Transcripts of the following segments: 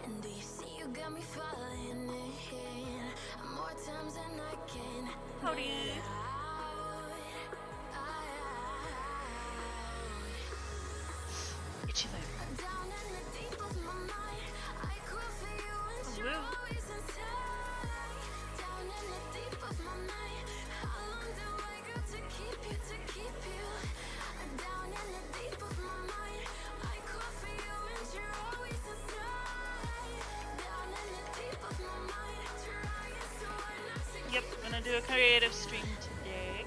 And do you see you got me falling in more times than I can. Howdy. Itchy leg. Down in the deep of my mind, I crawl for you and you're always inside. Down in the deep of my mind, how long do I got to keep you, to keep you? Down in the deep of my mind, I crawl for you and you're always inside. Down in the deep of my mind, trying so hard not to. Yep, I'm gonna do a creative stream today.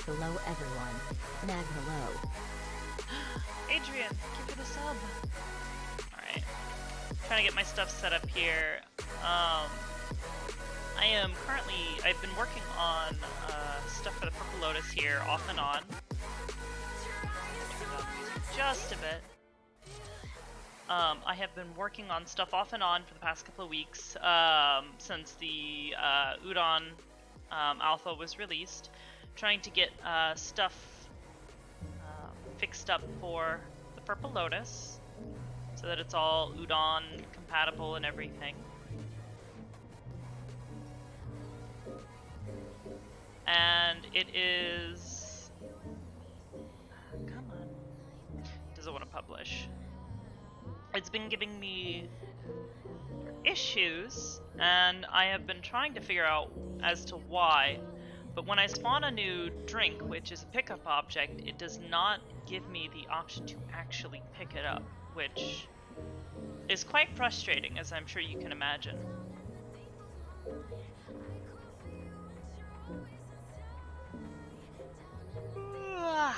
Hello everyone. Nag hello. Adrian, give it a sub. Alright. Trying to get my stuff set up here. I've been working on stuff for the Purple Lotus here, off and on. Turn down the music just a bit. I have been working on stuff off and on for the past couple of weeks, since the Udon alpha was released. Trying to get stuff fixed up for the Purple Lotus, so that it's all Udon compatible and everything. And it is... Come on. Doesn't want to publish. It's been giving me issues, and I have been trying to figure out as to why. But when I spawn a new drink, which is a pickup object, it does not give me the option to actually pick it up, which is quite frustrating, as I'm sure you can imagine. So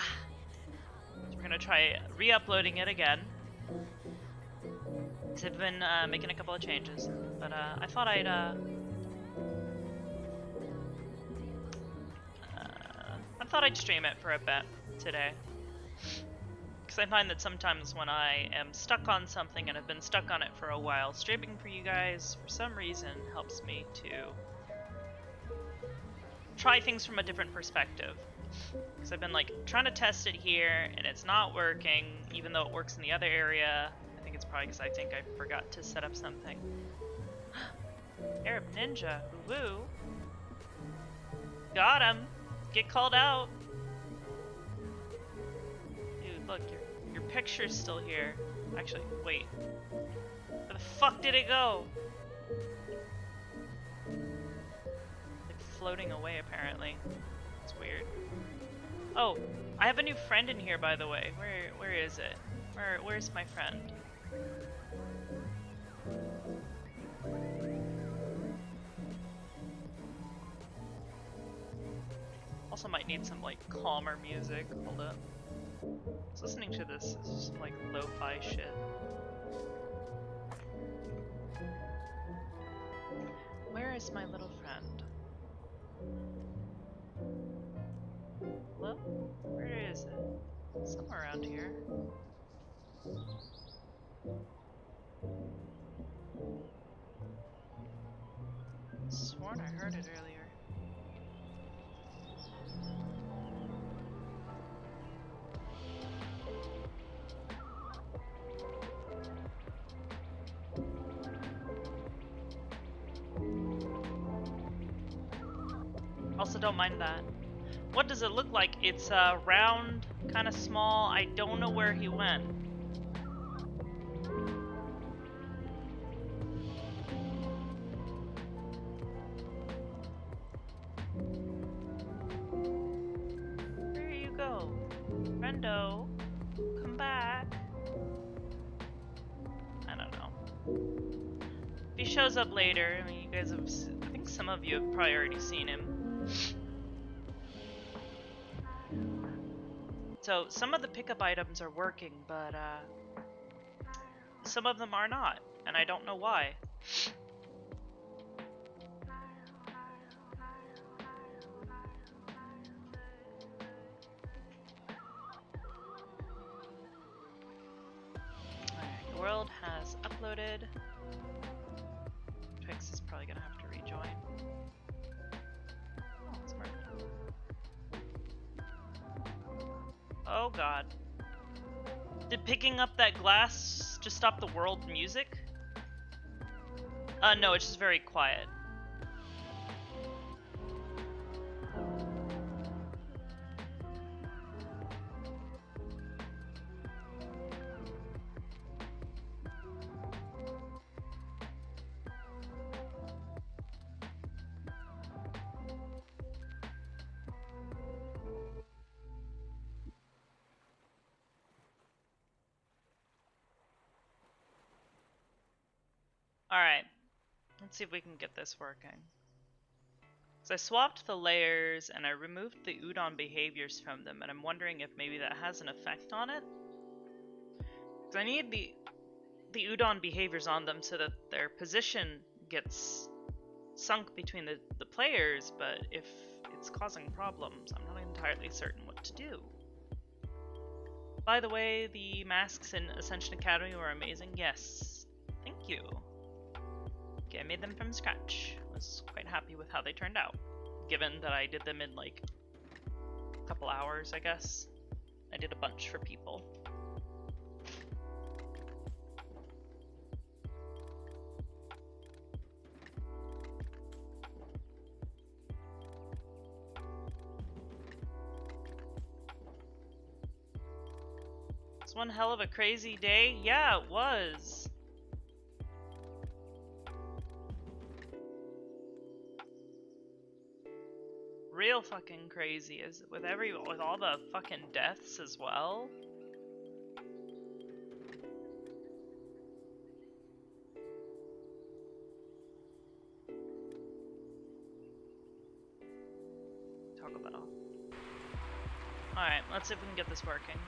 we're gonna try re-uploading it again. So I've been making a couple of changes, but I thought I'd stream it for a bit today. Because I find that sometimes when I am stuck on something and have been stuck on it for a while, streaming for you guys, for some reason, helps me to try things from a different perspective. Because I've been like trying to test it here, and it's not working, even though it works in the other area. I think it's probably because I think I forgot to set up something. Arab Ninja, woo! Got him! Get called out! Dude, look, your picture's still here. Actually, wait. Where the fuck did it go? Like floating away, apparently. It's weird. Oh, I have a new friend in here, by the way. Where is it? Where's my friend? Also might need some like calmer music. Hold up. I was listening to this. This is some like lo-fi shit. Where is my little friend? Hello? Where is it? Somewhere around here. Sworn I heard it earlier. Also, don't mind that. What does it look like? It's round, kind of small. I don't know where he went. Where you go? Rendo, come back. I don't know. If he shows up later, I mean, you guys have... I think some of you have probably already seen him. So, some of the pickup items are working, but some of them are not, and I don't know why. Alright, the world has uploaded. Twix is probably gonna have to rejoin. Oh, smart. Oh god. Did picking up that glass just stop the world music? No, it's just very quiet. Alright, let's see if we can get this working. So I swapped the layers and I removed the Udon behaviors from them, and I'm wondering if maybe that has an effect on it. Because I need the Udon behaviors on them so that their position gets sunk between the players, but if it's causing problems, I'm not entirely certain what to do. By the way, the masks in Ascension Academy were amazing. Yes, thank you. Okay, I made them from scratch. I was quite happy with how they turned out, given that I did them in like a couple hours, I guess. I did a bunch for people. It's one hell of a crazy day. Yeah, it was. Real fucking crazy, is it? With all the fucking deaths as well. Taco Bell. Alright, let's see if we can get this working.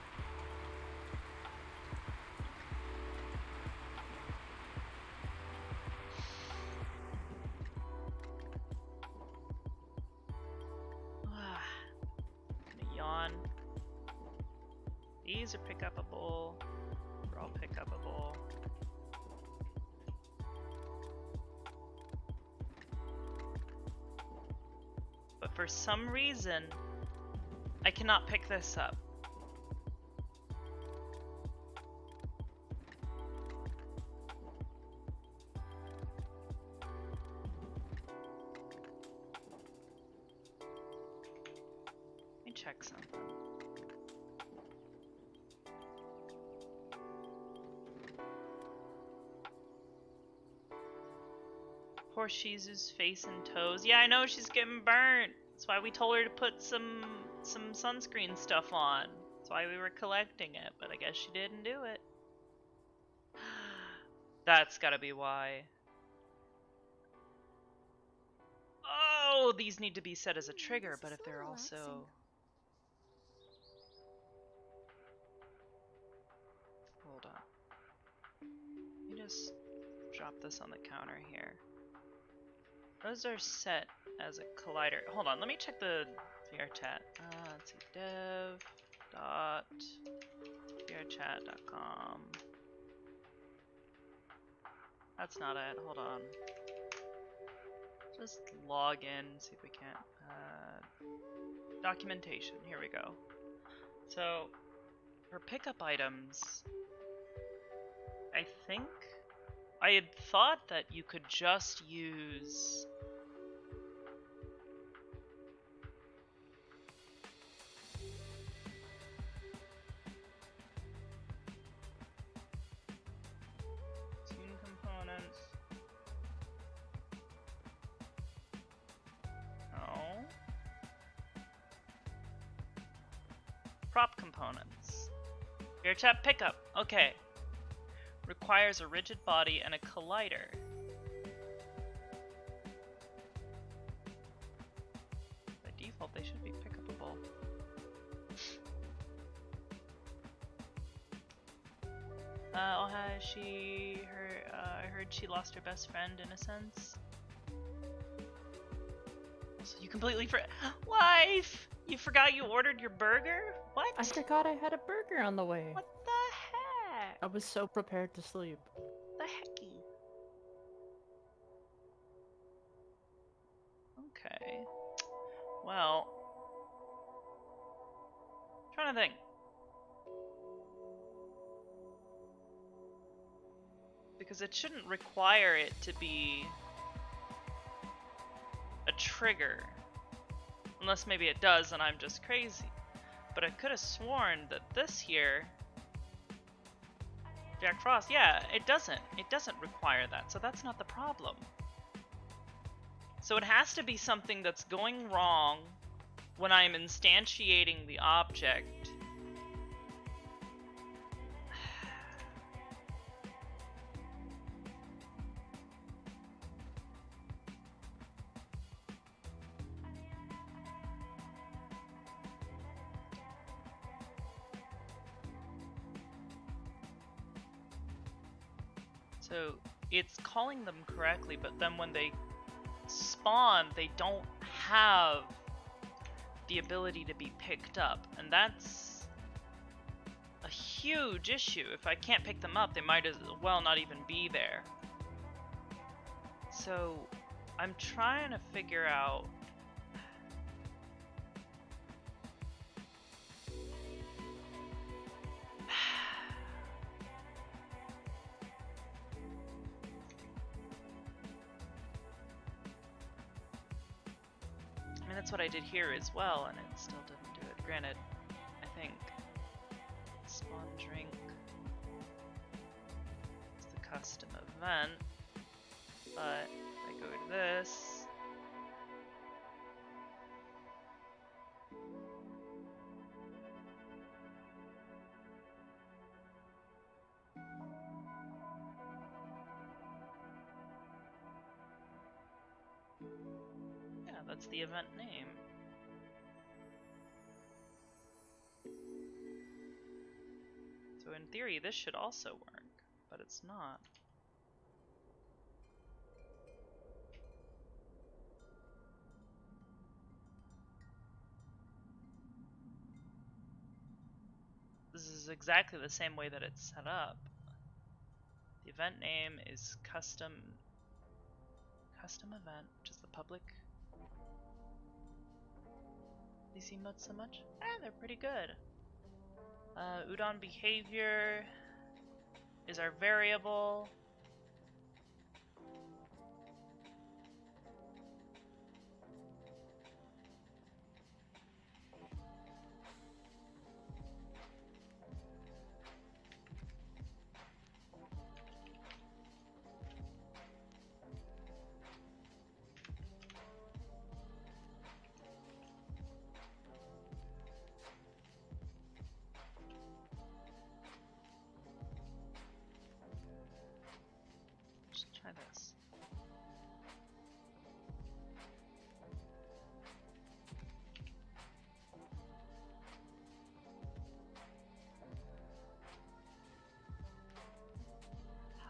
Gonna yawn. These are pick-upable. They're all pick-upable. But for some reason, I cannot pick this up. Let me check something. Poor Shizu's face and toes. Yeah, I know, she's getting burnt. That's why we told her to put some sunscreen stuff on. That's why we were collecting it, but I guess she didn't do it. That's gotta be why. Oh, these need to be set as a trigger, but if they're also... Hold on. Let me just drop this on the counter here. Those are set as a collider. Hold on, let me check the VRChat. Let's see, dev.vrchat.com. That's not it. Hold on. Just log in, see if we can't. Documentation. Here we go. So, for pickup items, I think I had thought that you could just use Prop components. VRChat pickup. Okay. Requires a rigid body and a collider. By default, they should be pickupable. Oh, has she? I heard she lost her best friend in a sense. So you completely Wife! You forgot you ordered your burger? What? I forgot I had a burger on the way. What the heck? I was so prepared to sleep. The hecky? Okay. Well, trying to think. Because it shouldn't require it to be a trigger. Unless maybe it does and I'm just crazy. But I could have sworn that this here, Jack Frost, yeah, it doesn't require that, so that's not the problem. So it has to be something that's going wrong when I'm instantiating the object. So it's calling them correctly, but then when they spawn, they don't have the ability to be picked up, and that's a huge issue. If I can't pick them up, they might as well not even be there. So I'm trying to figure out that's what I did here as well, and it still didn't do it. Granted, I think spawn drink is the custom event, but if I go to this, that's the event name. So in theory, this should also work, but it's not. This is exactly the same way that it's set up. The event name is custom event, which is the public. These emotes so much? They're pretty good. Udon behavior is our variable. Try this.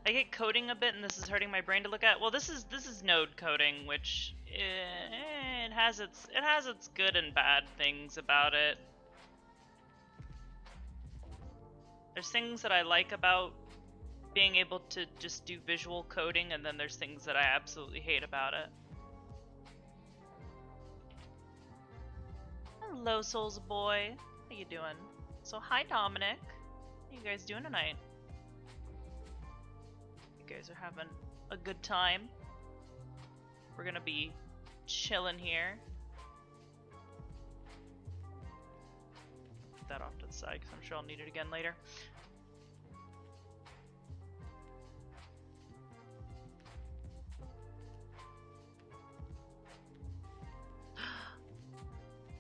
I get coding a bit, and this is hurting my brain to look at. Well, this is node coding, which it has its good and bad things about it. There's things that I like about being able to just do visual coding, and then there's things that I absolutely hate about it. Hello, Souls Boy. How you doing? So, hi, Dominic. How you guys doing tonight? You guys are having a good time. We're gonna be chilling here. Put that off to the side, because I'm sure I'll need it again later.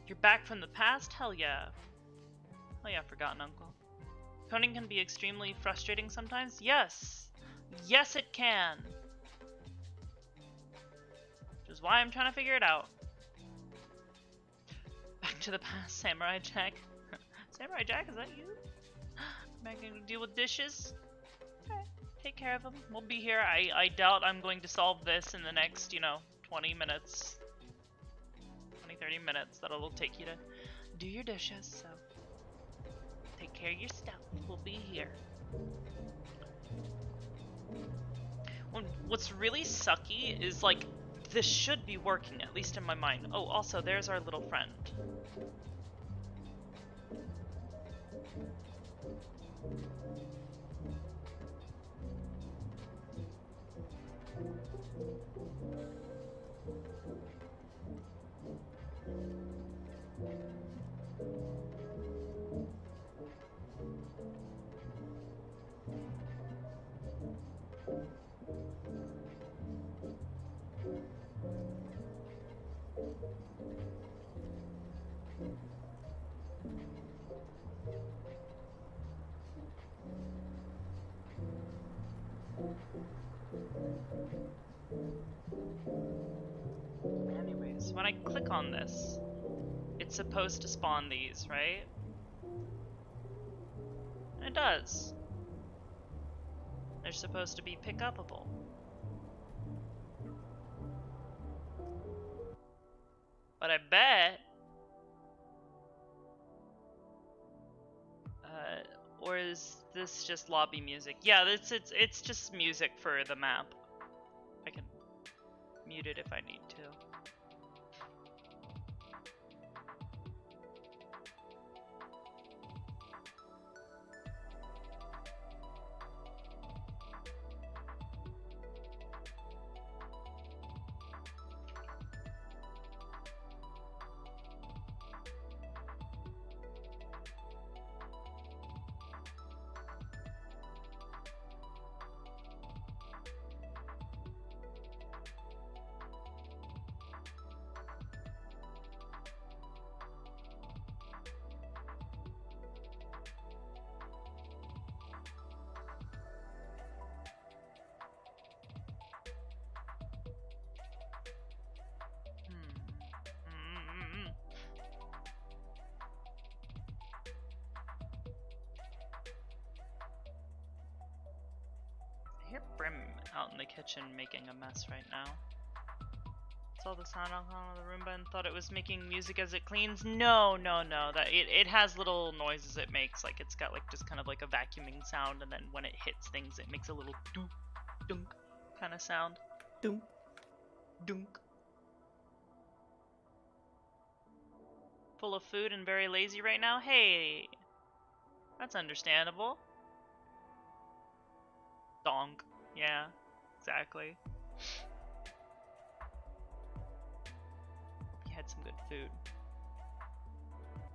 You're back from the past? Hell yeah. Oh yeah, forgotten uncle. Coding can be extremely frustrating sometimes. Yes! Yes, it can! Which is why I'm trying to figure it out. Back to the past, Samurai Jack. Samurai Jack, is that you? Am I going to deal with dishes? Okay, take care of them. We'll be here. I doubt I'm going to solve this in the next, 20 minutes. 20, 30 minutes that it'll take you to do your dishes, so take care of your stuff. We'll be here. What's really sucky is, like, this should be working, at least in my mind. Oh, also, there's our little friend. Anyways, when I click on this, it's supposed to spawn these, right? And it does. They're supposed to be pick-upable. But I bet... or is this just lobby music? Yeah, it's just music for the map. I can mute it if I need to. I hear Brim out in the kitchen making a mess right now. Saw the sound icon of the Roomba and thought it was making music as it cleans. No. That it has little noises it makes. Like it's got like just kind of like a vacuuming sound, and then when it hits things, it makes a little dunk, dunk kind of sound. Dunk, dunk. Full of food and very lazy right now. Hey, that's understandable. Donk. Yeah, exactly. Hope you had some good food.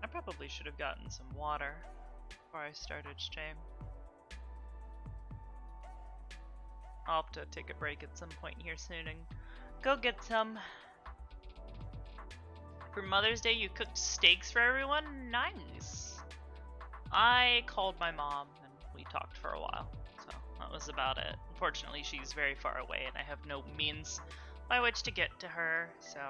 I probably should have gotten some water before I started stream. I'll have to take a break at some point here soon and go get some. For Mother's Day, you cooked steaks for everyone? Nice! I called my mom and we talked for a while. That was about it. Unfortunately, she's very far away and I have no means by which to get to her, so...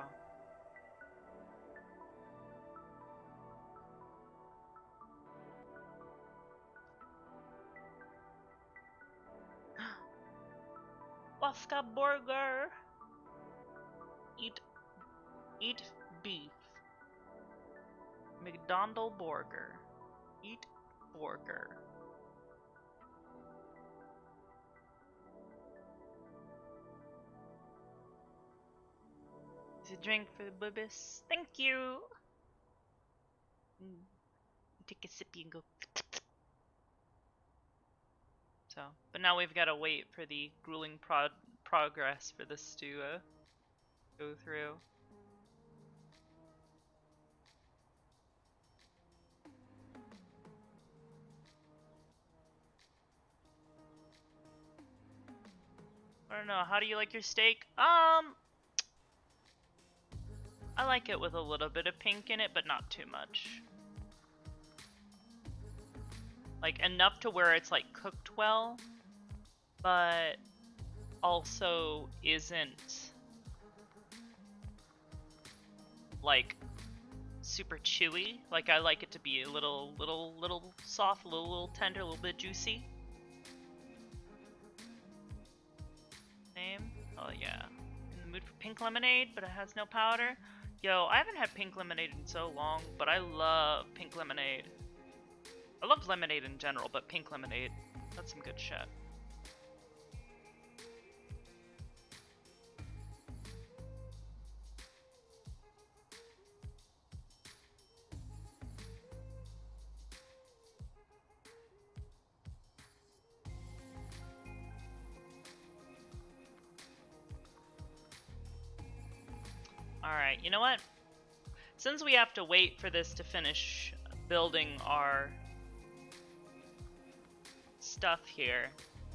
Wafka burger! Eat beef. McDonald burger. Eat burger. A drink for the boobies. Thank you. Take a sippy and go. So, but now we've got to wait for the grueling progress for this to go through. I don't know. How do you like your steak? I like it with a little bit of pink in it, but not too much. Like enough to where it's like cooked well, but also isn't like super chewy. Like I like it to be a little soft, a little tender, a little bit juicy. Name? Oh yeah. In the mood for pink lemonade, but it has no powder. Yo, I haven't had pink lemonade in so long, but I love pink lemonade. I love lemonade in general, but pink lemonade, that's some good shit. Alright, you know what? Since we have to wait for this to finish building our stuff here,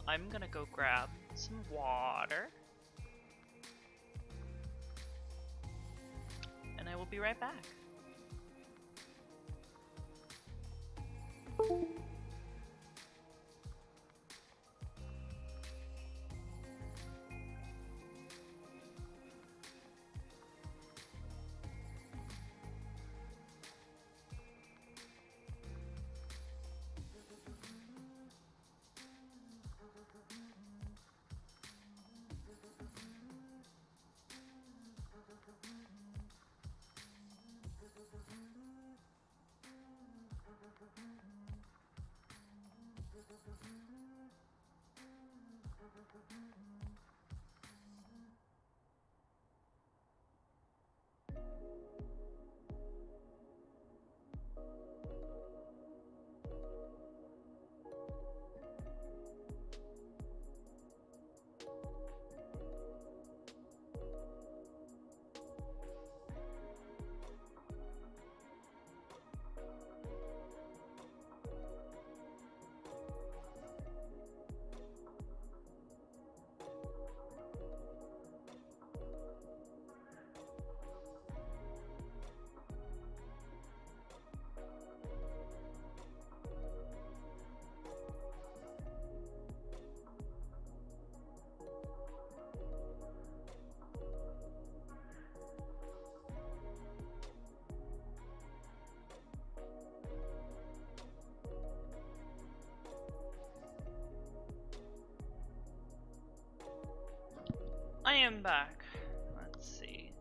I'm gonna go grab some water. And I will be right back. I am back. Let's see.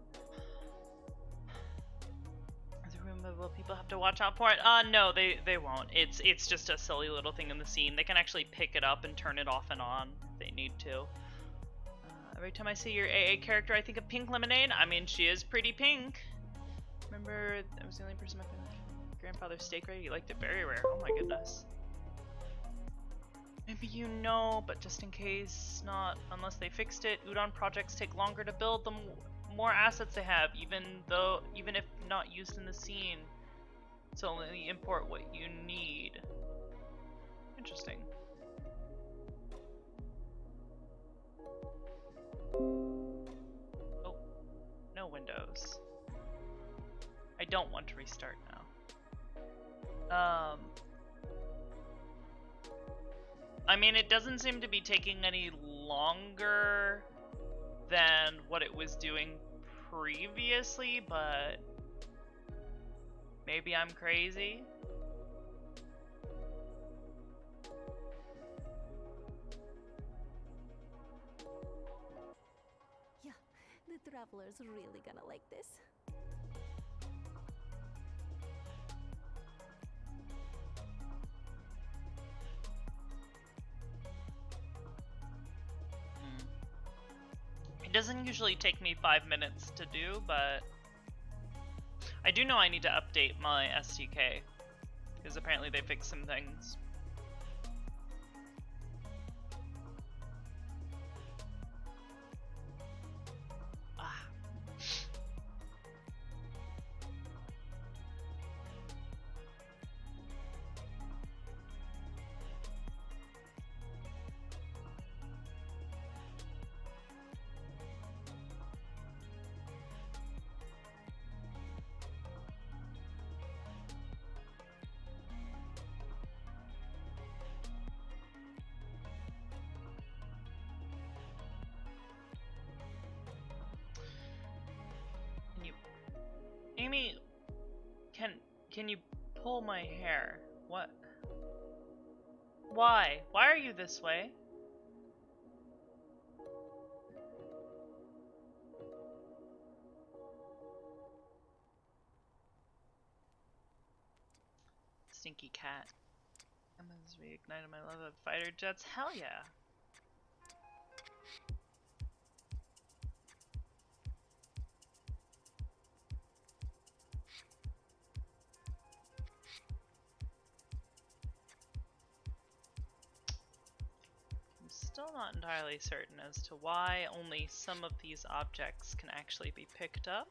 The room will people have to watch out for it? No, they won't. It's just a silly little thing in the scene. They can actually pick it up and turn it off and on if they need to. Every time I see your AA character, I think of Pink Lemonade. I mean, she is pretty pink. Remember, I was the only person my grandfather's steak ready. He liked it very rare. Oh my goodness. Maybe you know, but just in case not, unless they fixed it, Udon projects take longer to build the more assets they have, even if not used in the scene. So only import what you need. Interesting. Oh, no windows. I don't want to restart now. I mean, it doesn't seem to be taking any longer than what it was doing previously, but maybe I'm crazy. Yeah, the traveler's really gonna like this. It doesn't usually take me 5 minutes to do, but I do know I need to update my SDK, because apparently they fixed some things. Ah. me... Can you pull my hair? What? Why? Why are you this way? Stinky cat. Has reignited my love of fighter jets. Hell yeah. I'm still not entirely certain as to why only some of these objects can actually be picked up.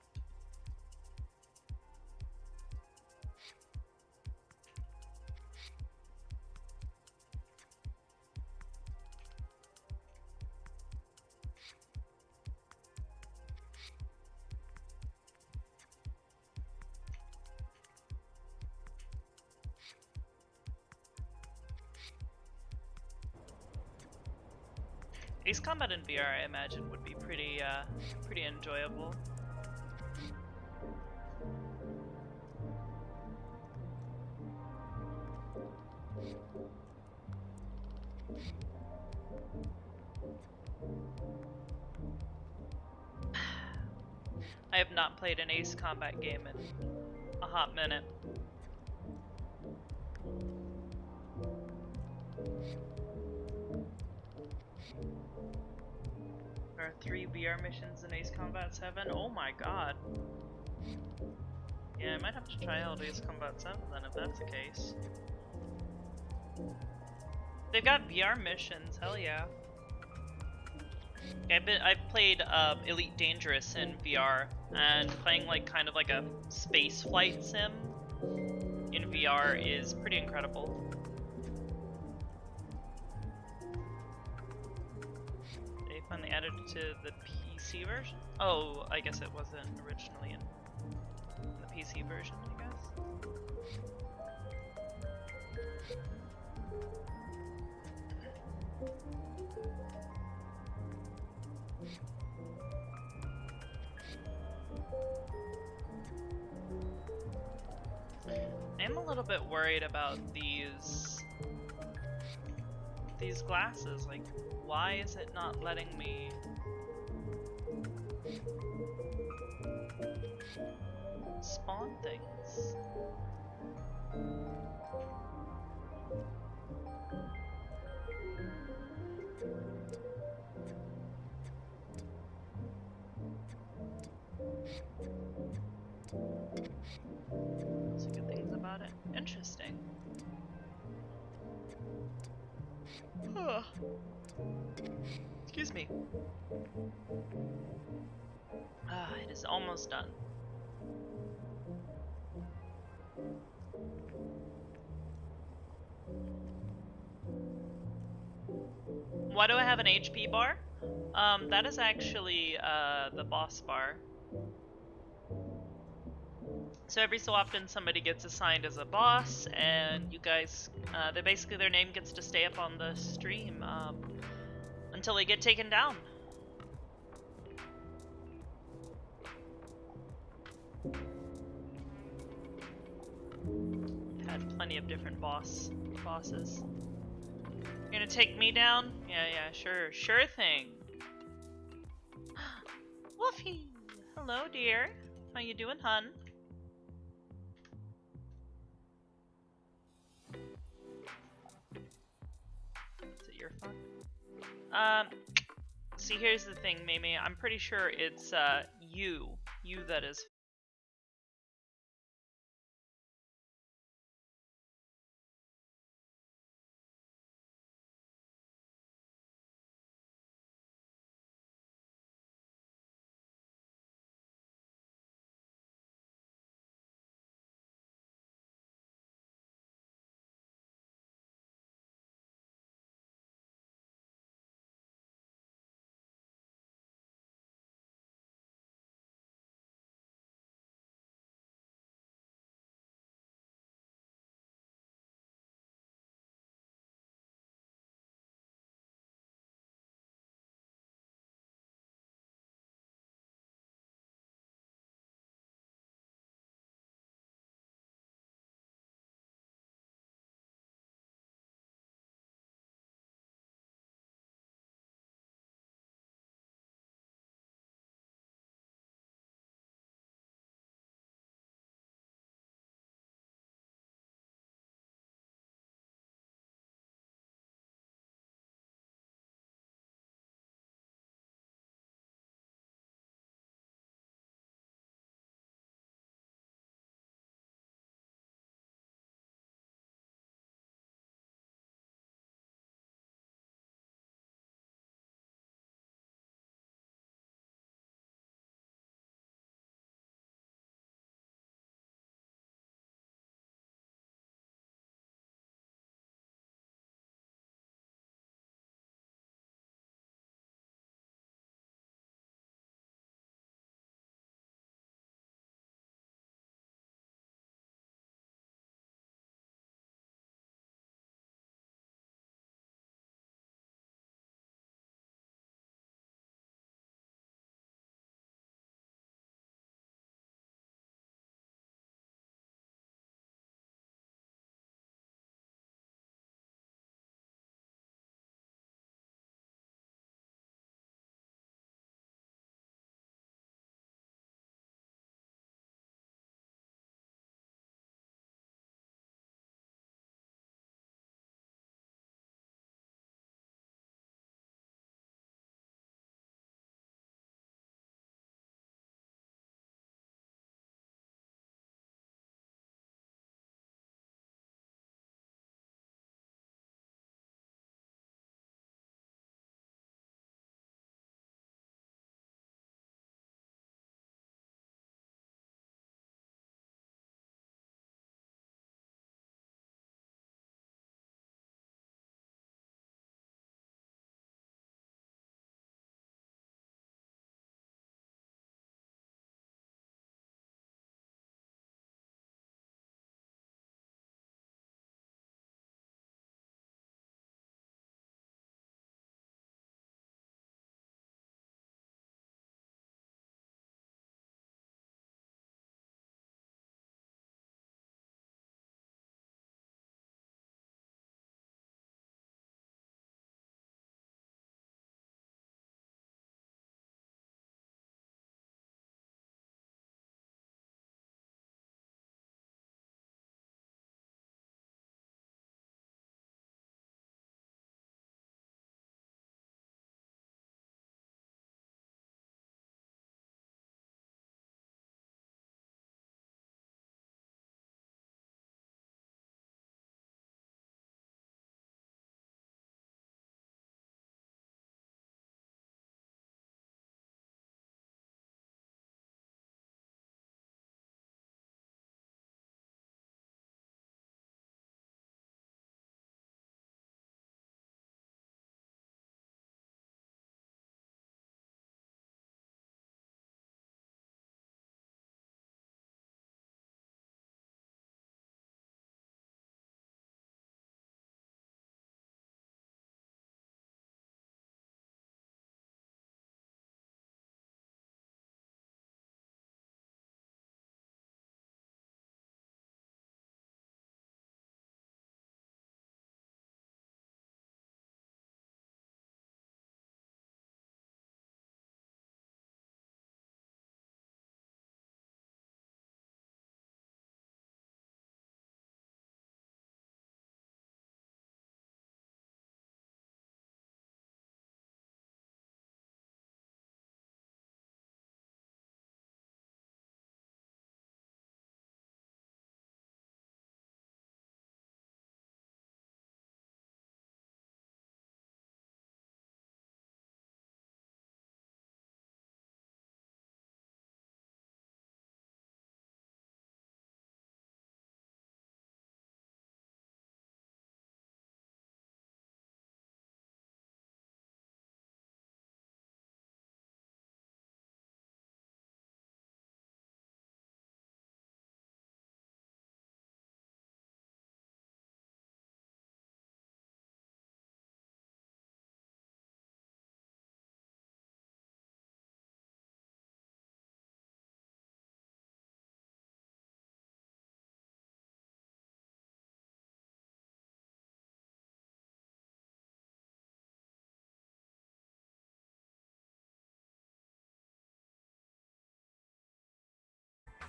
Ace Combat in VR, I imagine, would be pretty enjoyable. I have not played an Ace Combat game in a hot minute. There are 3 VR missions in Ace Combat 7. Oh my god. Yeah, I might have to try out Ace Combat 7 then if that's the case. They've got VR missions, hell yeah. I've played Elite Dangerous in VR, and playing like kind of like a space flight sim in VR is pretty incredible. They finally added it to the PC version? Oh, I guess it wasn't originally in the PC version, I guess. I'm a little bit worried about these glasses. Like, why is it not letting me spawn things? Those are good things about it. Interesting. Ugh. Excuse me. It is almost done. Why do I have an HP bar? That is actually the boss bar. So every so often somebody gets assigned as a boss, and you guys, basically their name gets to stay up on the stream until they get taken down. I've had plenty of different bosses. You're gonna take me down? Yeah, sure thing. Woofy! Hello, dear. How you doing, hun? Is it your phone? See, here's the thing, Mimi. I'm pretty sure it's you that is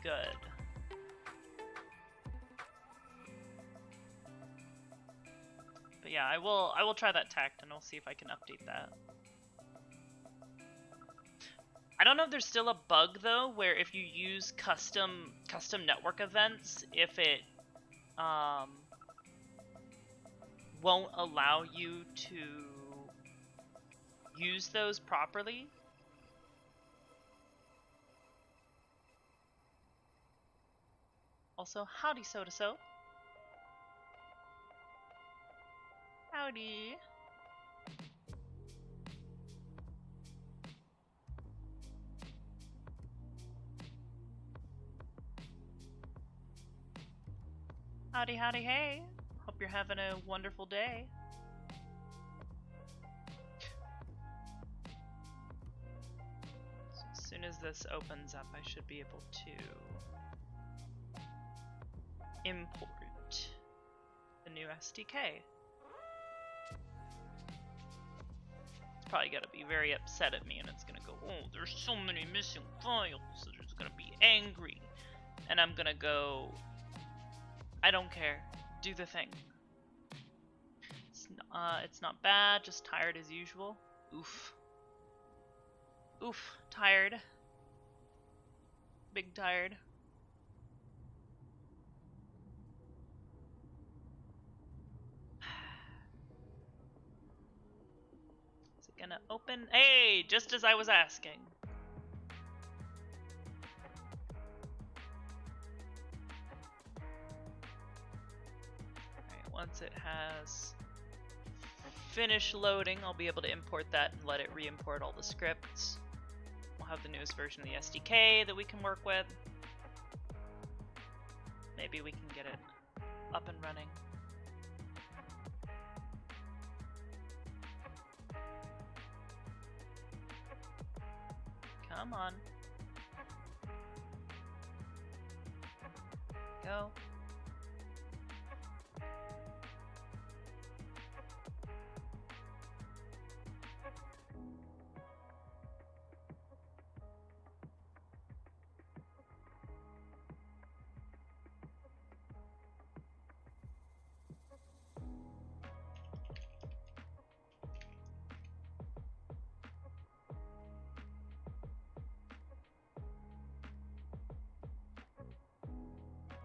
good. But yeah, I will try that tact and I'll see if I can update that. I don't know if there's still a bug though where if you use custom network events, if it won't allow you to use those properly. Also, howdy soda so. Howdy. Howdy, howdy, hey. Hope you're having a wonderful day. So as soon as this opens up, I should be able to import the new SDK. It's probably gonna be very upset at me and it's gonna go, oh, there's so many missing files, so it's gonna be angry. And I'm gonna go, I don't care. Do the thing. It's not bad, just tired as usual. Oof. Oof, tired. Big tired. Is it gonna open? Hey, just as I was asking. Once it has finished loading, I'll be able to import that and let it re-import all the scripts. We'll have the newest version of the SDK that we can work with. Maybe we can get it up and running. Come on. Go.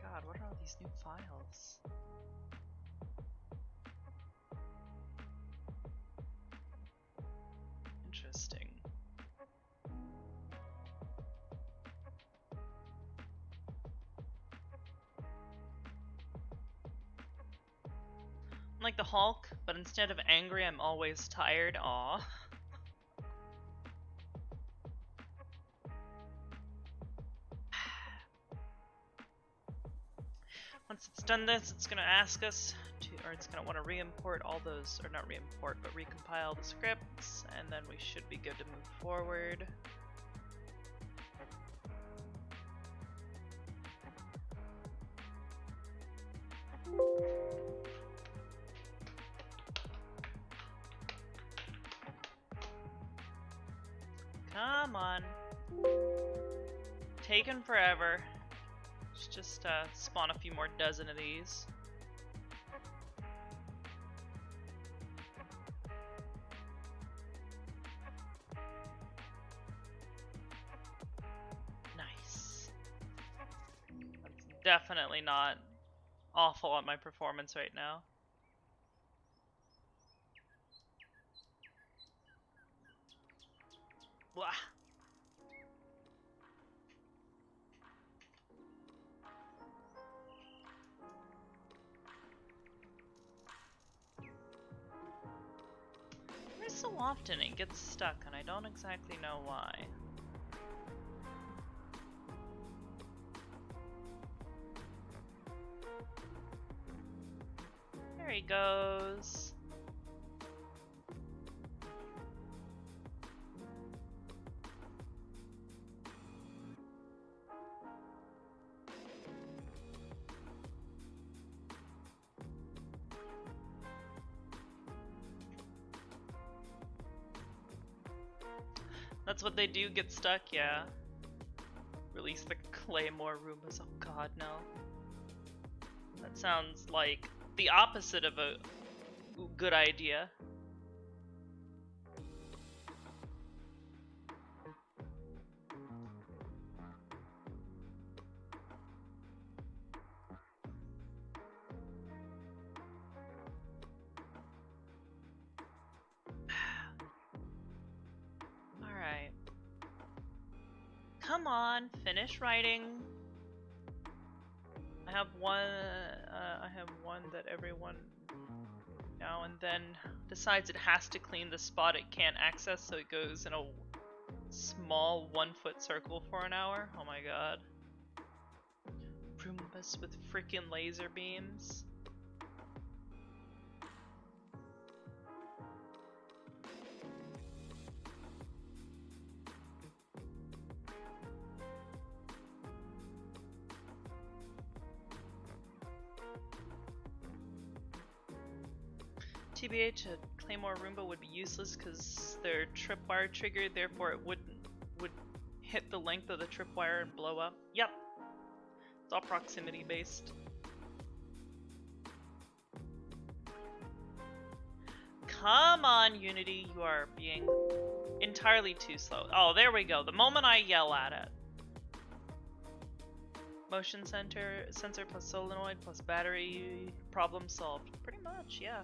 God, what are all these new files? Interesting. I'm like the Hulk, but instead of angry, I'm always tired. Aw. Once it's done this, it's gonna ask us to, or it's gonna want to re-import all those, or not re-import, but recompile the scripts, and then we should be good to move forward. Come on. Taking forever. Let's just spawn a few more dozen of these. Nice. That's definitely not awful at my performance right now. Blah. Every so often it gets stuck and I don't exactly know why. There he goes. That's what they do, get stuck, yeah. Release the Claymore Roombas. Oh god, no. That sounds like the opposite of a good idea. Alright. Come on, finish writing. I have one that everyone now and then decides it has to clean the spot it can't access, so it goes in a small 1-foot circle for an hour. Oh my god. Roombas with freaking laser beams. TBH, a Claymore Roomba would be useless because they're tripwire triggered, therefore it would hit the length of the tripwire and blow up. Yep. It's all proximity based. Come on, Unity, you are being entirely too slow. Oh, there we go. The moment I yell at it. Motion sensor plus solenoid plus battery, problem solved. Pretty much, yeah.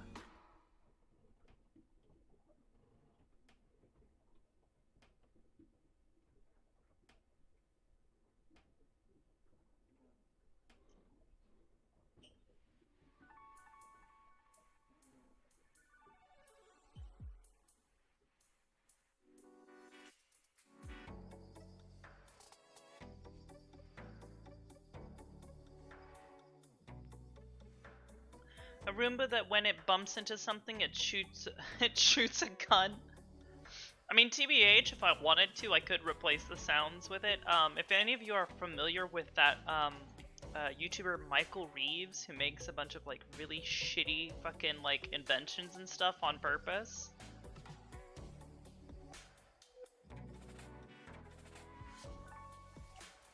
A Roomba that when it bumps into something, it shoots a gun. I mean, TBH, if I wanted to, I could replace the sounds with it. If any of you are familiar with that YouTuber Michael Reeves, who makes a bunch of like really shitty fucking like inventions and stuff on purpose.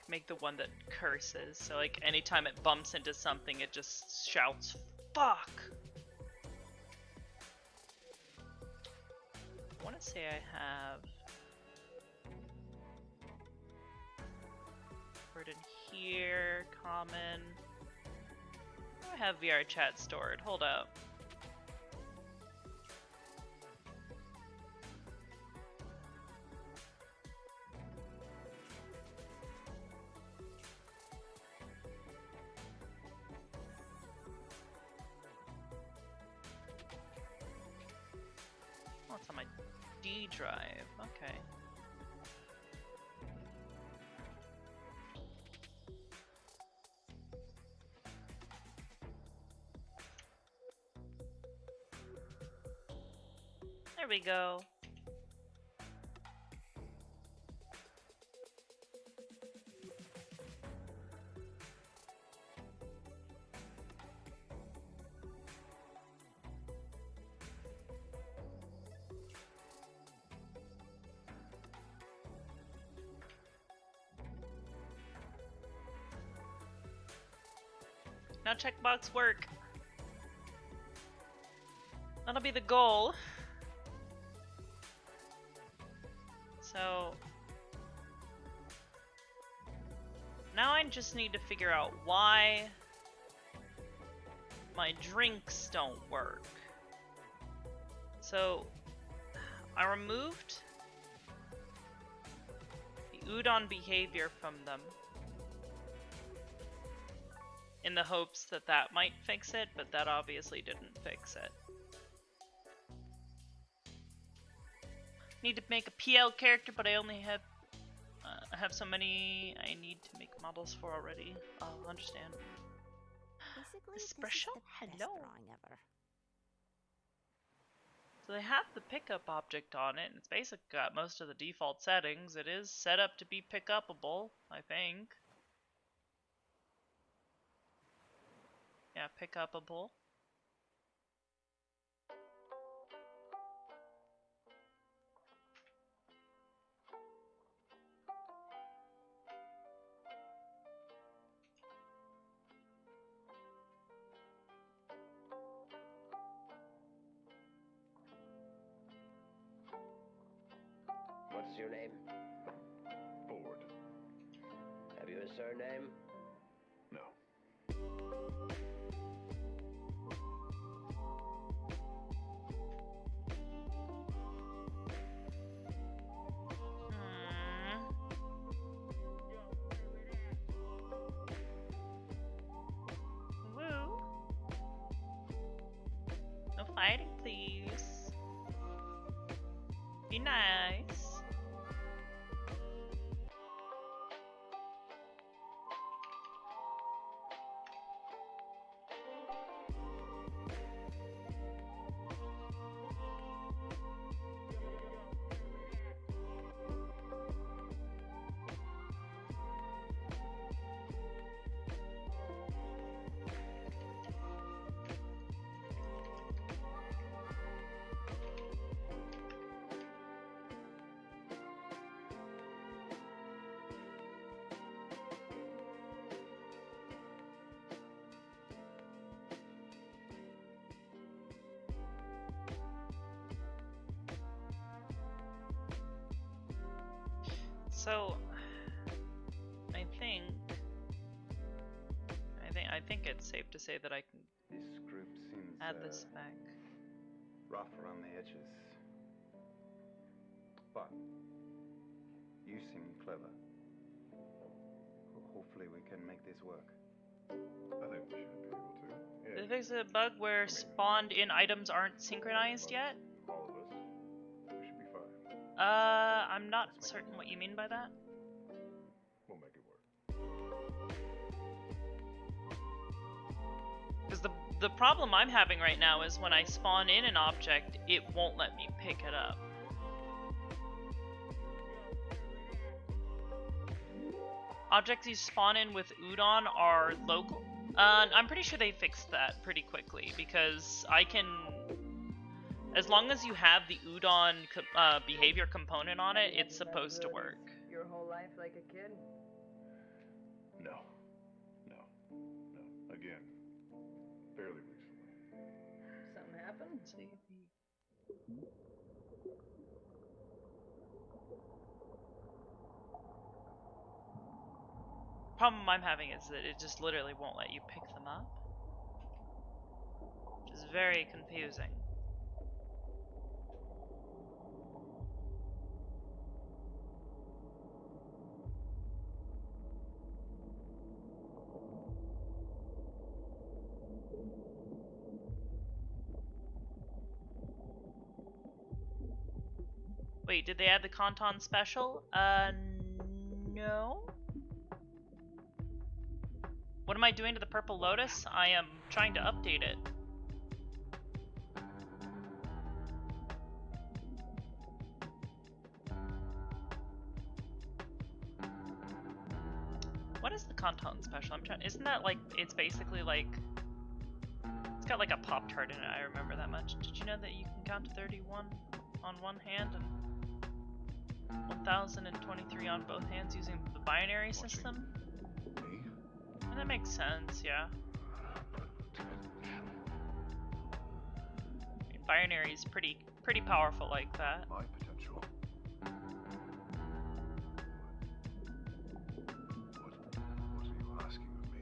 Make the one that curses, so like anytime it bumps into something, it just shouts, "Fuck!" I want to say I have word in here, common. I have VRChat stored. Hold up. Oh, it's on my D drive. Okay. There we go. Now checkbox work. That'll be the goal. So now I just need to figure out why my drinks don't work. So I removed the Udon behavior from them in the hopes that that might fix it, but that obviously didn't fix it. Need to make a PL character, but I only have so many I need to make models for already. I'll understand. Basically, this is Espresso? the best Hello. drawing ever. So they have the pickup object on it, and it's basically got most of the default settings. It is set up to be pick-upable, I think. Yeah, pick-upable. your name? Ford. Have you a surname? No. Woo. No fighting, please. Be nice. So, I think it's safe to say that I can This group seems add this back. rough around the edges. But you seem clever. Hopefully we can make this work. I think we should be able to. Did Yeah. it fix a bug where spawned-in items aren't synchronized yet? All of us. We should be fine. I'm not certain what you mean by that. We'll make it work. Because the problem I'm having right now is when I spawn in an object, it won't let me pick it up. Objects you spawn in with Udon are local. I'm pretty sure they fixed that pretty quickly because I can, as long as you have the Udon behavior component on it, it's supposed to work. Your whole life like a kid? No. Again, fairly recently. Something happened? Problem I'm having is that it just literally won't let you pick them up, which is very confusing. Wait, did they add the Kanton special? No. What am I doing to the Purple Lotus? I am trying to update it. What is the Kanton special? I'm trying. Isn't that like? It's basically like. It's got like a Pop-Tart in it. I remember that much. Did you know that you can count to 31 on one hand and 1023 on both hands using the binary system? Me? And that makes sense, yeah. I mean, binary is pretty powerful like that. My potential. What are you asking of me?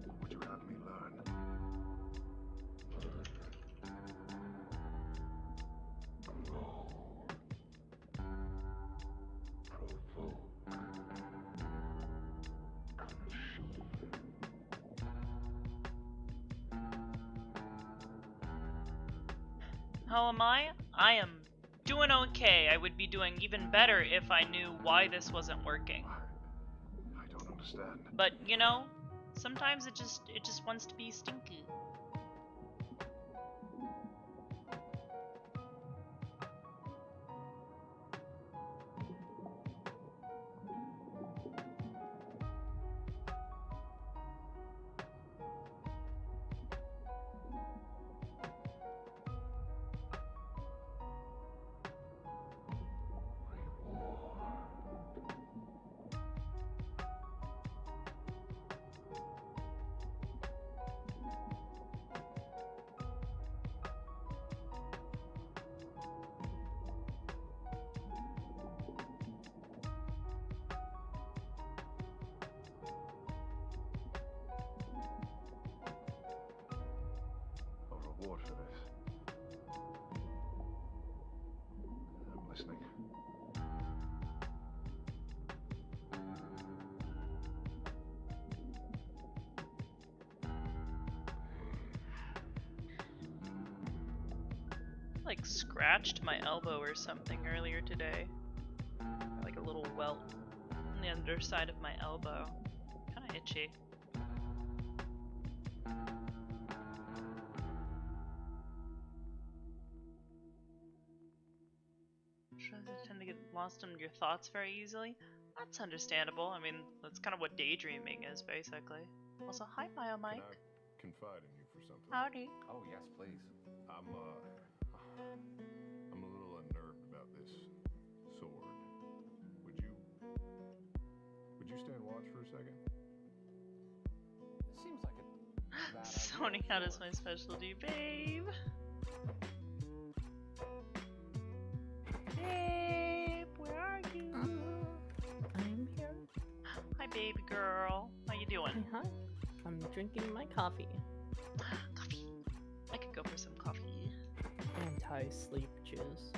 What would you have me learn? How am I? I am doing okay. I would be doing even better if I knew why this wasn't working. I don't understand. But, you know, sometimes it just wants to be stinky. reward for this? I'm listening. Like scratched my elbow or something earlier today. Like a little welt on the underside of my elbow. Kind of itchy. I tend to get lost in your thoughts very easily. That's understandable. I mean, that's kind of what daydreaming is, basically. Also, hi, Bio Mike. Can I confide in you for something? Howdy. Oh, yes, please. I'm a little unnerved about this sword. Would you stand watch for a second? It seems like a bad Zoning idea, out is sure. my specialty, babe. Babe, where are you? I'm here. Hi, baby girl. How you doing? Hi. I'm drinking my coffee. Coffee. I could go for some coffee. Anti-sleep juice.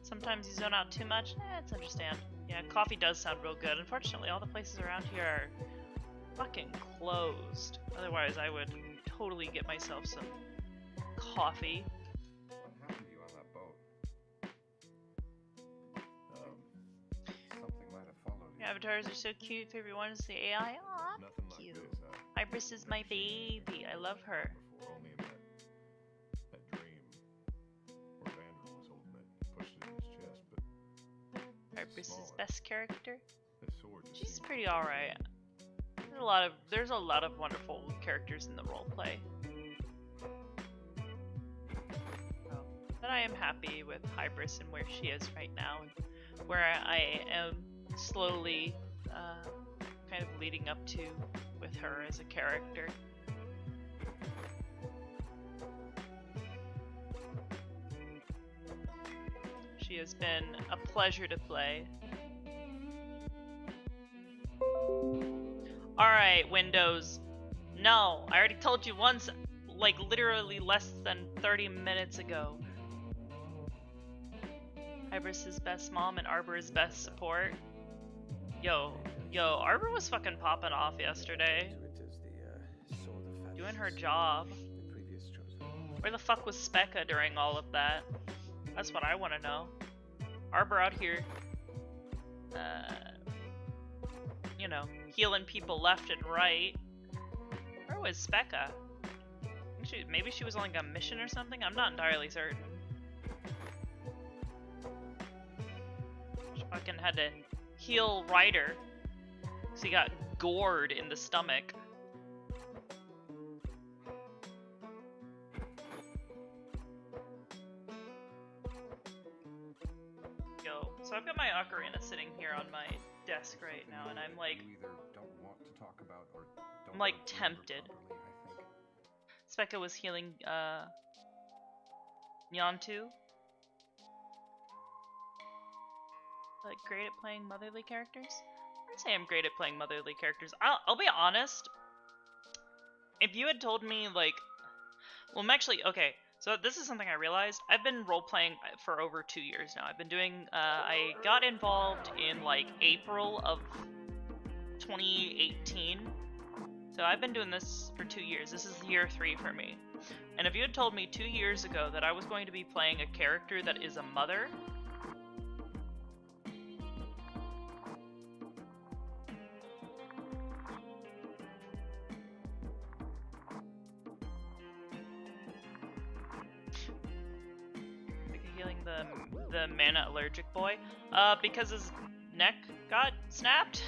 Sometimes you zone out too much. It's understand. Yeah, coffee does sound real good. Unfortunately, all the places around here are fucking closed. Otherwise, I would totally get myself some coffee. What happened to you on that boat? Something might have followed you. Your avatars are so cute. Favorite one is the AI. Aw, Nothing thank like you. this. Ibris is my baby. I love her. Before, only in that dream where Vander was holding it, pushed it in his chest, but Ibris' smaller. best character. This sword just She's seemed pretty like- alright. There's a lot of wonderful characters in the roleplay. But I am happy with Hybris and where she is right now, and where I am slowly kind of leading up to with her as a character. She has been a pleasure to play. Alright, Windows. No, I already told you once, like literally less than 30 minutes ago. Ibris' best mom and Arbor's best support. Yo, Arbor was fucking popping off yesterday. Doing her job. Where the fuck was Specca during all of that? That's what I want to know. Arbor out here, you know, healing people left and right. Where was Specca? Maybe she was on like a mission or something? I'm not entirely certain. She fucking had to heal Ryder because he got gored in the stomach. So I've got my ocarina sitting here on my desk right now, and I'm like, You either don't want to talk about or don't I'm like want to remember tempted. properly, I think. Specca was healing Nyantu. Like great at playing motherly characters? I'd say I'm great at playing motherly characters. I'll be honest. If you had told me like, well, I'm actually okay. So this is something I realized. I've been role-playing for over 2 years now. I've been doing, I got involved in like April of 2018. So I've been doing this for 2 years. This is year 3 for me. And if you had told me 2 years ago that I was going to be playing a character that is a mother, healing the mana allergic boy, because his neck got snapped.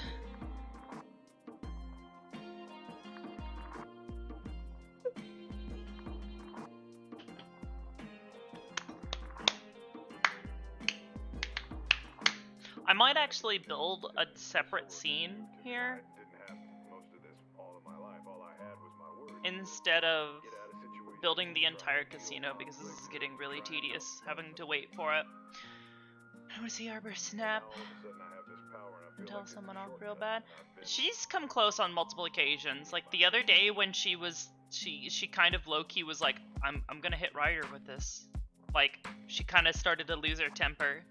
I might actually build a separate scene here. I didn't have most of this all of my life. All I had was my word. instead of building the entire casino, because this is getting really tedious having to wait for it. I want to see Arbor snap and tell someone off real bad. She's come close on multiple occasions. Like the other day when she kind of low-key was like, I'm gonna hit Ryder with this. Like, she kind of started to lose her temper.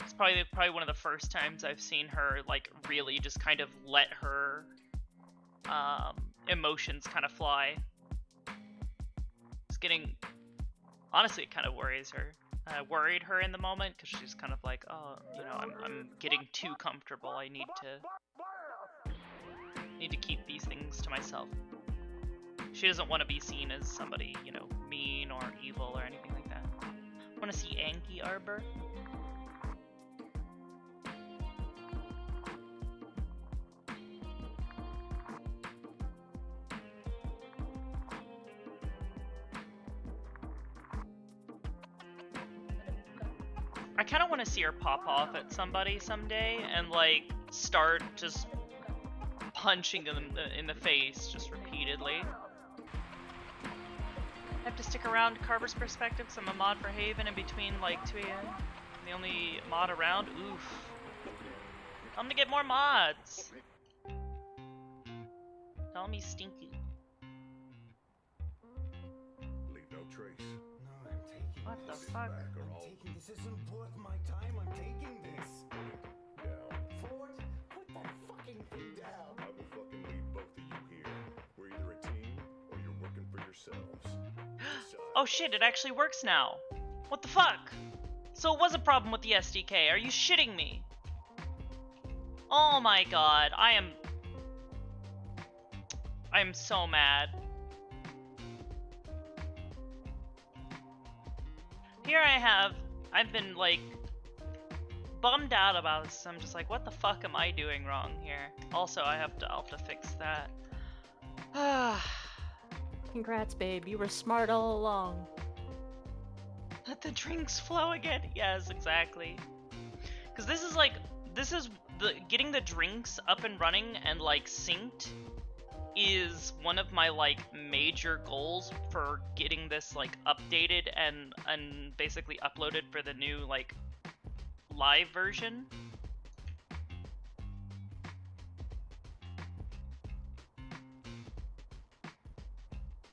It's probably one of the first times I've seen her like really just kind of let her emotions kind of fly. It's getting, honestly, it kind of worries her. Worried her in the moment because she's kind of like, oh, you know, I'm getting too comfortable. I need to keep these things to myself. She doesn't want to be seen as somebody, you know, mean or evil or anything like that. Want to see Anki Arbor? I kind of want to see her pop off at somebody someday and like start just punching them in the face just repeatedly. I have to stick around Carver's perspective because I'm a mod for Haven in between like 2 AM. The only mod around. Oof. I'm gonna get more mods. Call me Stinky. Leave no trace. No, I'm taking What the this. fuck? This isn't worth my time. I'm taking this. Down. Ford, put that fucking thing down. I will fucking leave both of you here. We're either a team or you're working for yourselves. Decide. Oh shit, it actually works now. What the fuck? So it was a problem with the SDK. Are you shitting me? Oh my god, I am so mad. Here I've been like bummed out about this. I'm just like, what the fuck am I doing wrong here? Also, I'll have to fix that. Congrats, babe. You were smart all along. Let the drinks flow again. Yes, exactly. Because this is getting the drinks up and running and like synced is one of my like major goals for getting this like updated and basically uploaded for the new like live version.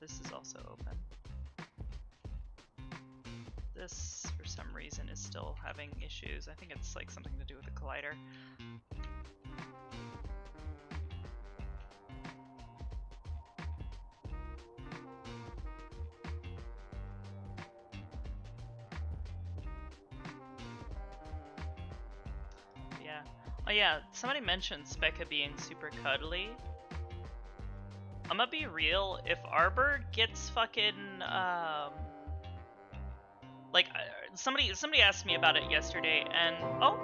This is also open. This for some reason is still having issues. I think it's like something to do with the collider. Yeah. Oh yeah, somebody mentioned Specca being super cuddly. I'm gonna be real, if Arbor gets fucking, like, somebody asked me about it yesterday, and, oh!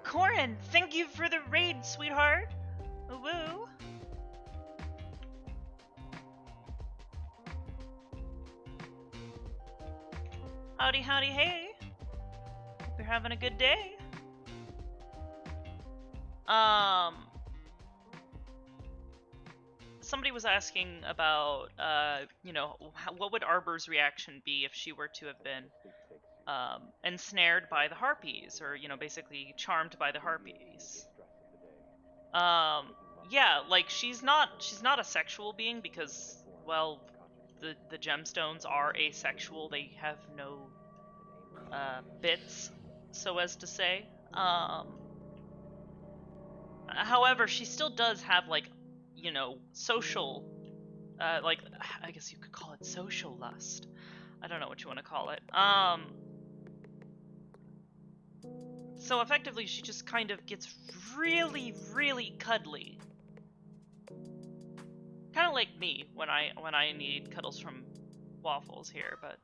Corin, thank you for the raid, sweetheart! Woo! Howdy, howdy, hey! Hope you're having a good day. Somebody was asking about, you know, what would Arbor's reaction be if she were to have been ensnared by the harpies, or, you know, basically charmed by the harpies. Yeah, like, she's not a sexual being because, well, the gemstones are asexual. They have no bits, so as to say. However, she still does have, like, you know, social, like, I guess you could call it social lust. I don't know what you want to call it. So effectively, she just kind of gets really, really cuddly. Kind of like me when I need cuddles from Waffles here, but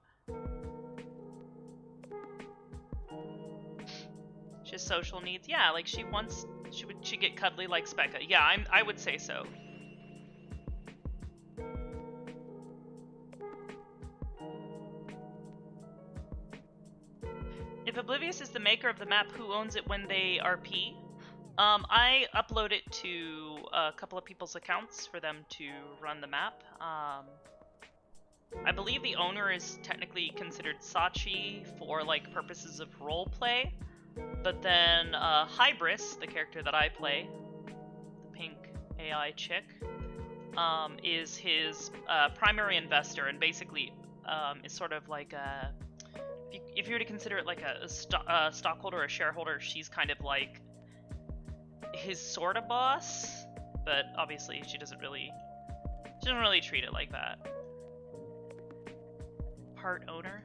she has social needs. Yeah, like she get cuddly like Specca. Yeah, I would say so. If Oblivious is the maker of the map, who owns it when they RP? I upload it to a couple of people's accounts for them to run the map. I believe the owner is technically considered Sachi for like purposes of roleplay, but then Hybris, the character that I play, the pink AI chick, is his primary investor, and basically is sort of like a, if you were to consider it like a stockholder or a shareholder, she's kind of like his sort of boss, but obviously she doesn't really treat it like that. Part owner?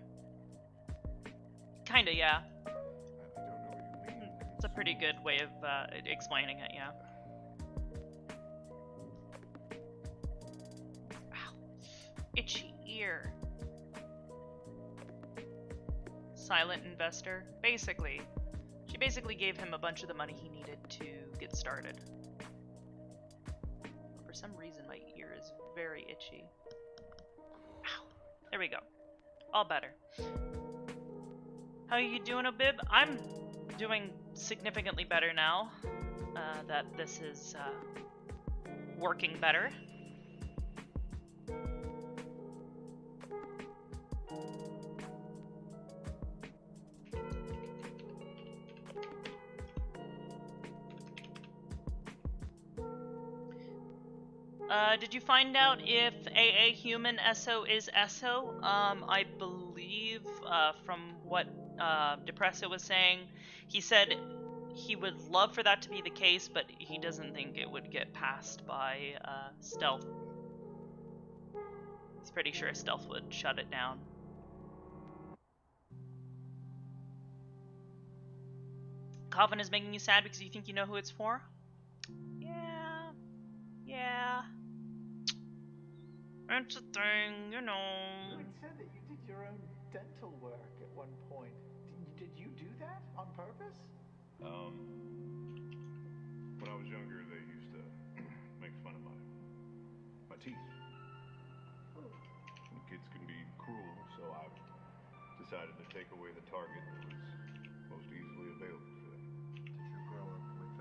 Kinda, yeah. I don't know what you mean. It's a pretty good way of explaining it, yeah. Ow. Itchy ear. Silent investor. Basically. She basically gave him a bunch of the money he needed to get started. For some reason my ear is very itchy. Ow. There we go. All better. How are you doing, Abib? I'm doing significantly better now that this is working better. Did you find out if AA Human SO is SO? I believe from what Depresso was saying, he said he would love for that to be the case, but he doesn't think it would get passed by Stealth. He's pretty sure Stealth would shut it down. Coffin is making you sad because you think you know who it's for? Yeah. It's a thing, you know. You said that you did your own dental work at one point. Did you do that on purpose? When I was younger, they used to make fun of my teeth. And kids can be cruel, so I decided to take away the target that was most easily available to them. Did you grow up with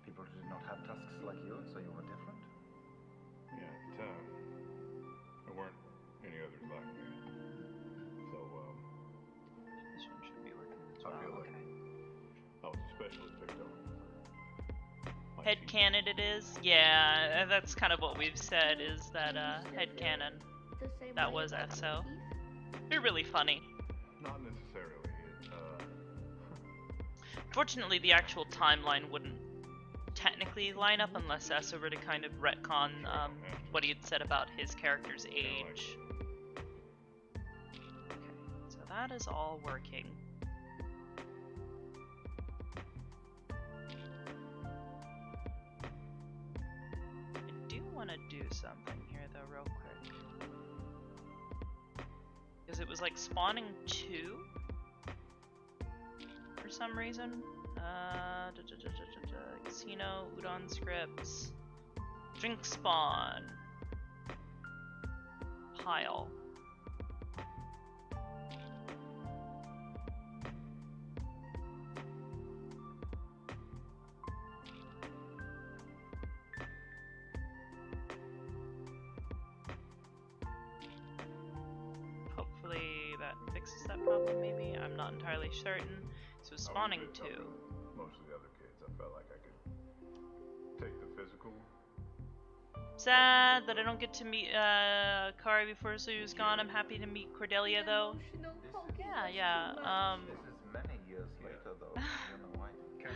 people who did not have tusks like you, so you were different? Yeah, at the time, there weren't any others like me. So, This one should be working as I well. feel like Okay. I was especially picked on. My teeth. Headcanon it is? Yeah, that's kind of what we've said, is that headcanon. That was SO. They're really funny. Not necessarily. Fortunately, the actual timeline wouldn't technically line up unless SO were to kind of retcon what he had said about his character's age. Okay, so that is all working. I do want to do something here though real quick. Because it was like spawning 2 for some reason. Casino, Udon scripts, drink spawn, pile. Hopefully that fixes that problem, maybe? I'm not entirely certain. So spawning 2. Most of the other kids, I felt like I could take the physical. Sad that I don't get to meet Kari before Suyu's gone. I'm happy to meet Cordelia though. Yeah. This is many years later, though. You know, I can't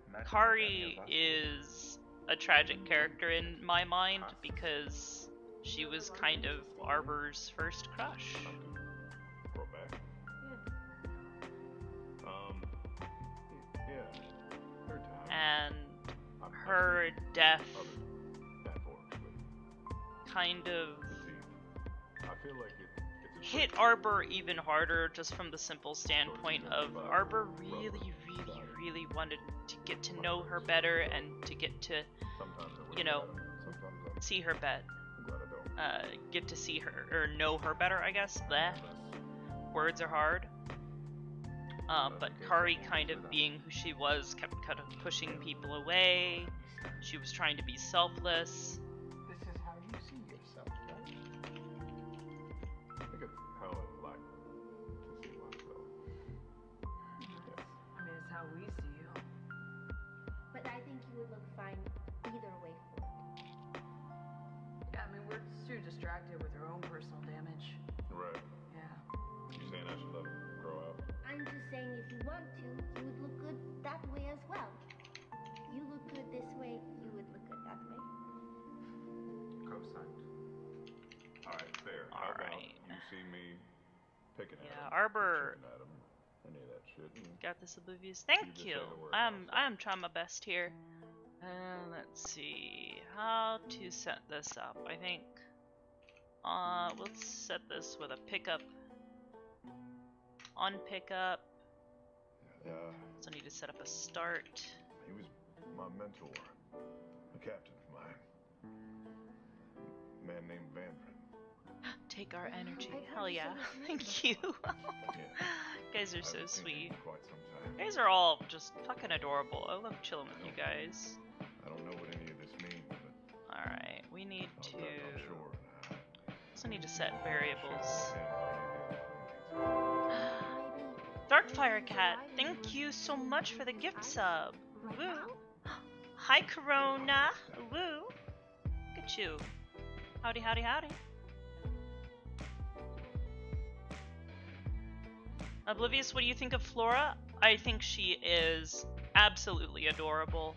imagine Kari that any of us- is a tragic character in my mind because she was kind of Arbor's first crush. Brought back. Yeah. Her time. And I've her seen death other bad forks with kind of the teeth. I feel like it's a hit great- Arbor even harder just from the simple standpoint of Arbor really wanted to get to know her better and to get to, Sometimes I wish you know, I had it. Sometimes see her better. I'm glad I don't. Get to see her, or know her better, I guess. Bleh. Unless Words are hard. But Kari, kind of being who she was, kept kind of pushing people away. She was trying to be selfless. This is how you see yourself, right? I think it's how I like to see myself. I mean, it's how we see you. But I think you would look fine either way for it. Yeah, I mean, we're too distracted with our own personal damage. Right. Yeah. You saying I should let him grow out? I'm just saying if you want to, you would look good that way as well. You look good this way, you would look good that way. Co-signed. Alright, fair. How about Alright. you see me picking at Yeah, him, Arbor shooting at him, any of that shit. And got this oblivious. You Thank just you. say the word and I'll I am trying my best here. Let's see how to set this up. I think we'll set this with a pickup on pickup. So I need to set up a start. He was my mentor, a captain of mine. A man named Vandrin. Take our energy. I've heard Hell you say yeah. his name Thank you. Yeah. You guys are so Haven't seen him sweet. in quite some time. You guys are all just fucking adorable. I love chilling with you guys. I don't know what any of this means, but Alright, we need I'll to bet I'm sure. also need to set variables. Maybe Darkfire Cat, thank you so much for the gift sub. right Woo. now? Hi Corona. Woo. Look at you. Howdy, howdy, howdy. Oblivious, what do you think of Flora? I think she is absolutely adorable.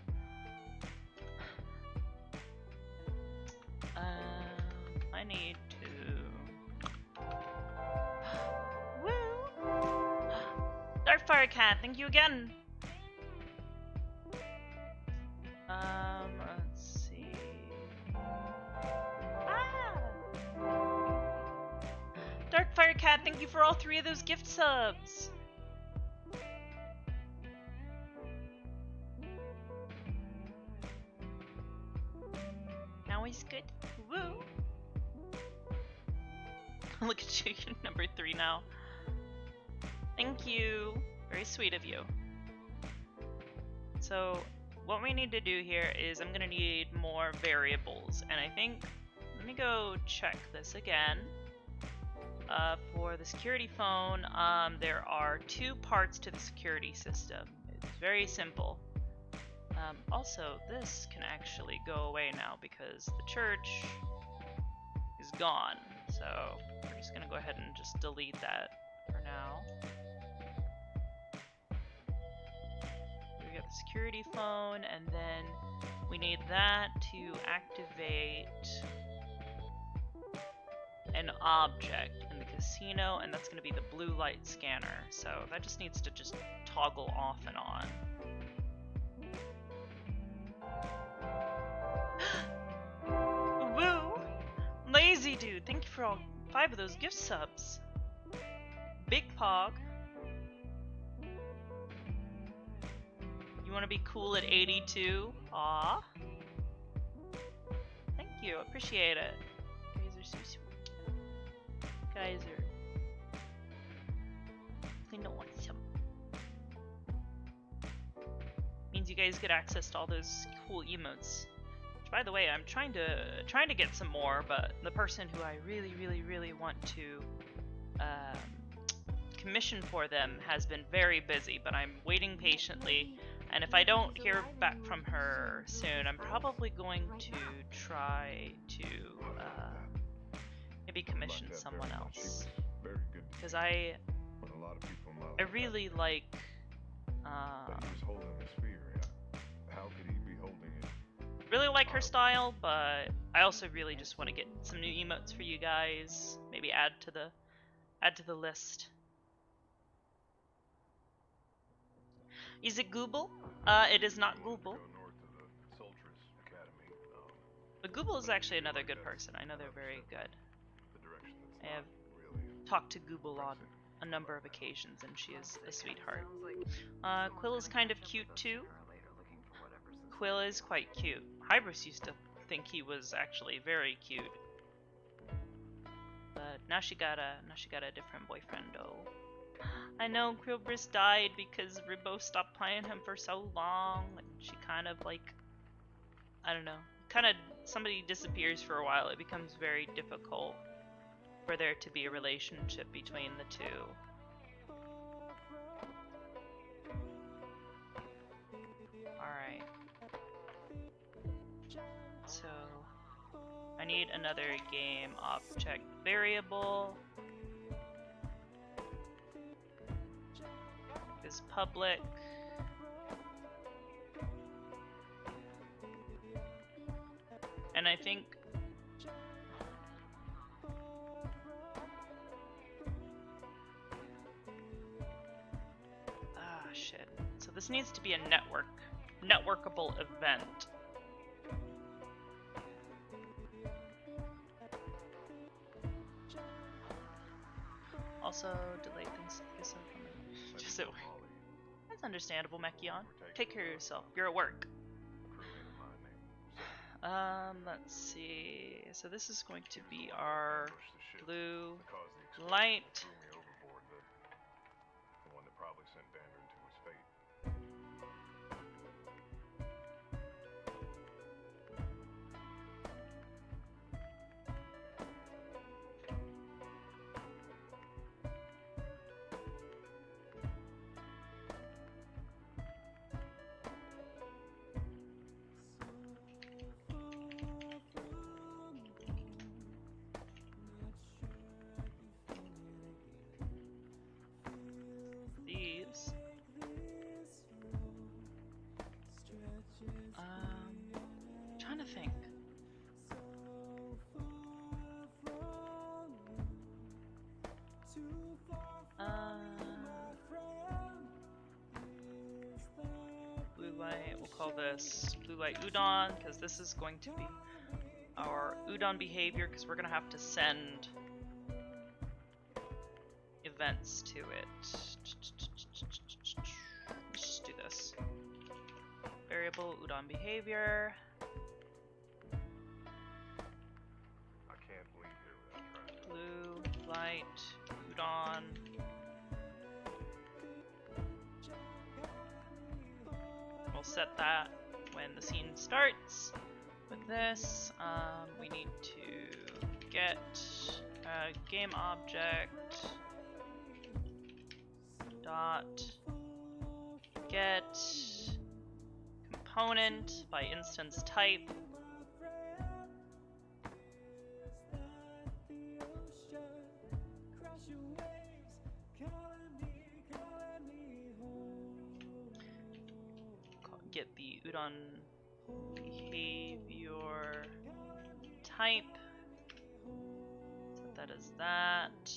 I need to... Woo! Darkfire Cat, thank you again! Let's see... Ah! Darkfire Cat, thank you for all 3 of those gift subs! Now he's good. Woo! Look at you, you're number 3 now. Thank you. Very sweet of you. So, what we need to do here is I'm gonna need more variables, and I think, let me go check this again. For the security phone, there are 2 parts to the security system. It's very simple. Also, this can actually go away now because the church is gone. So we're just gonna go ahead and just delete that for now. We got the security phone, and then we need that to activate an object in the casino, and that's gonna be the blue light scanner. So that just needs to just toggle off and on. Woo! Lazy dude, thank you for all 5 of those gift subs. Big Pog. You want to be cool at 82? Aw. Thank you, appreciate it. You guys are so sweet. You guys are kind of awesome. Means you guys get access to all those cool emotes. Which, by the way, I'm trying to get some more, but the person who I really want to commission for them has been very busy, but I'm waiting patiently, and if I don't hear back from her soon, I'm probably going to try to maybe commission someone else, because I really like really like her style, but I also really just want to get some new emotes for you guys. Maybe add to the list. Is it Google? It is not Google. But Google is actually another good person. I know they're very good. I have talked to Google on a number of occasions, and she is a sweetheart. Quill is kind of cute too. Quill is quite cute. Hybris used to think he was actually very cute, but now she got a different boyfriend. Oh, I know Quilbris died because Ribbo stopped playing him for so long. Like, she kind of like, I don't know, kind of somebody disappears for a while. It becomes very difficult for there to be a relationship between the two. Alright. So, I need another game object variable. Is public. And I think shit. So this needs to be a networkable event. Also, delay things. Just so. That's understandable, Mekion. Take care of yourself. You're at work. Let's see. So this is going to be our blue light. The one that probably sent Vandrin to his fate. These. Trying to think. Blue light, we'll call this blue light Udon, because this is going to be our Udon behavior, because we're going to have to send events to it. Let's just do this. Variable Udon behavior. I can't leave here without trying to. Blue light Udon. We'll set that when the scene starts. With this, we need to get a game object dot get component by instance type. Get the Udon behavior type. Set that as that.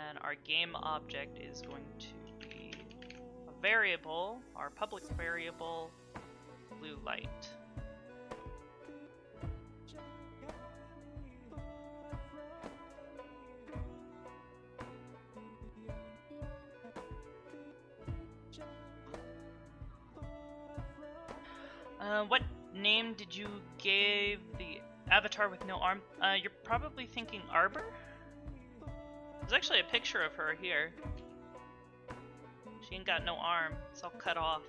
And our game object is going to be a variable, our public variable, blue light. What name did you give the avatar with no arm? You're probably thinking Arbor? There's actually a picture of her here. She ain't got no arm. It's all cut off.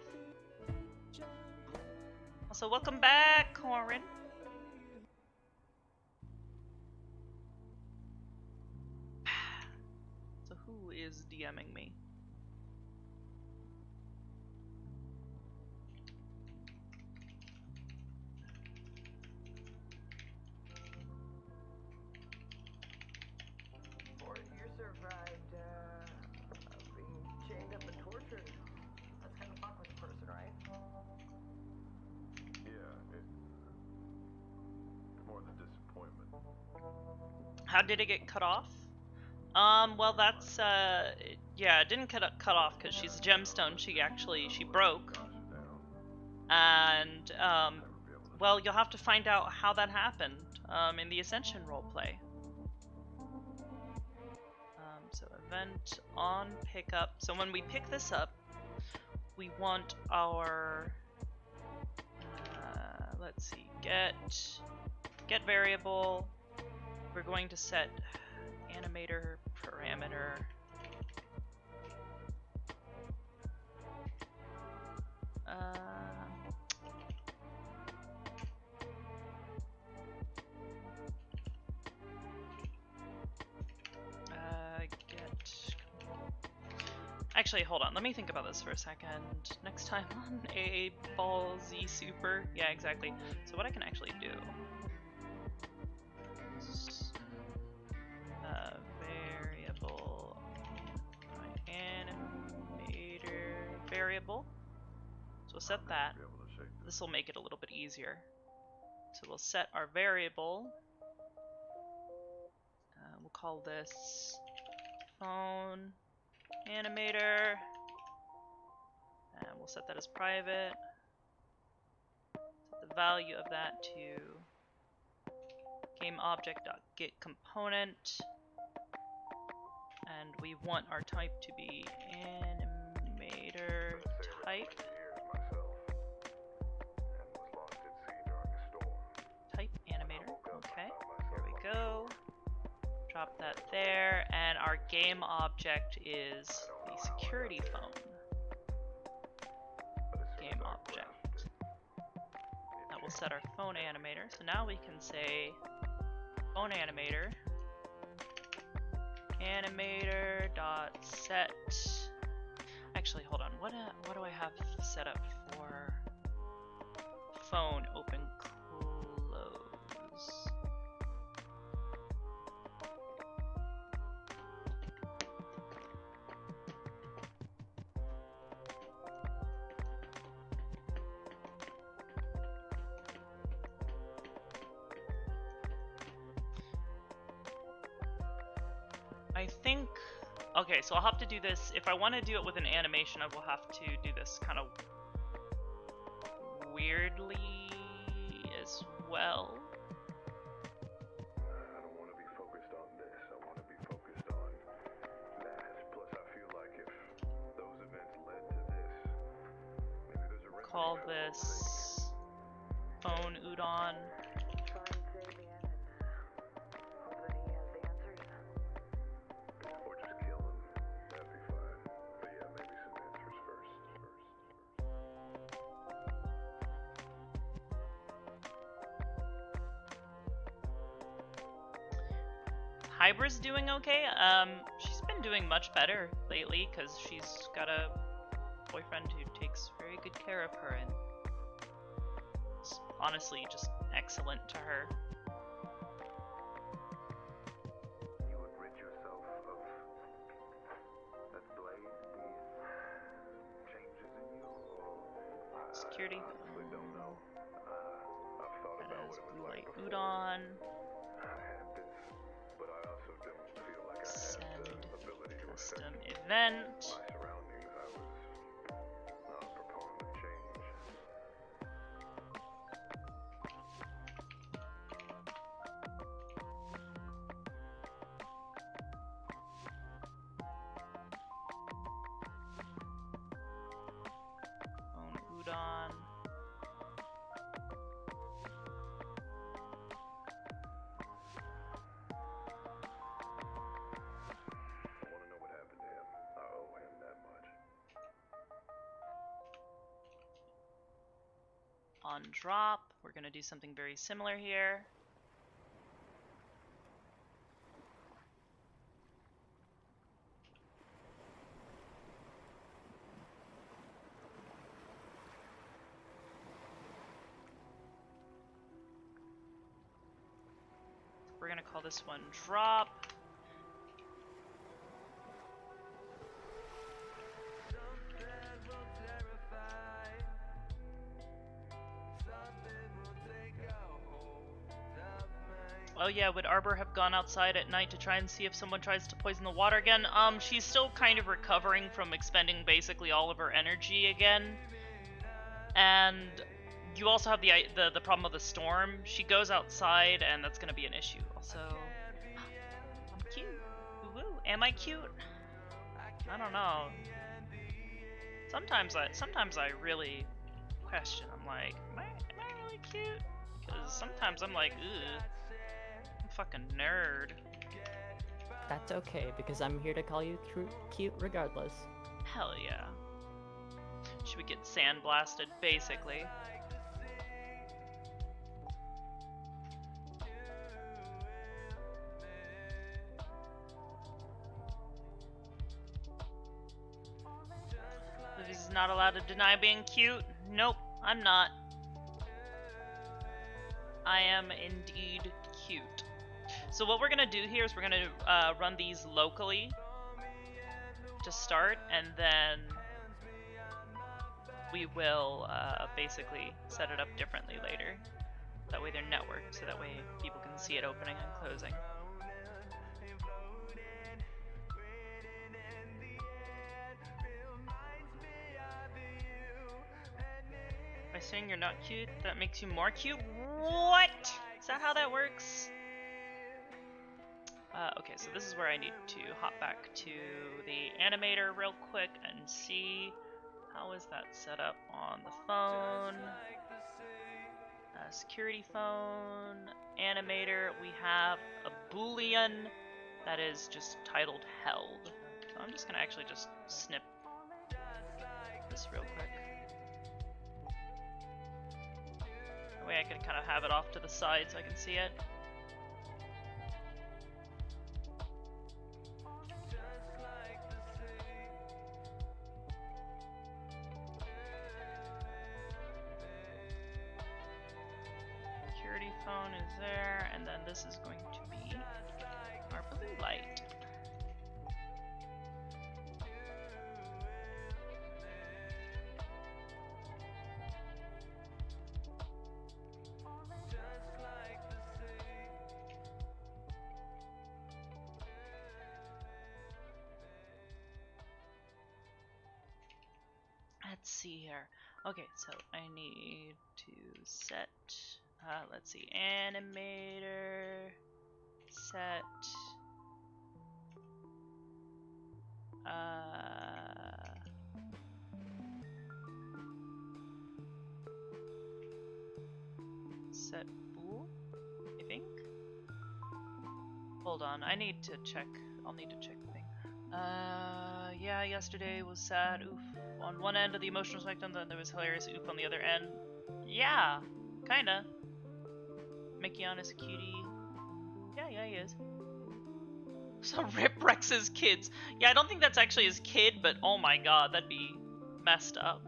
Also, welcome back, Corin. So who is DMing me? Survived being chained up and tortured. That's kind of fuck with a person, right? Yeah, it's more than disappointment. How did it get cut off? Well, that's yeah, it didn't cut off because she's a gemstone. She broke, and well, you'll have to find out how that happened in the Ascension roleplay. So event on pickup. So when we pick this up, we want our let's see, get variable. We're going to set animator parameter Actually, hold on. Let me think about this for a second. Next time on A Ball Z Super. Yeah, exactly. So what I can actually do. Variable. My animator variable. So we'll set that. This will make it a little bit easier. So we'll set our variable. We'll call this phone animator. And we'll set that as private. Set the value of that to GameObject.getComponent. And we want our type to be animator type. Type animator. Okay, here we go. Drop that there, and our game object is the security phone. Game object. That will set our phone animator. So now we can say phone animator. Animator dot set. Actually, hold on. What do I have set up for phone open close? I think, okay, so I'll have to do this. If I want to do it with an animation, I will have to do this kind of weirdly as well. I don't want to be focused on this. I want to be focused on that. Plus, I feel like if those events led to this, maybe there's a remedy. Call this phone Udon. Or just kill him. That'd be fine. But yeah, maybe some answers first. Hybra's doing okay. She's been doing much better lately because she's got a boyfriend who takes very good care of her and is honestly just excellent to her. You would rid yourself of that blade, these changes in you, or Security. I honestly don't know. I've thought That about is what it was blue like light before. Udon. I had this, but I also don't feel like I had Send the ability to custom affect event. my surroundings. I was not a proponent of change. Phone Udon. I want to know what happened to him. I owe him that much. On drop, we're going to do something very similar here. We're going to call this one drop. Oh yeah, would Arbor have gone outside at night to try and see if someone tries to poison the water again? She's still kind of recovering from expending basically all of her energy again. And you also have the problem of the storm. She goes outside and that's gonna be an issue. Also, I'm cute. Woo-woo. Am I cute? I don't know. Sometimes I really question. I'm like, am I really cute? Because sometimes I'm like, ugh. Fucking nerd. That's okay, because I'm here to call you cute regardless. Hell yeah. Should we get sandblasted, basically? not allowed to deny being cute. Nope, I'm not. I am indeed cute. So what we're gonna do here is we're gonna run these locally to start, and then we will basically set it up differently later. That way they're networked, so that way people can see it opening and closing. By saying you're not cute, that makes you more cute? What? Is that how that works? Okay, so this is where I need to hop back to the animator real quick and see how is that set up on the phone. Security phone, animator, we have a boolean that is just titled held. So I'm just gonna actually just snip this real quick. That way I can kind of have it off to the side so I can see it. Security phone is there, and then this is going to be our blue light. Let's see here. Okay, so I need to set, let's see, animator, set, set bool, I think. Hold on, I need to check. I'll need to check the thing. Yeah, yesterday was sad. Oof. On one end of the emotional spectrum, then there was hilarious. Oof on the other end. Yeah, kinda. Mickey-on is a cutie. Yeah, he is. So Rip Rex's kids. Yeah, I don't think that's actually his kid, but oh my god, that'd be messed up.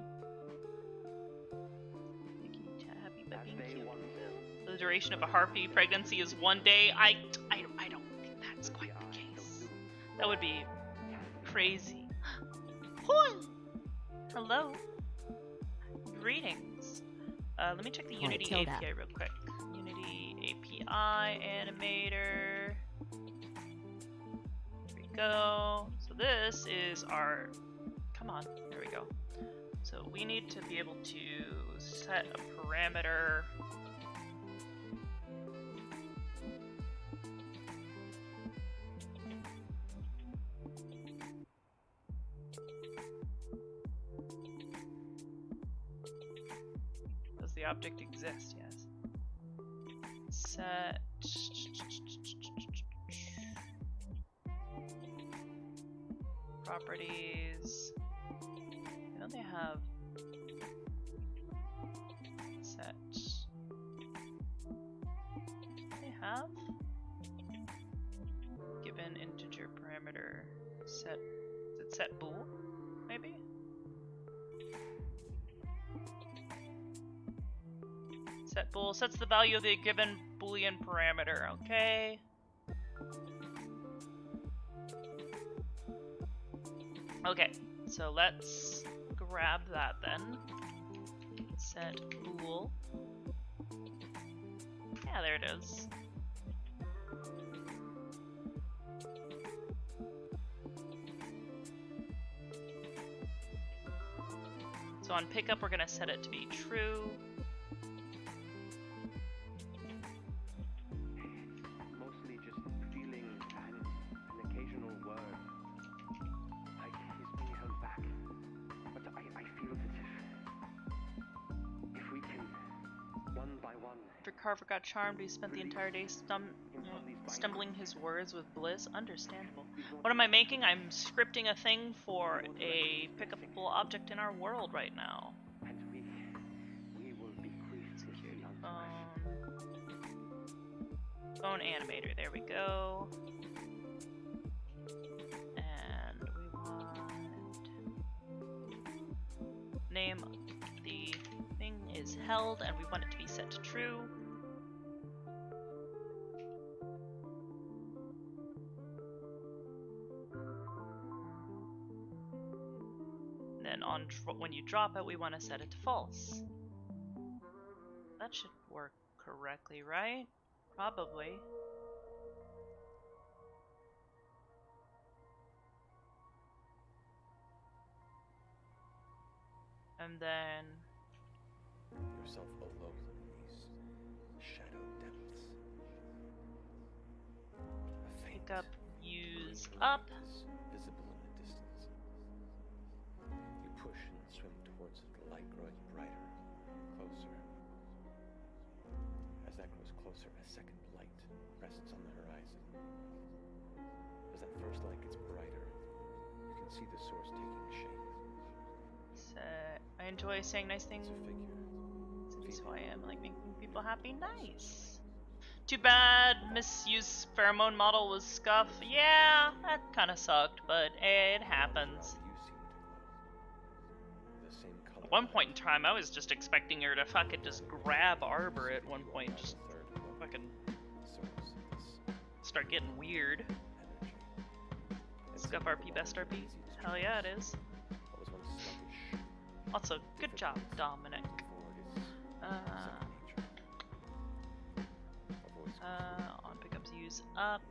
Happy but being cute. The duration of a harpy pregnancy is 1 day. I don't think that's quite the case. That would be crazy. Hello. Greetings. Let me check the Unity API real quick. Unity API animator. There we go. So this is our. Come on. There we go. So we need to be able to set a parameter. Does the object exist? Yes. Set. Properties. I know they have set. They have given integer parameter set. Is it set bool? Maybe. Set bool sets the value of the given boolean parameter. Okay. Okay, so let's grab that then. Set bool. Yeah, there it is. So on pickup, we're gonna set it to be true. Mostly just feeling an occasional word. Like he's being held back. But I feel that if we can, one by one. After Carver got charmed, he spent the entire day stumbling his words with bliss. Understandable. What am I making? I'm scripting a thing for a pickupable object in our world right now. And we will bequeath Security phone animator. There we go. And we want frame. The thing is held and we want it to be set to true. Then when you drop it, we want to set it to false. That should work correctly, right? Probably. And then yourself alone in these shadow depths. A faint pick up, use green up. light is visible in the distance. You push and swim towards it, the light growing brighter, closer. As that grows closer, a second light rests on the horizon. As that first light gets brighter, you can see the source taking shape. I enjoy saying nice things. It's a figure. This is who I am, like making people happy. Nice. Too bad misuse pheromone model was scuff. Yeah, that kind of sucked, but it happens. At one point in time, I was just expecting her to fucking just grab Arbor at one point, just fucking start getting weird. Scuff RP best RP? Hell yeah, it is. Also, good job, Dominic. On pickups, use up.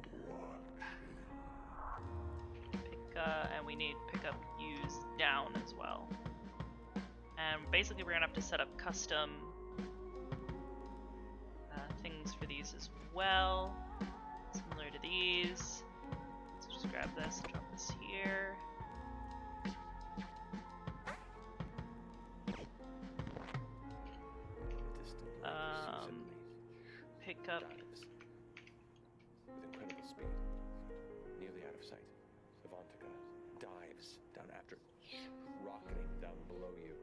And we need pickup, use down as well. And basically, we're gonna have to set up custom things for these as well, similar to these. So just grab this, drop this here. Pick up. With incredible speed, nearly out of sight, Savantika dives down after, rocketing down below you,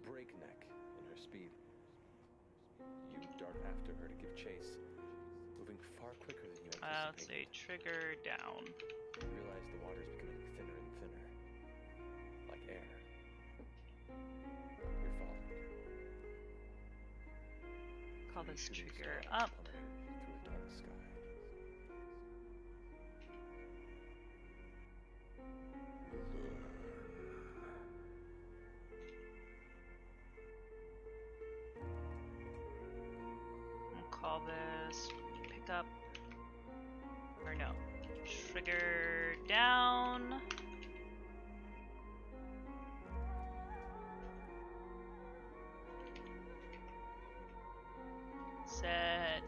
breakneck in her speed. You dart after her to give chase, moving far quicker than you anticipated. Let's say trigger down. You realize the water's becoming thinner and thinner, like air. You're falling. Call this Shooting trigger star up. plummeting through a dark sky. We'll call this pick up. Or no. Trigger down. Set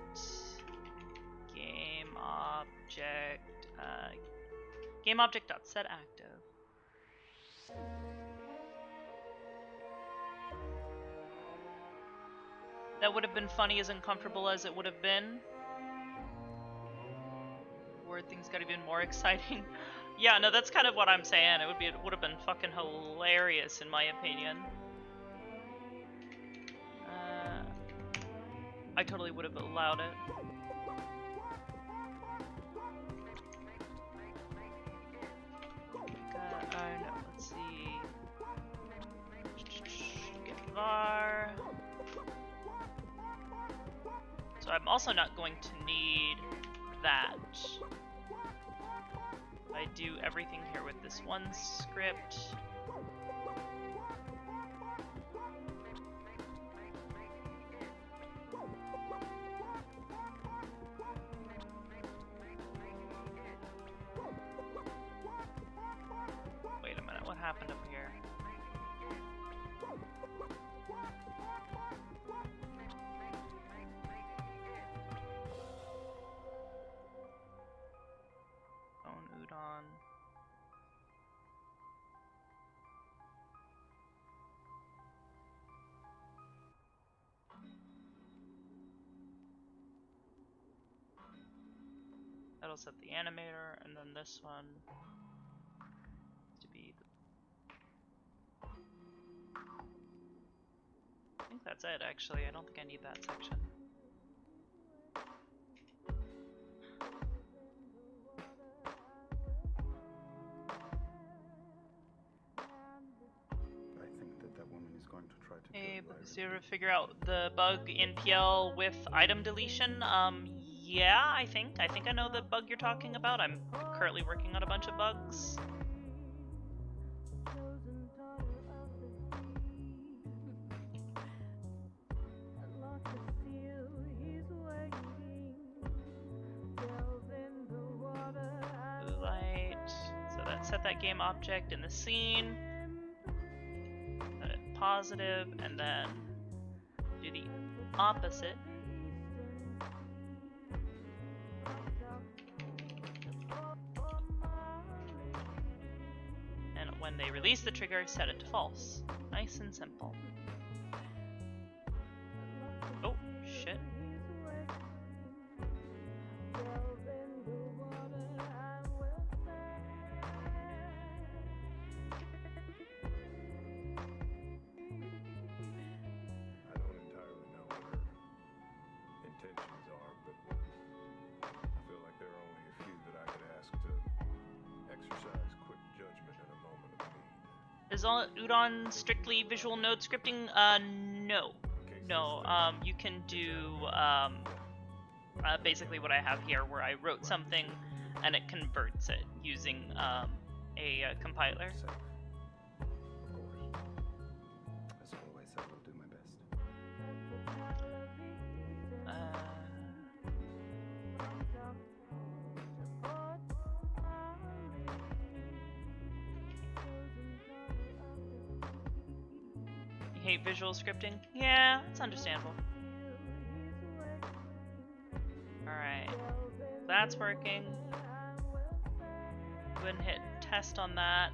game object game object dot set active. That would have been funny as uncomfortable as it would have been. Or things got even more exciting. Yeah, no, that's kind of what I'm saying. It would have been fucking hilarious in my opinion. I totally would have allowed it. No, let's see. Get var. So I'm also not going to need that. I do everything here with this one script. Wait a minute, what happened up here? Udon. That'll set the animator, and then this one to be I think that's it actually. I don't think I need that section. I think that that woman Hey, did you ever figure out the bug in PL with item deletion? Yeah, I think I know the bug you're talking about. I'm currently working on a bunch of bugs. Blue light. So that set that game object in the scene. Set it positive, and then do the opposite. And when they release the trigger, set it to false. Nice and simple. Oh, shit. I don't entirely know what her intentions are, but I feel like there are only a few that I could ask to exercise quick judgment in a moment of need. Is all Udon strictly visual node scripting? No. No, you can do basically what I have here, where I wrote something and it converts it using a compiler. Safe. Of course. As always, I will do my best. You hate visual scripting? Yeah, it's understandable. Alright, that's working. Go ahead and hit test on that.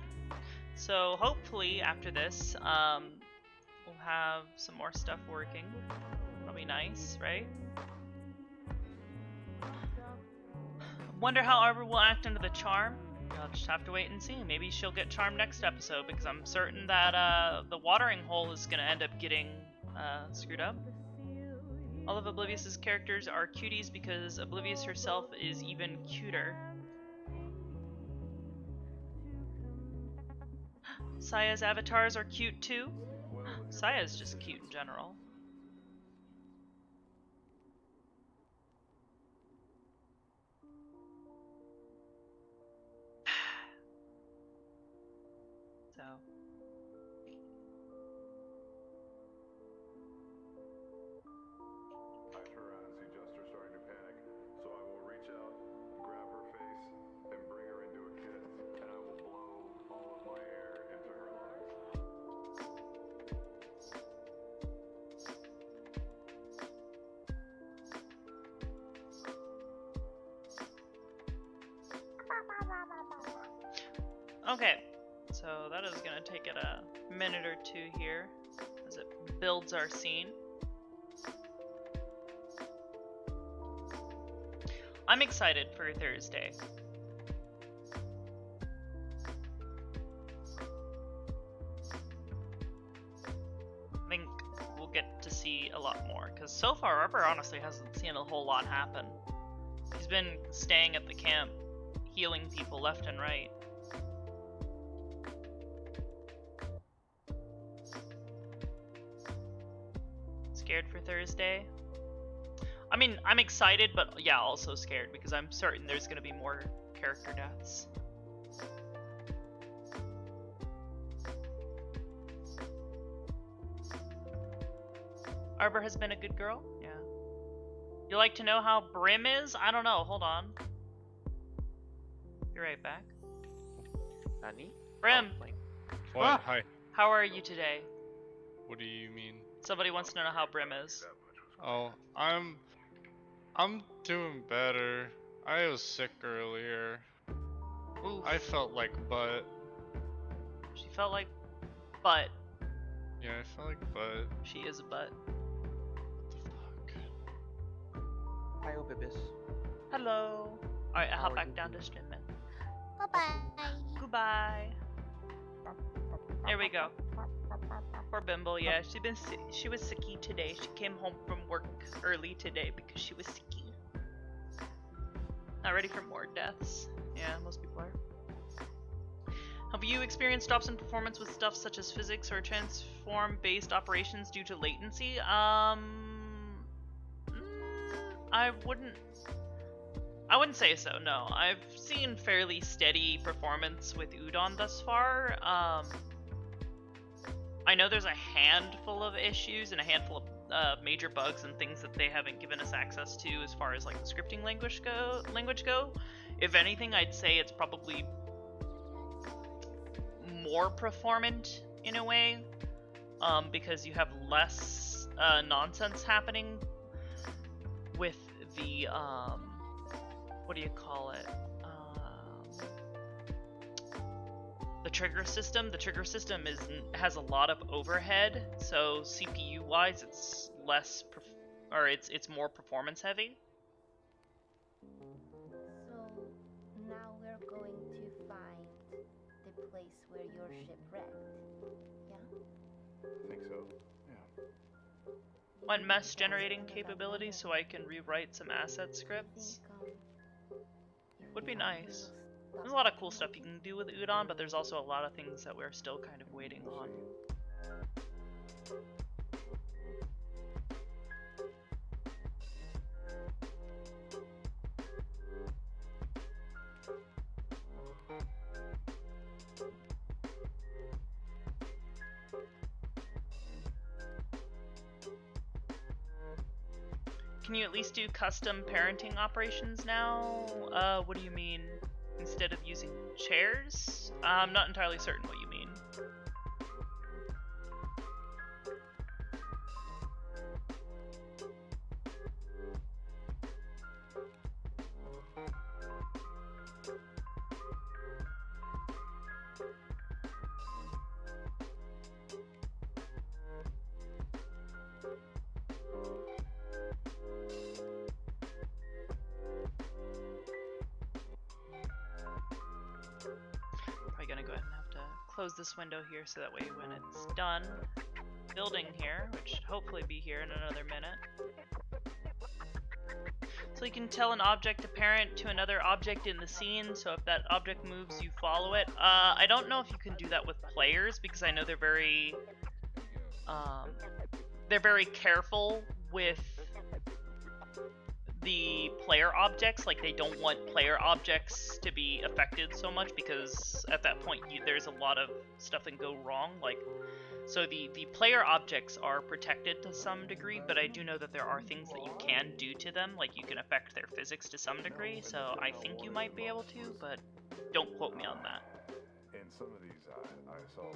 So hopefully after this, we'll have some more stuff working. That'll be nice, right? Wonder how Arbor will act under the charm. I'll just have to wait and see. Maybe she'll get charmed next episode, because I'm certain that the watering hole is going to end up getting screwed up. All of Oblivious's characters are cuties because Oblivious herself is even cuter. Saya's avatars are cute too. Saya's just cute in general. So. I turn around and see Jester starting to panic, so I will reach out, grab her face, and bring her into a kiss, and I will blow all of my air into her lungs. Okay, so that is going to take it a minute or two here as it builds our scene. I'm excited for Thursday. I think we'll get to see a lot more, because so far Arbor honestly hasn't seen a whole lot happen. He's been staying at the camp, healing people left and right. Scared for Thursday? I mean, I'm excited, but yeah, also scared, because I'm certain there's going to be more character deaths. Arbor has been a good girl? Yeah. You like to know how Brim is? I don't know, hold on. Be right back. Nani? Brim! What? Hi. How are you today? What do you mean? Somebody wants to know how Brim is. Oh, I'm doing better. I was sick earlier. Oof. I felt like butt. She felt like butt. Yeah, I felt like butt. She is a butt. What the fuck? Hi, Obibis. Hello. Alright, I'll How hop are back you down doing? to streaming. Bye-bye. Goodbye. There we go. Poor Bimble, yeah, she was sicky today. She came home from work early today because she was sicky. Not ready for more deaths. Yeah, most people are. Have you experienced drops in performance with stuff such as physics or transform-based operations due to latency? I wouldn't say so, no. I've seen fairly steady performance with Udon thus far. I know there's a handful of issues and a handful of major bugs and things that they haven't given us access to as far as like the scripting language go. If anything, I'd say it's probably more performant in a way, because you have less nonsense happening with the what do you call it? The trigger system. The trigger system has a lot of overhead, so CPU wise, it's less it's more performance heavy. So now we're going to find the place where your ship wrecked. Yeah? I think so. Yeah. Want mesh generating capabilities so I can rewrite some asset scripts? Would be nice. There's a lot of cool stuff you can do with Udon, but there's also a lot of things that we're still kind of waiting on. Can you at least do custom parenting operations now? What do you mean? Instead of using chairs? I'm not entirely certain what you mean. Close this window here so that way when it's done building here, which should hopefully be here in another minute. So you can tell an object to parent to another object in the scene, so if that object moves, you follow it. I don't know if you can do that with players, because I know they're very careful with the player objects. Like, they don't want player objects to be affected so much, because at that point there's a lot of stuff that can go wrong. Like, so the player objects are protected to some degree, but I do know that there are things that you can do to them, like you can affect their physics to some degree, so I think you might be able to, but don't quote me on that. In some of these, I saw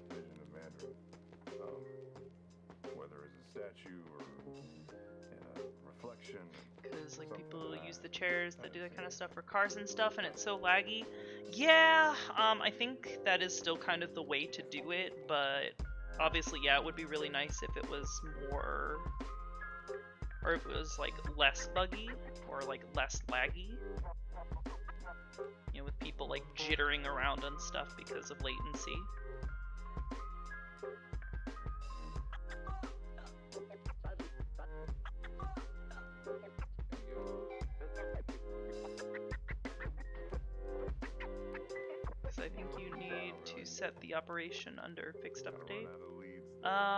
Vision of Mandarin, whether it's a statue or in a reflection. Because like people use the chairs that do that kind of stuff for cars and stuff, and it's so laggy. Yeah, I think that is still kind of the way to do it, but obviously, yeah, it would be really nice if it was more, or if it was like less buggy or like less laggy. You know, with people like jittering around and stuff because of latency. I think you need to set the operation under fixed update.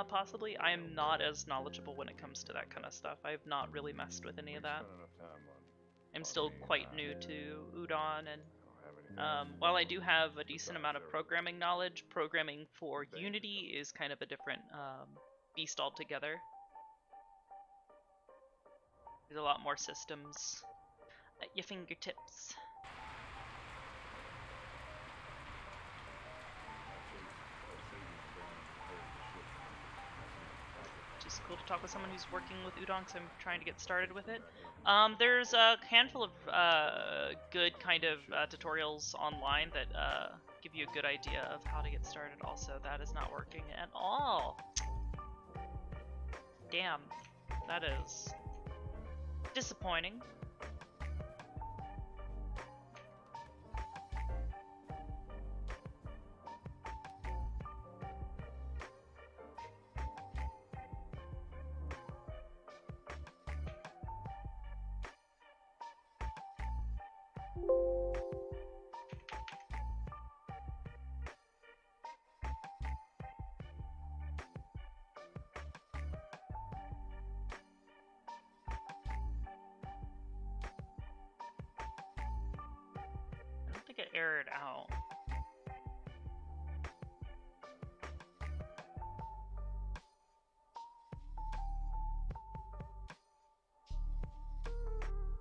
Possibly. I am not as knowledgeable when it comes to that kind of stuff. I have not really messed with any of that. I'm still quite new to Udon, and while I do have a decent amount of programming knowledge, programming for Unity is kind of a different beast altogether. There's a lot more systems at your fingertips. Just cool to talk with someone who's working with Udon, because I'm trying to get started with it. There's a handful of good kind of tutorials online that give you a good idea of how to get started. Also, that is not working at all. Damn, that is disappointing. air it out.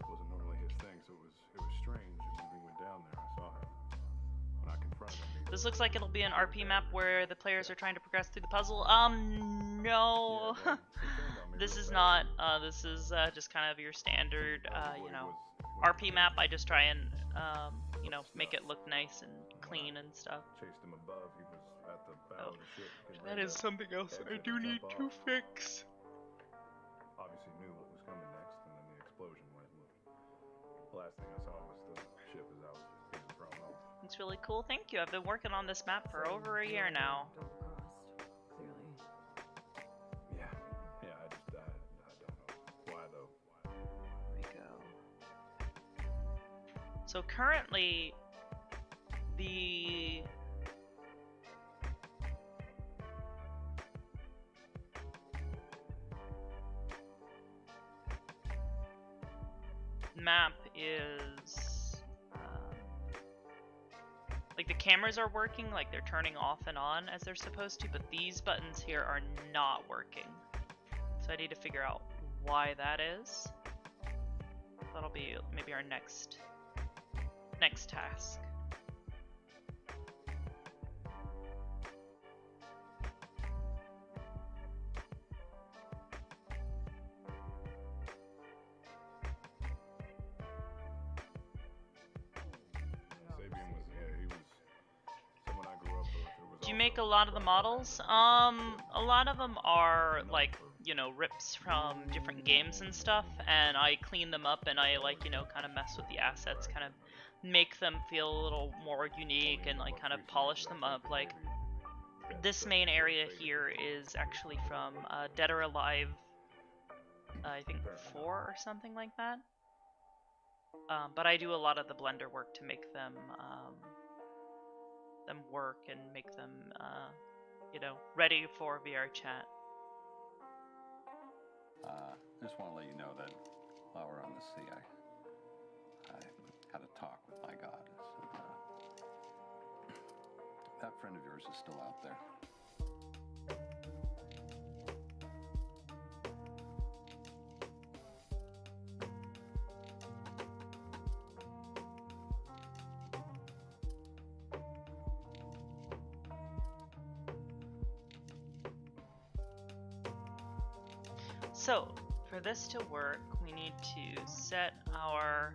Wasn't normally his thing, so it was strange. And when we went down there, I saw him. When I confronted him, he This looks like it'll be an RP map where the players are trying to progress through the puzzle. No. Yeah, well, he turned on me This real is fast. not. This is just kind of your standard, you What know, he RP map. I just try and, you know, make it look nice and clean and stuff. chased him above. He was at the bow of the ship. getting That ready is to something else I exit do and need jump to off. fix. Obviously knew what was coming next, and then the explosion went. The last thing I saw was the ship as I was being thrown off. It's really cool. Thank you. I've been working on this map for over a year now. Clearly. Yeah, I don't know why though. There we go. So currently, the map is like the cameras are working, like they're turning off and on as they're supposed to, but these buttons here are not working. So I need to figure out why that is. That'll be maybe our next task. Sabian was, he was someone I grew up with. There was Do you also make a lot of the models? A lot of them are like, you know, rips from different games and stuff, and I clean them up and I like, you know, kind of mess with the assets, kind of make them feel a little more unique and like kind of polish them up. Like this main area here is actually from Dead or Alive, I think 4 or something like that. But I do a lot of the blender work to make them work and make them, you know, ready for VRChat. I just want to let you know that while we're on the sea, I had a talk with my goddess. And, that friend of yours is still out there. So, for this to work, we need to set our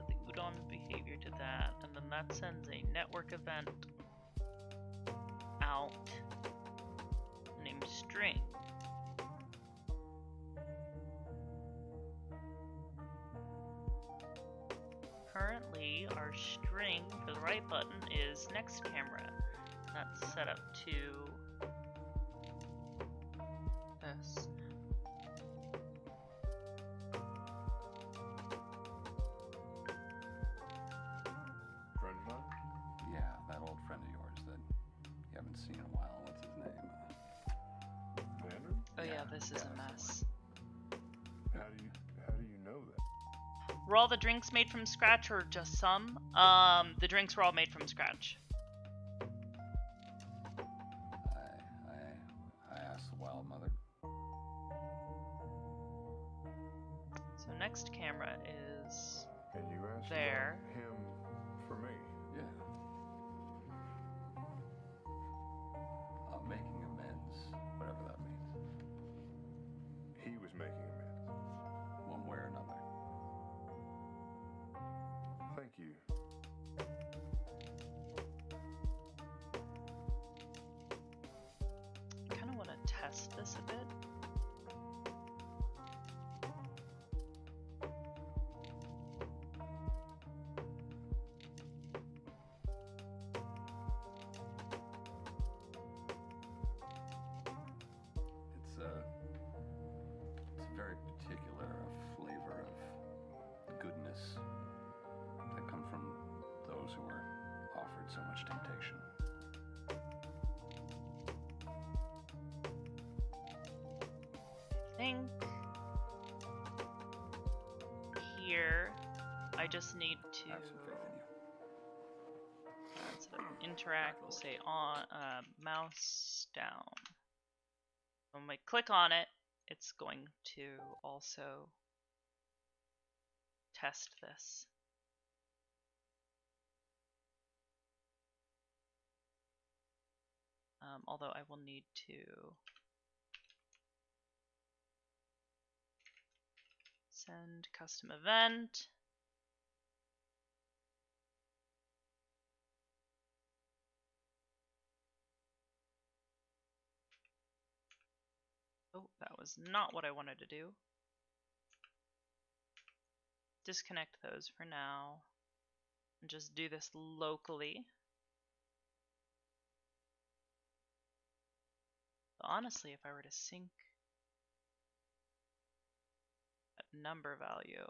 the Udon behavior to that, and then that sends a network event out named string. Currently, our string for the right button is next camera. That's set up to this. friend of mine. Yeah, that old friend of yours that you haven't seen in a while. What's his name? Vander? Oh yeah, this is a mess. How do you know that? Were all the drinks made from scratch or just some? The drinks were all made from scratch. I asked the Wild Mother. So next camera is And you asked there. about him for me. Yeah. Making amends, whatever that means. He was making amends. One way or another. Thank you. I kind of want to test this a bit. It's a very particular flavor of goodness that come from those who were offered so much temptation. think here I just need to instead of interact, we'll say on mouse down. When we click on it, it's going to also test this. Although I will need to send custom event. Oh, that was not what I wanted to do. Disconnect those for now and just do this locally. But honestly, if I were to sync that number value,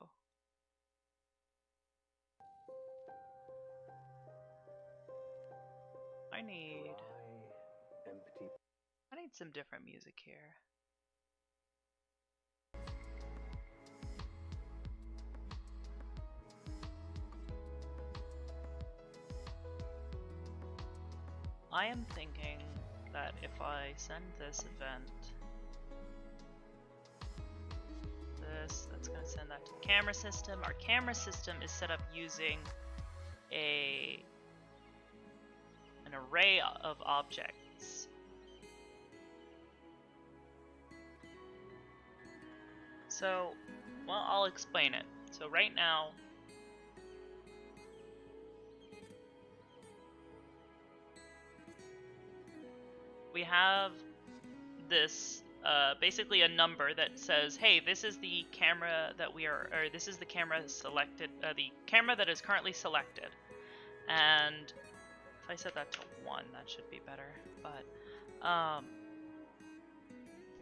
I need some different music here. I am thinking that if I send this event, that's going to send that to the camera system. Our camera system is set up using an array of objects. So, well, I'll explain it. So right now, we have this basically a number that says, hey, this is the camera that this is the camera selected, the camera that is currently selected. And if I set that to 1, that should be better. But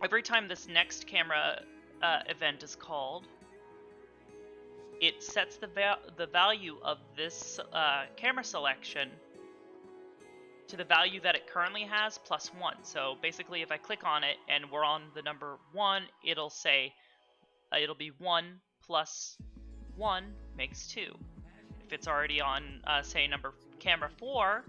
every time this next camera event is called, it sets the value of this camera selection to the value that it currently has plus 1. So basically, if I click on it and we're on the number 1, it'll say it'll be 1 plus 1 makes 2. If it's already on say camera 4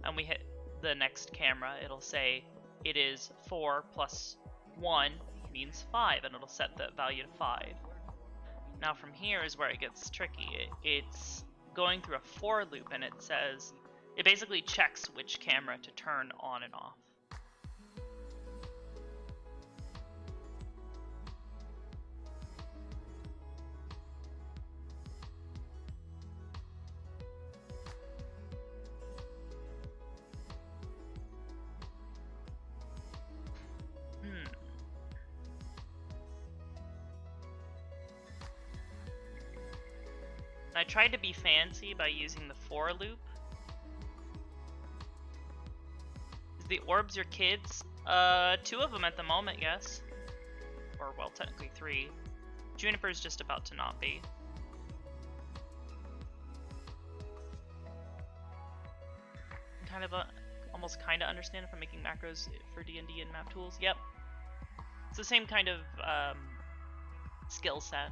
and we hit the next camera, it'll say it is 4 plus 1 means 5, and it'll set the value to 5. Now from here is where it gets tricky. It's going through a for loop, and it says, it basically checks which camera to turn on and off. I tried to be fancy by using the for loop. Is the orbs your kids? 2 of them at the moment, yes. Or, well, technically 3. Juniper's just about to not be. Kind of almost kind of understand if I'm making macros for D&D and map tools. Yep. It's the same kind of skill set.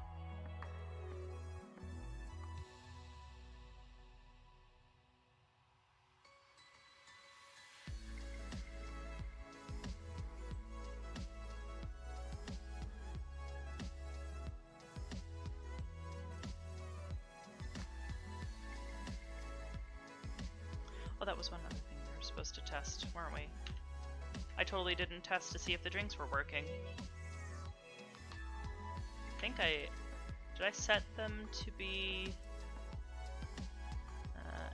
Oh, that was one other thing we were supposed to test, weren't we? I totally didn't test to see if the drinks were working. I think did I set them to be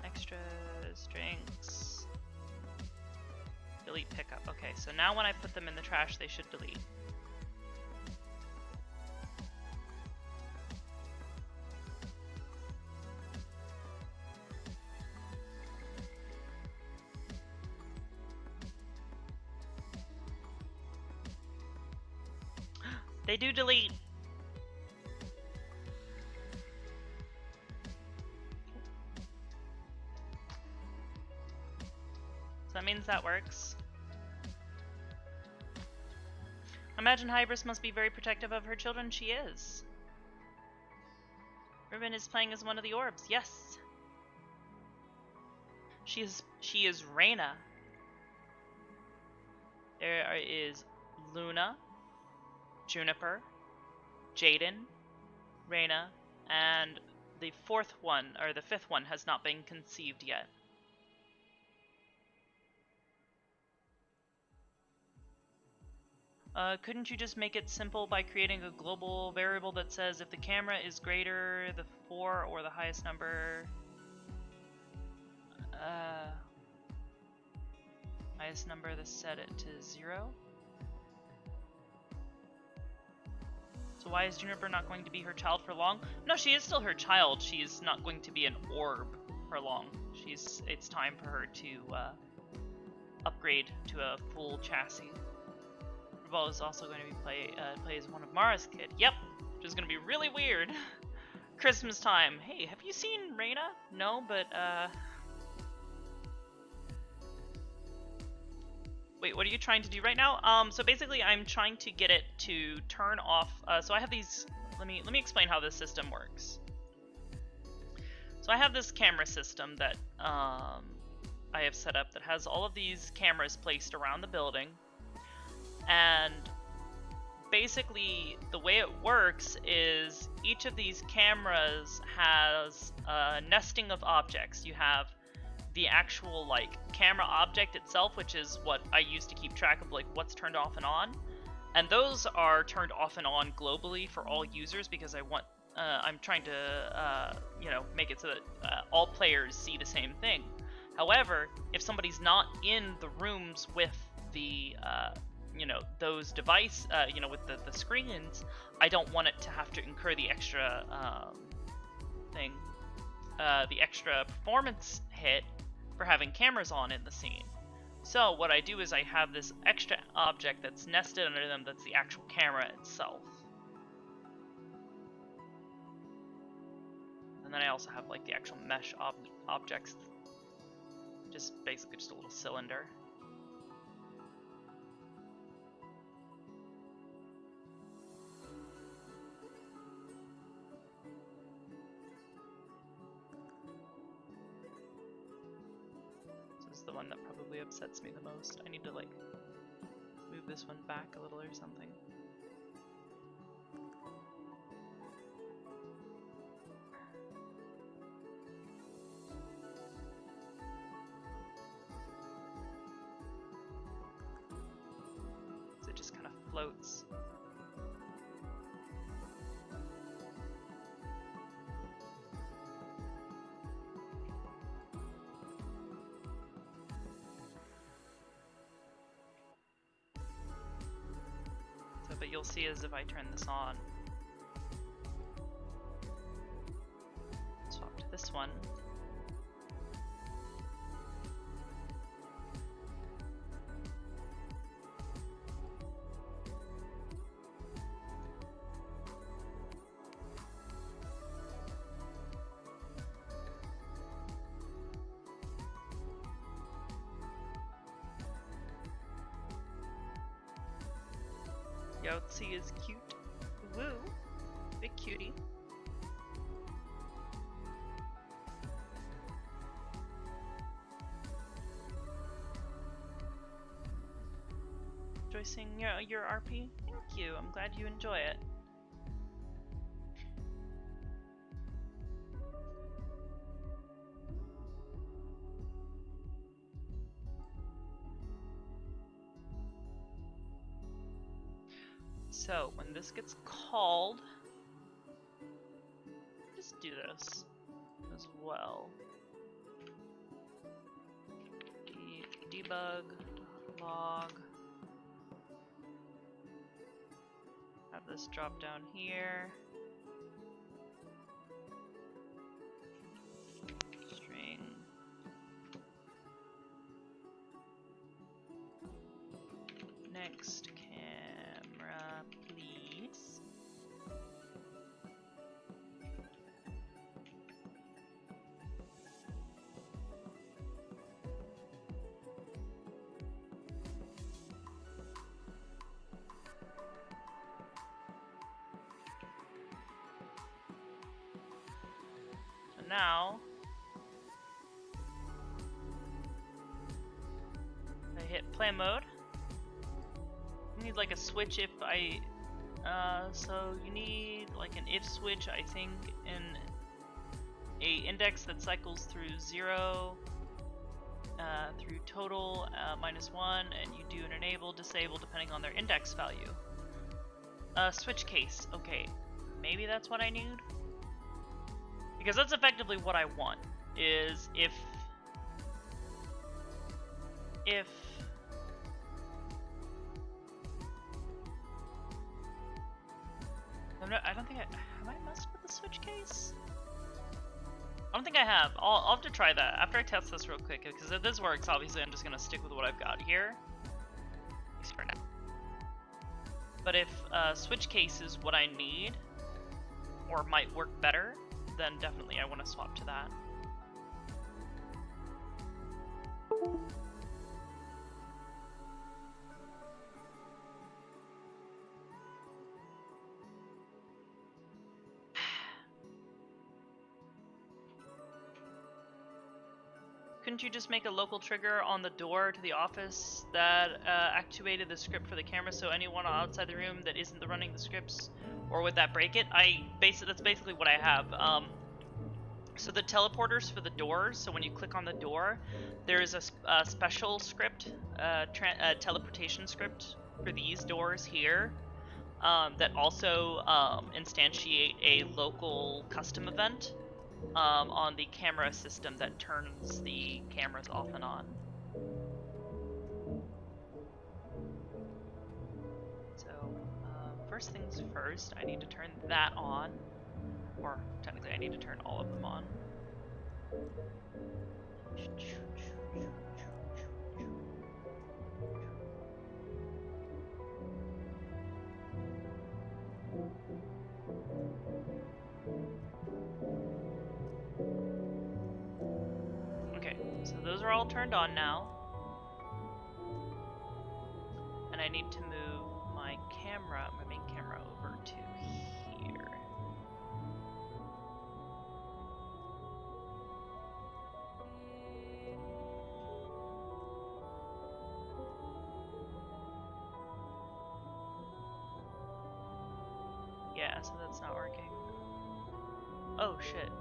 extras, drinks, delete pickup. Okay, so now when I put them in the trash, they should delete. They do delete. So that means that works. I'm Imagine Hybris must be very protective of her children. She is. Ribbon is playing as one of the orbs. Yes. She is Reyna. There is Luna, Juniper, Jaden, Reyna, and the fourth one, or the fifth one, has not been conceived yet. Couldn't you just make it simple by creating a global variable that says if the camera is greater the 4 or the highest number, highest number, set it to 0? So why is Juniper not going to be her child for long? No, she is still her child. She is not going to be an orb for long. It's time for her to upgrade to a full chassis. Rebel is also going to be play as one of Mara's kid. Yep, which is going to be really weird. Christmas time. Hey, have you seen Reyna? No, but wait, what are you trying to do right now? So basically, I'm trying to get it to turn off. So I have these. Let me explain how this system works. So I have this camera system that I have set up that has all of these cameras placed around the building. And basically the way it works is each of these cameras has a nesting of objects. You have the actual camera object itself, which is what I use to keep track of what's turned off and on. And those are turned off and on globally for all users because I'm trying to make it so that all players see the same thing. However, if somebody's not in the rooms with the those device, with the screens, I don't want it to have to incur the extra the extra performance hit for having cameras on in the scene. So what I do is I have this extra object that's nested under them that's the actual camera itself. And then I also have the actual mesh objects, basically just a little cylinder. The one that probably upsets me the most. I need to move this one back a little or something. So it just kind of floats. But you'll see as if I turn this on. Swap to this one. Yahtzee is cute. Woo! Big cutie. Enjoying your RP? Thank you. I'm glad you enjoy it. So, when this gets called, just do this as well. Debug, log. Have this drop down here. String. Next camera, please. now, I hit play mode. You need like a switch if I, so you need like an if switch, I think, in a index that cycles through 0, through total, -1, and you do an enable, disable depending on their index value. Switch case, okay, maybe that's what I need? Because that's effectively what I want, is if I don't think have I messed with the switch case? I don't think I have. I'll have to try that after I test this real quick, because if this works, obviously I'm just gonna stick with what I've got here. At least for now. But if switch case is what I need, or might work better, then definitely I want to swap to that. Couldn't you just make a local trigger on the door to the office that activated the script for the camera, so anyone outside the room that isn't running the scripts, or would that break it? That's basically what I have. So the teleporters for the doors, so when you click on the door, there is a special script, teleportation script for these doors here, that also instantiate a local custom event on the camera system that turns the cameras off and on. So first things first, I need to turn that on, or technically I need to turn all of them on. Okay, so those are all turned on now. And I need to move my main camera over to here. Yeah, so that's not working. Oh shit.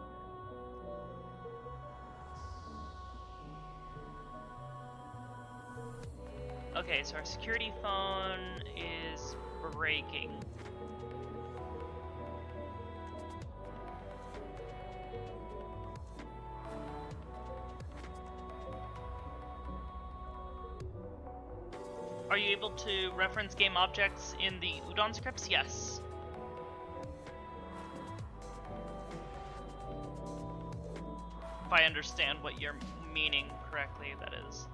Okay, so our security phone is breaking. Are you able to reference game objects in the Udon scripts? Yes. If I understand what you're meaning correctly, that is.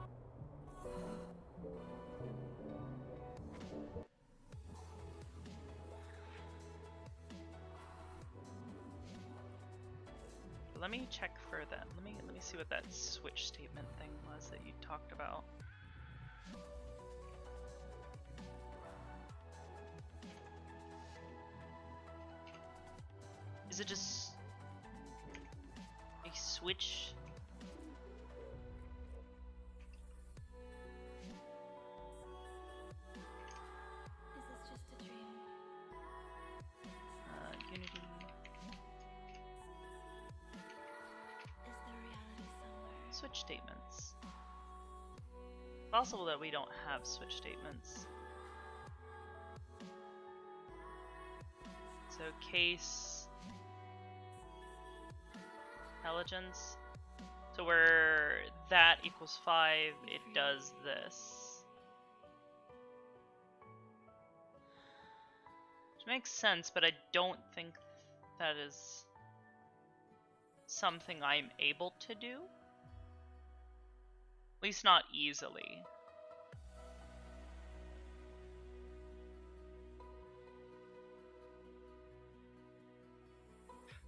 Let me check for that. Let me see what that switch statement thing was that you talked about. Is it just a switch? Is this just a dream? Unity. Is there reality somewhere? Switch statements. Possible that we don't have switch statements. So case intelligence. So where that equals 5, it does this. Which makes sense, but I don't think that is something I'm able to do. At least not easily.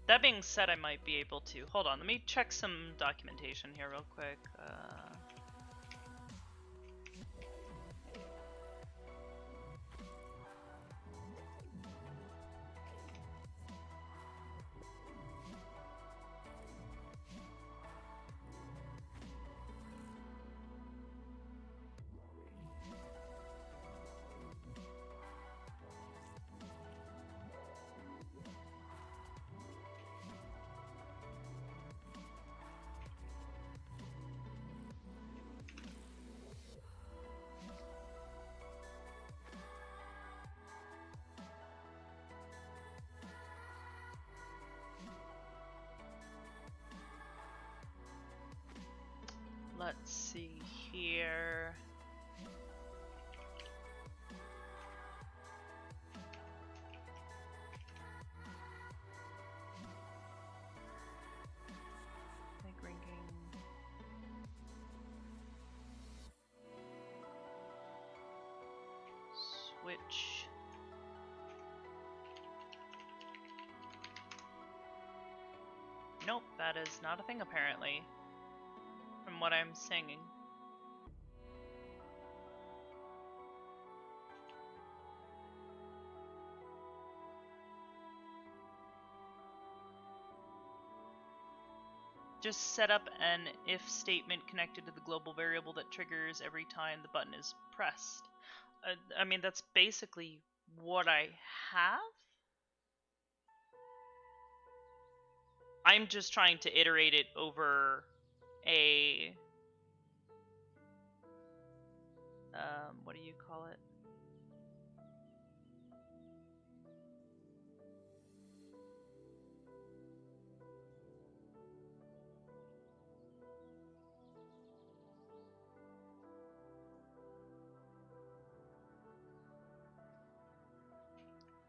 That being said, I might be able to. Hold on, let me check some documentation here real quick. switch. Nope, that is not a thing apparently, from what I'm singing. Just set up an if statement connected to the global variable that triggers every time the button is pressed. I mean, that's basically what I have. I'm just trying to iterate it over a what do you call it?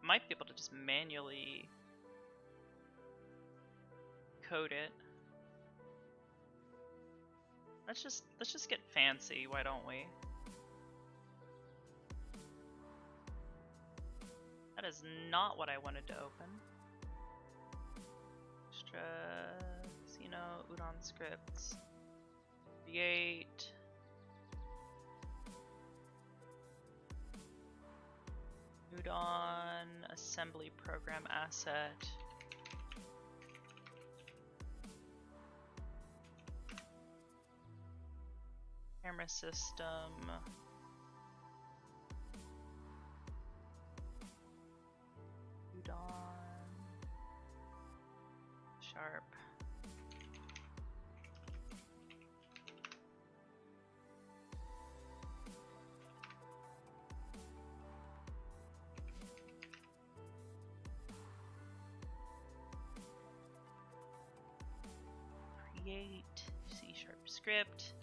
Might be able to just manually code it. Let's just get fancy, why don't we? That is not what I wanted to open. Extra casino, Udon scripts. Create. Udon assembly program asset. Camera system. Udon. Sharp. Create C# script.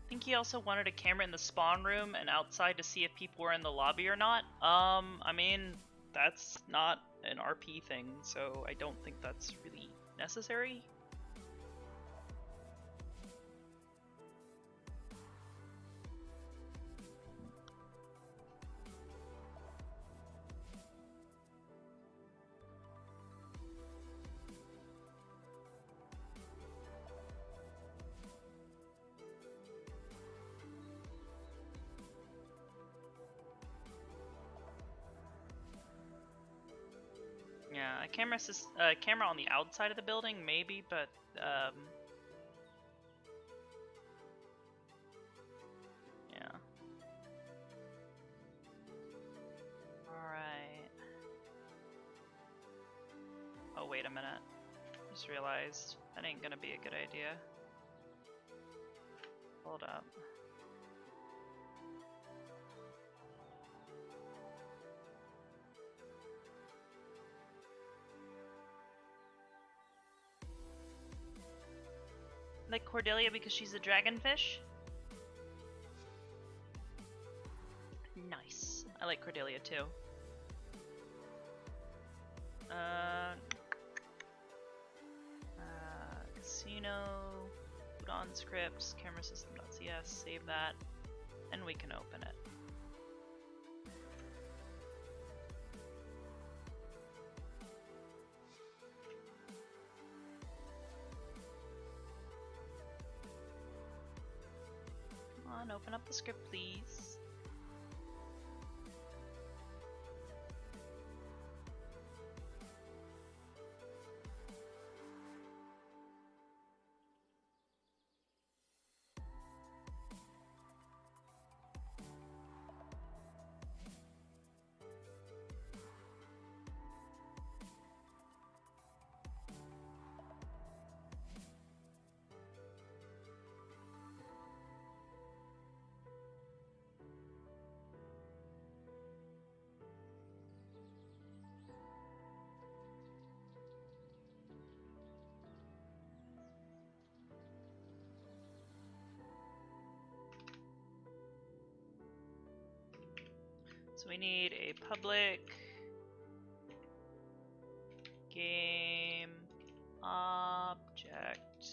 I think he also wanted a camera in the spawn room and outside to see if people were in the lobby or not. I mean, that's not an RP thing, so I don't think that's really necessary. Yeah, a camera on the outside of the building, maybe, but yeah. All right. Oh, wait a minute. Just realized that ain't gonna be a good idea. Hold up. Like Cordelia because she's a dragonfish? Nice. I like Cordelia too. Casino, Udon scripts, camera system.cs, save that, and we can open it. Come on, open up the script, please. So we need a public game object.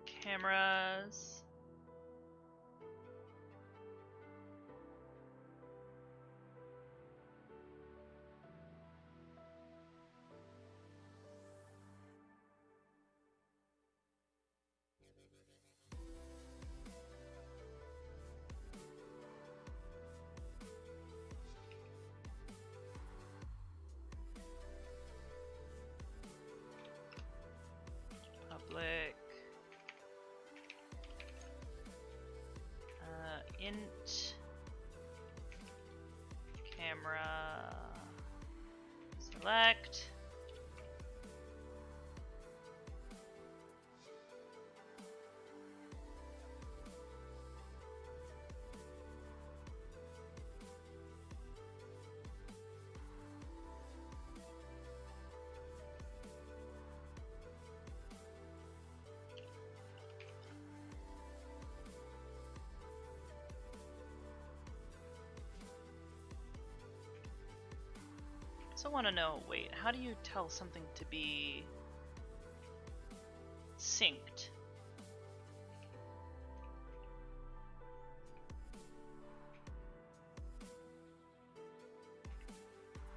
Cameras. Public. Int. Camera. Select. So I want to know, wait, how do you tell something to be synced?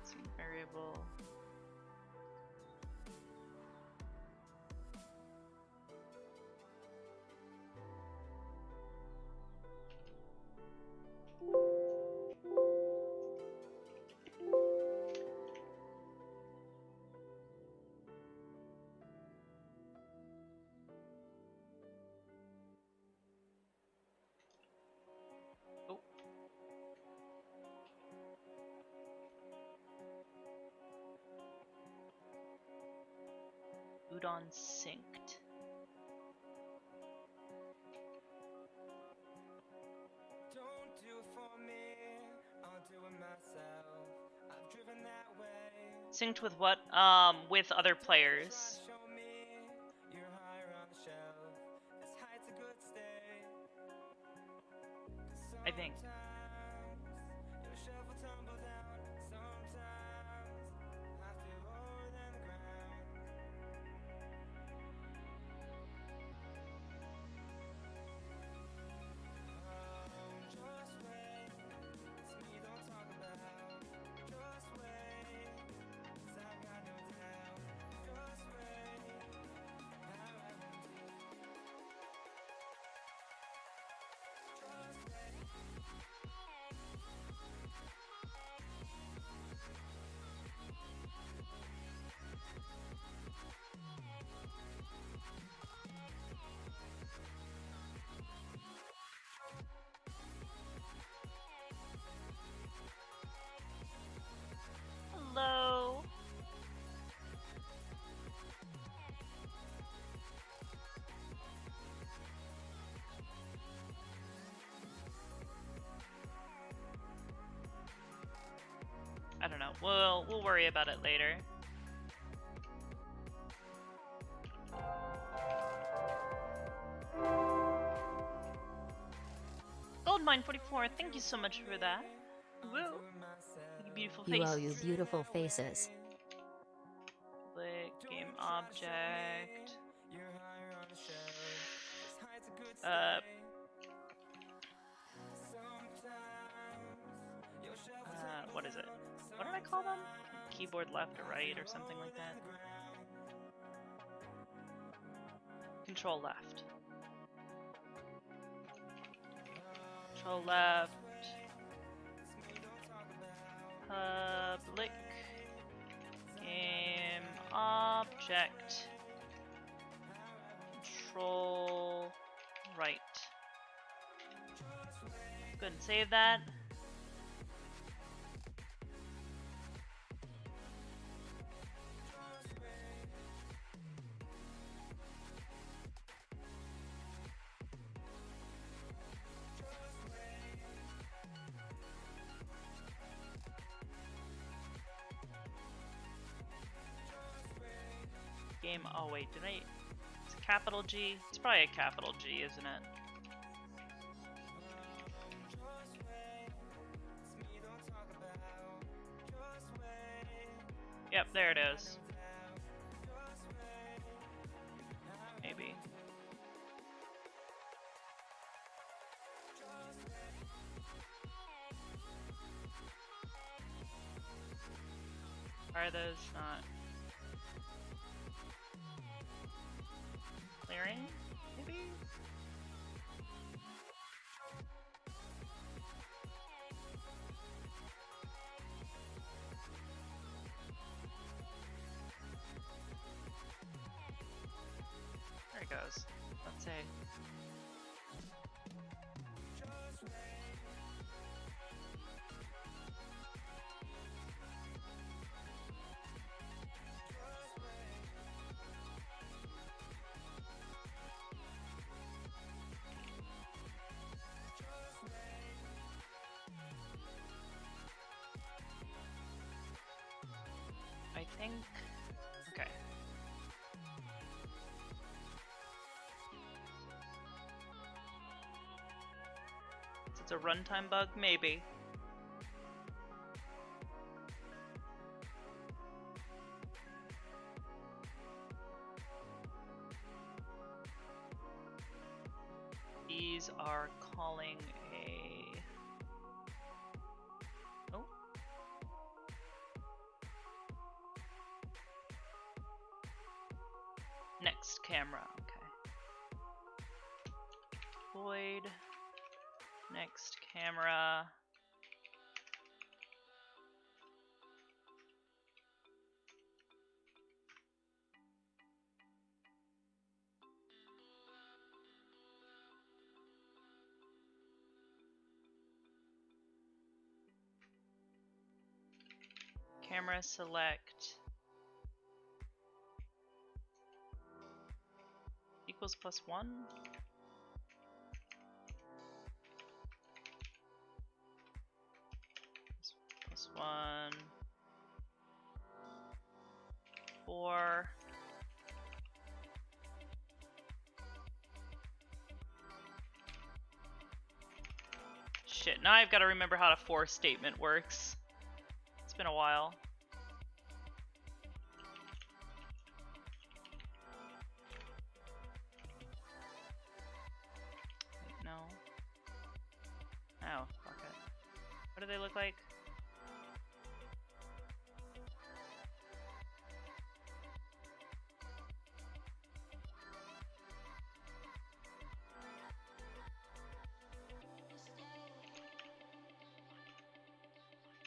Sync variable. Udon synced. Don't do it for me, I'll do it myself. I've driven that way. Synced with what? With other players. Show me you're higher on the shelf. This height's a good stay. I think. Your shelf will tumble down. Sometimes I feel lower than the ground. Just wait, it's me, don't talk about. Just wait, 'cause I've got no doubt. Just wait, how I won't do. Just wait. Hello. I don't know. We'll worry about it later. Goldmine 44, thank you so much for that. Woo. You beautiful You faces. owe you beautiful faces. Public game object. What is it? What did I call them? Keyboard left or right or something like that? Control left. Control left. Public game object. Control right. Go ahead and save that. Game, oh wait, did I, it's a capital G? It's probably a capital G, isn't it? Yep, there it is. Maybe. Are those not clearing? Maybe? There it goes. Let's see. I think. Okay. So it's a runtime bug? Maybe. These are calling a. Oh. Next camera, okay. Void. Next camera. Camera select. Equals +1. +1. 4. Shit, now I've got to remember how a for statement works. It's been a while. Wait, no. Oh, fuck it. What do they look like?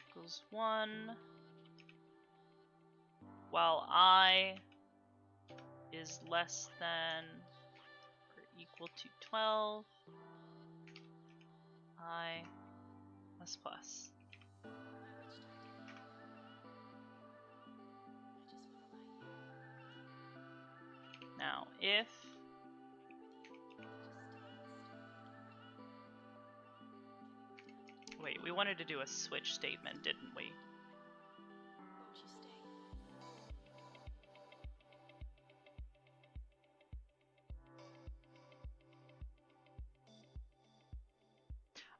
Equals 1. While I is less than or equal to 12. I plus. Now, if wait, we wanted to do a switch statement, didn't we?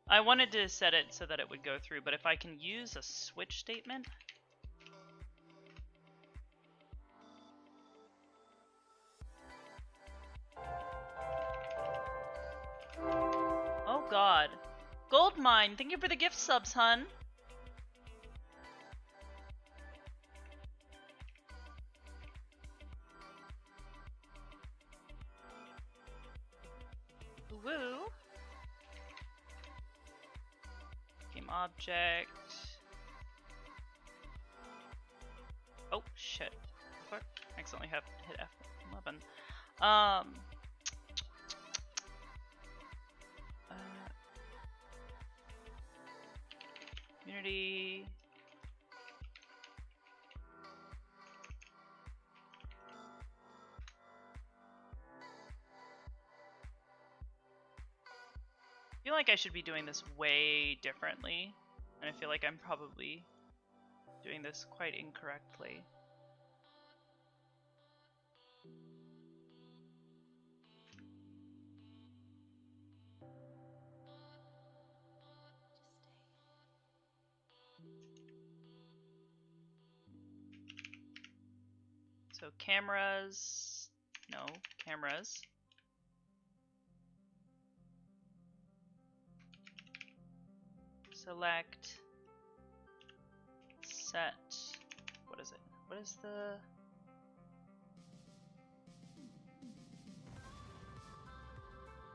I wanted to set it so that it would go through, but if I can use a switch statement. Oh god. Goldmine, thank you for the gift subs, hun. Woo. Game object. Oh shit. Fuck. Accidentally have hit F11. Community. I feel like I should be doing this way differently, and I feel like I'm probably doing this quite incorrectly. So cameras, no, cameras. Select, set, what is it? What is the...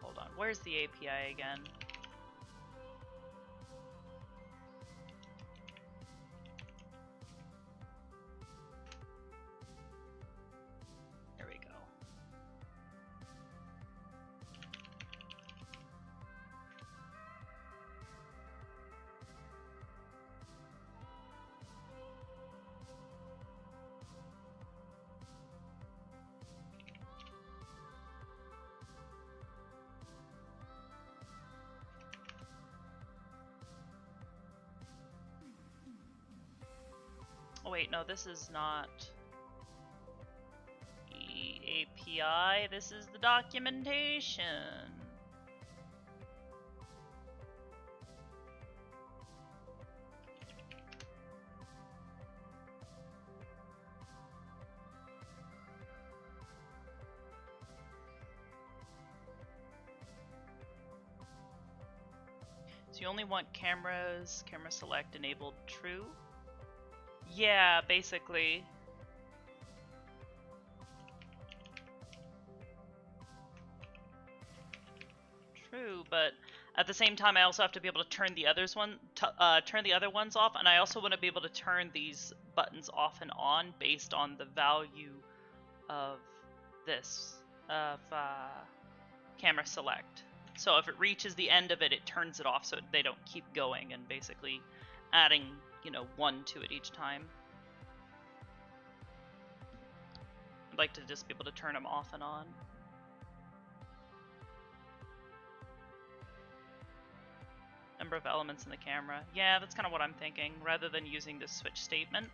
Hold on, where's the API again? There we go. Oh wait, no, this is not the API, this is the documentation. So you only want cameras, camera select enabled true? Yeah, basically. True, but at the same time I also have to be able to turn the turn the other ones off, and I also want to be able to turn these buttons off and on based on the value of this, of camera select. So if it reaches the end of it, it turns it off so they don't keep going and basically adding, you know, one to it each time. I'd like to just be able to turn them off and on. Number of elements in the camera. Yeah, that's kind of what I'm thinking, rather than using this switch statement.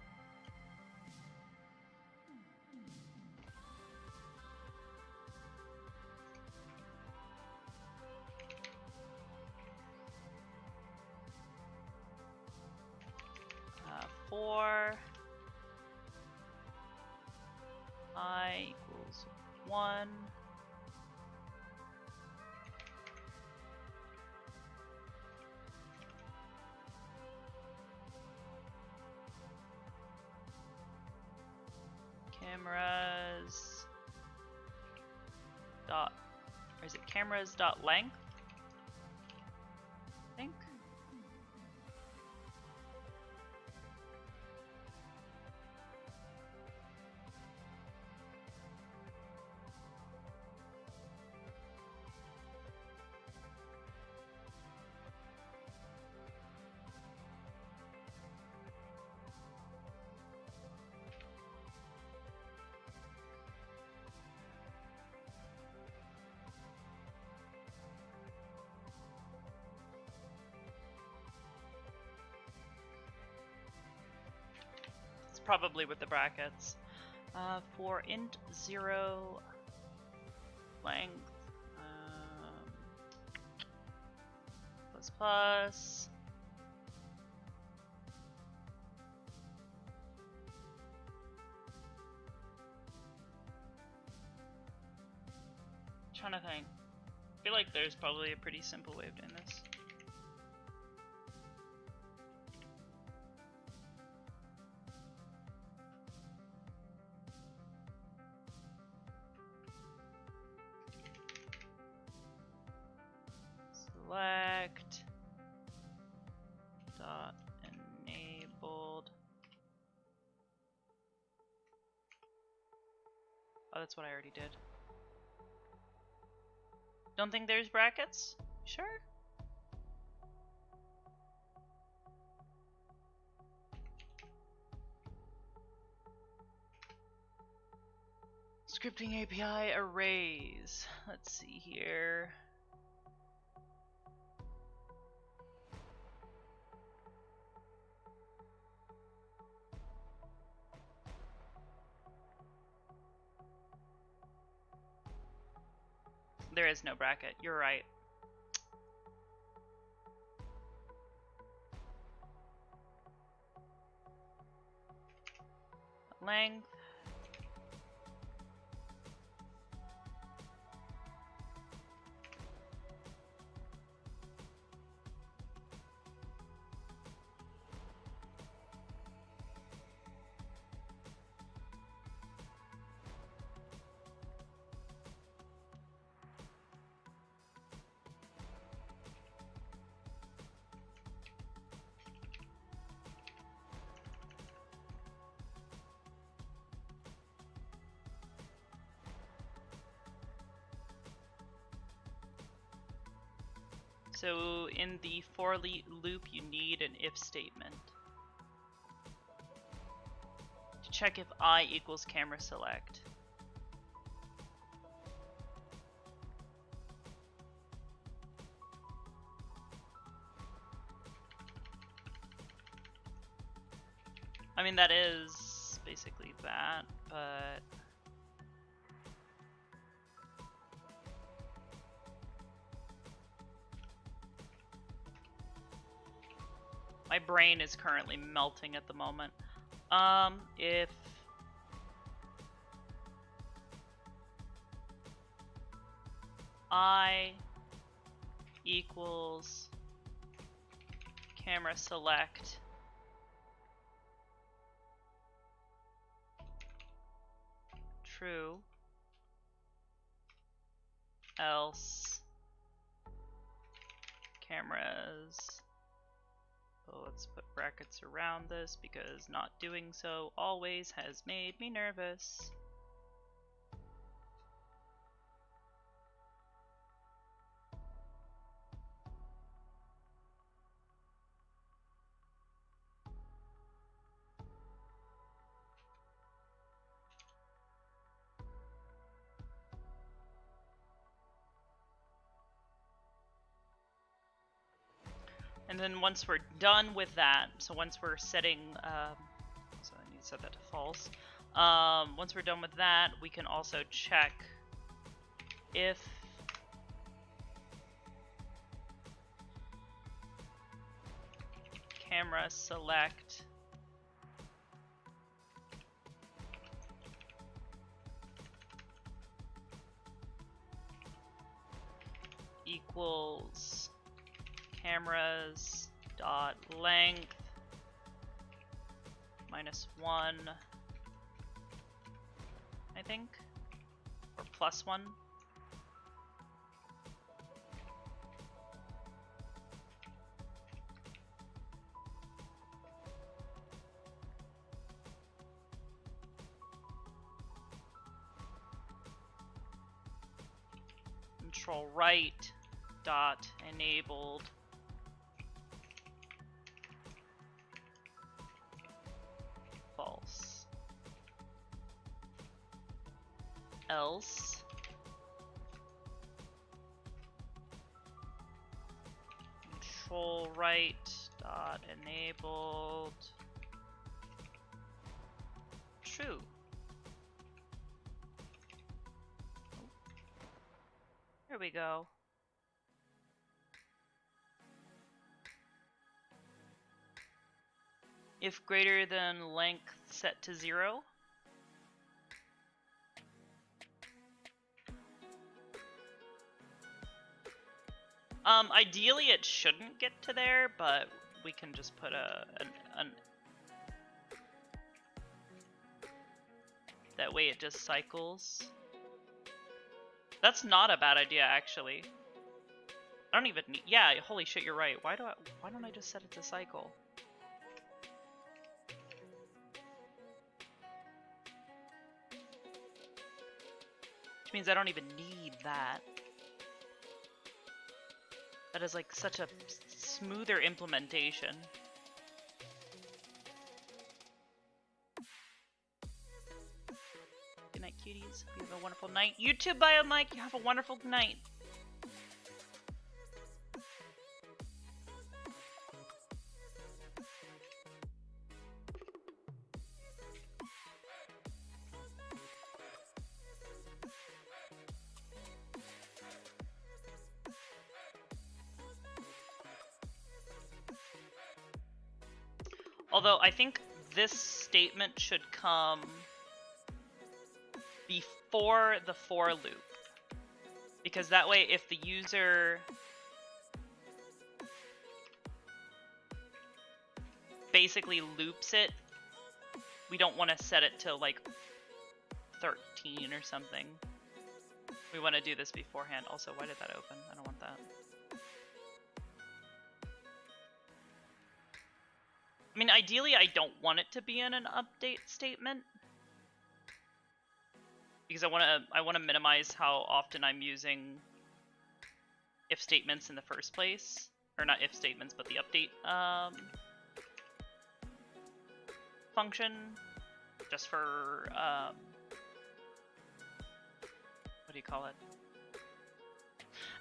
For I equals 1. Cameras dot, or is it cameras dot length? I think. Probably with the brackets. For int 0 length plus plus trying to think. I feel like there's probably a pretty simple way of doing this. Select dot enabled. Oh, that's what I already did. Don't think there's brackets? Sure. Scripting API arrays. Let's see here. There is no bracket. You're right. Length. So in the for loop, you need an if statement to check if I equals camera select. I mean, that is basically that, but my brain is currently melting at the moment. If I equals camera select true, else cameras, oh, let's put brackets around this because not doing so always has made me nervous. And then once we're done with that, so once we're setting, so I need to set that to false. Once we're done with that, we can also check if camera select equals cameras dot length -1, I think, or +1. Control right dot enabled false, else control right dot enabled true. There we go. If greater than length set to 0. Ideally it shouldn't get to there, but we can just put an that way it just cycles. That's not a bad idea, actually. I don't even need, yeah, holy shit, you're right. Why don't I just set it to cycle? Which means I don't even need that. That is like such a smoother implementation. Good night, cuties. You have a wonderful night. You too, Biomike. You have a wonderful night. Although I think this statement should come before the for loop, because that way if the user basically loops it, we don't want to set it to like 13 or something. We want to do this beforehand. Also, why did that open? I don't want that. I mean, ideally, I don't want it to be in an update statement because I want to minimize how often I'm using if statements in the first place, or not if statements, but the update function, just for what do you call it?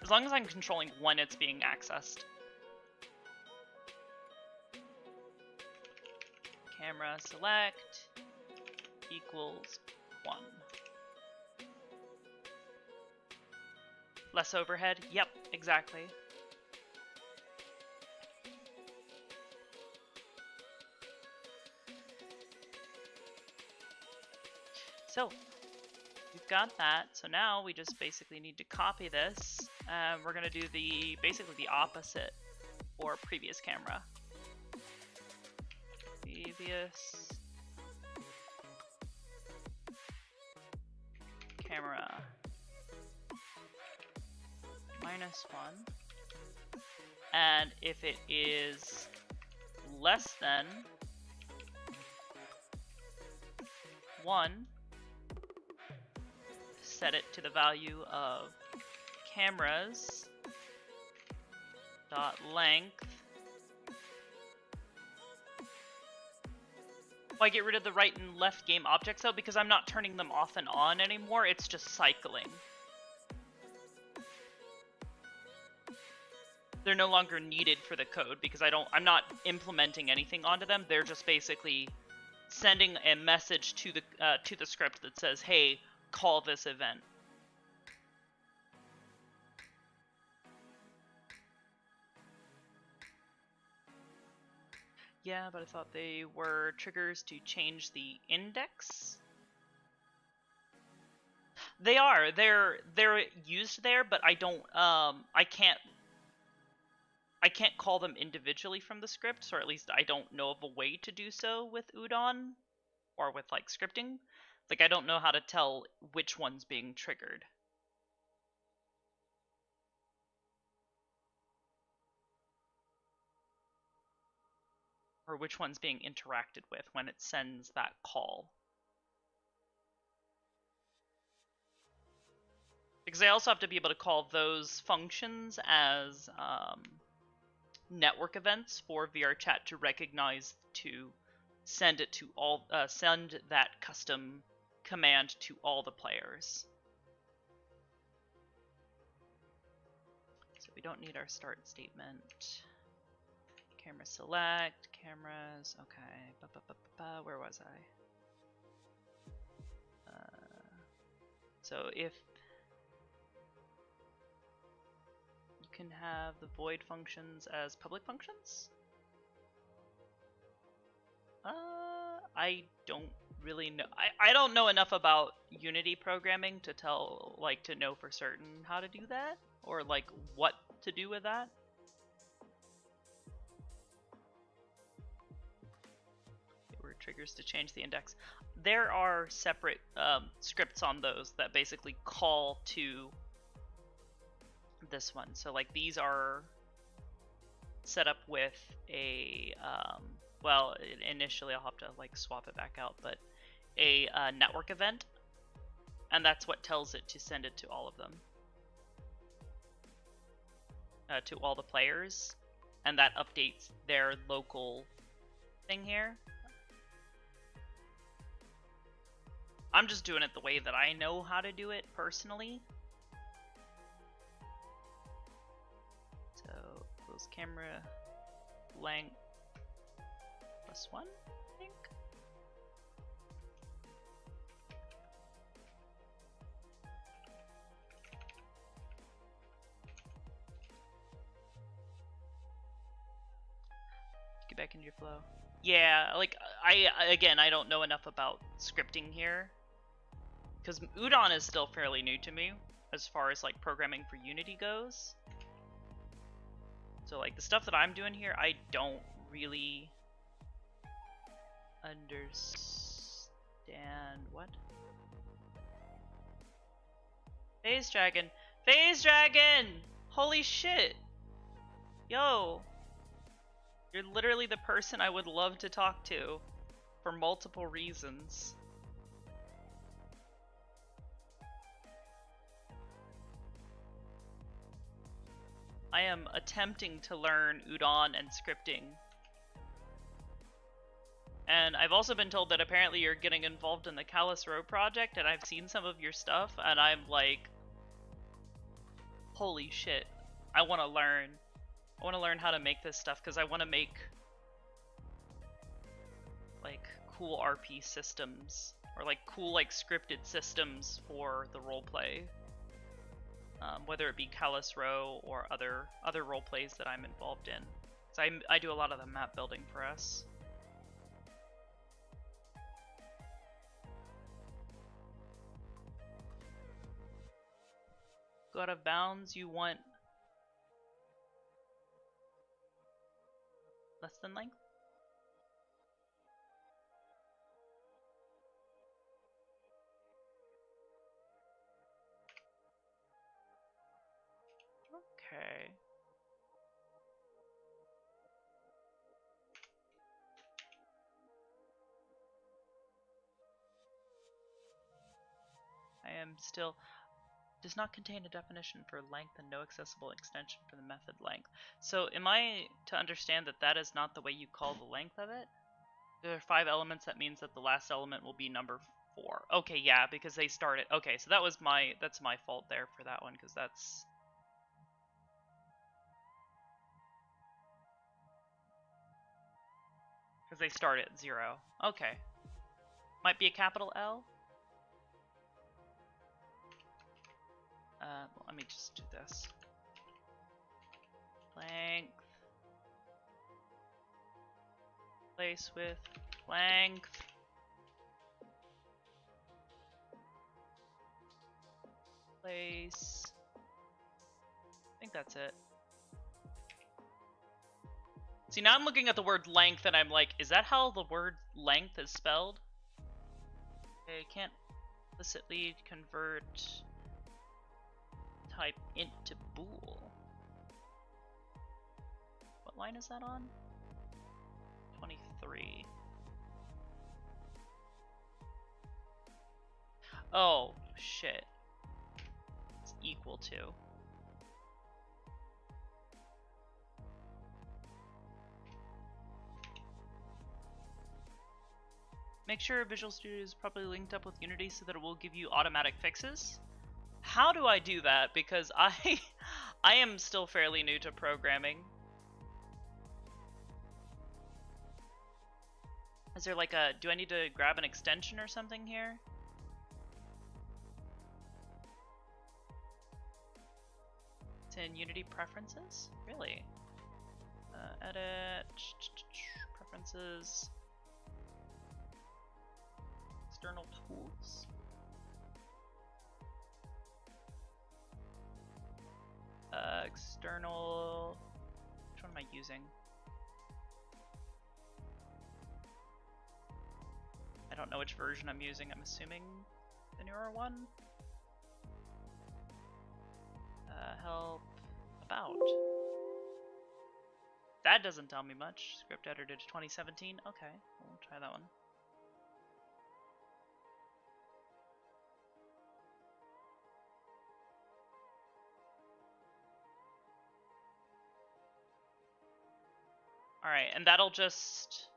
As long as I'm controlling when it's being accessed. Camera select equals 1. Less overhead? Yep, exactly. So, we've got that. So now we just basically need to copy this. We're gonna do basically the opposite for previous camera. Previous camera -1, and if it is less than 1, set it to the value of cameras dot length. Why get rid of the right and left game objects though? Because I'm not turning them off and on anymore, it's just cycling. They're no longer needed for the code because I'm not implementing anything onto them. They're just basically sending a message to the script that says, "Hey, call this event." Yeah, but I thought they were triggers to change the index. They are. They're used there, but I don't. I can't call them individually from the scripts, or at least I don't know of a way to do so with Udon, or with like scripting. Like I don't know how to tell which one's being triggered. Or which one's being interacted with when it sends that call. Because I also have to be able to call those functions as network events for VRChat to recognize to send it to all, send that custom command to all the players. So we don't need our start statement. Camera select, cameras, okay. Where was I? So if you can have the void functions as public functions? I don't really know. I don't know enough about Unity programming to to know for certain how to do that, or like what to do with that. Triggers to change the index. There are separate scripts on those that basically call to this one. So like these are set up with a well, initially I'll have to like swap it back out, but a network event, and that's what tells it to send it to all of them, to all the players, and that updates their local thing here. I'm just doing it the way that I know how to do it personally. So close camera length +1, I think. Get back into your flow. Yeah, like I don't know enough about scripting here, because Udon is still fairly new to me as far as like programming for Unity goes. So like the stuff that I'm doing here, I don't really understand. What? Phase Dragon! Phase Dragon! Holy shit! Yo! You're literally the person I would love to talk to for multiple reasons. I am attempting to learn Udon and scripting. And I've also been told that apparently you're getting involved in the Callus Row project, and I've seen some of your stuff, and I'm like, holy shit, I want to learn. I want to learn how to make this stuff, because I want to make, like, cool RP systems, or like cool, like, scripted systems for the roleplay. Whether it be Callus Row or other roleplays that I'm involved in. So I do a lot of the map building for us. Go out of bounds, you want less than length? Okay. I am still... Does not contain a definition for length and no accessible extension for the method length. So am I to understand that that is not the way you call the length of it? There are 5 elements, that means that the last element will be number 4. Okay, yeah, because they started... Okay, so that's my fault there for that one, because that's... Because they start at 0. Okay. Might be a capital L? Well, let me just do this. Length. Place with length. Place. I think that's it. See, now I'm looking at the word length and I'm like, is that how the word length is spelled? Okay, can't implicitly convert type int to bool. What line is that on? 23. Oh, shit. It's equal to. Make sure Visual Studio is properly linked up with Unity so that it will give you automatic fixes. How do I do that? Because I am still fairly new to programming. Is there like a... Do I need to grab an extension or something here? It's in Unity Preferences? Really? Edit... Preferences... External tools. External... Which one am I using? I don't know which version I'm using. I'm assuming the newer one. Help about. That doesn't tell me much. Script editor to 2017. Okay, we'll try that one. Alright, and that'll just...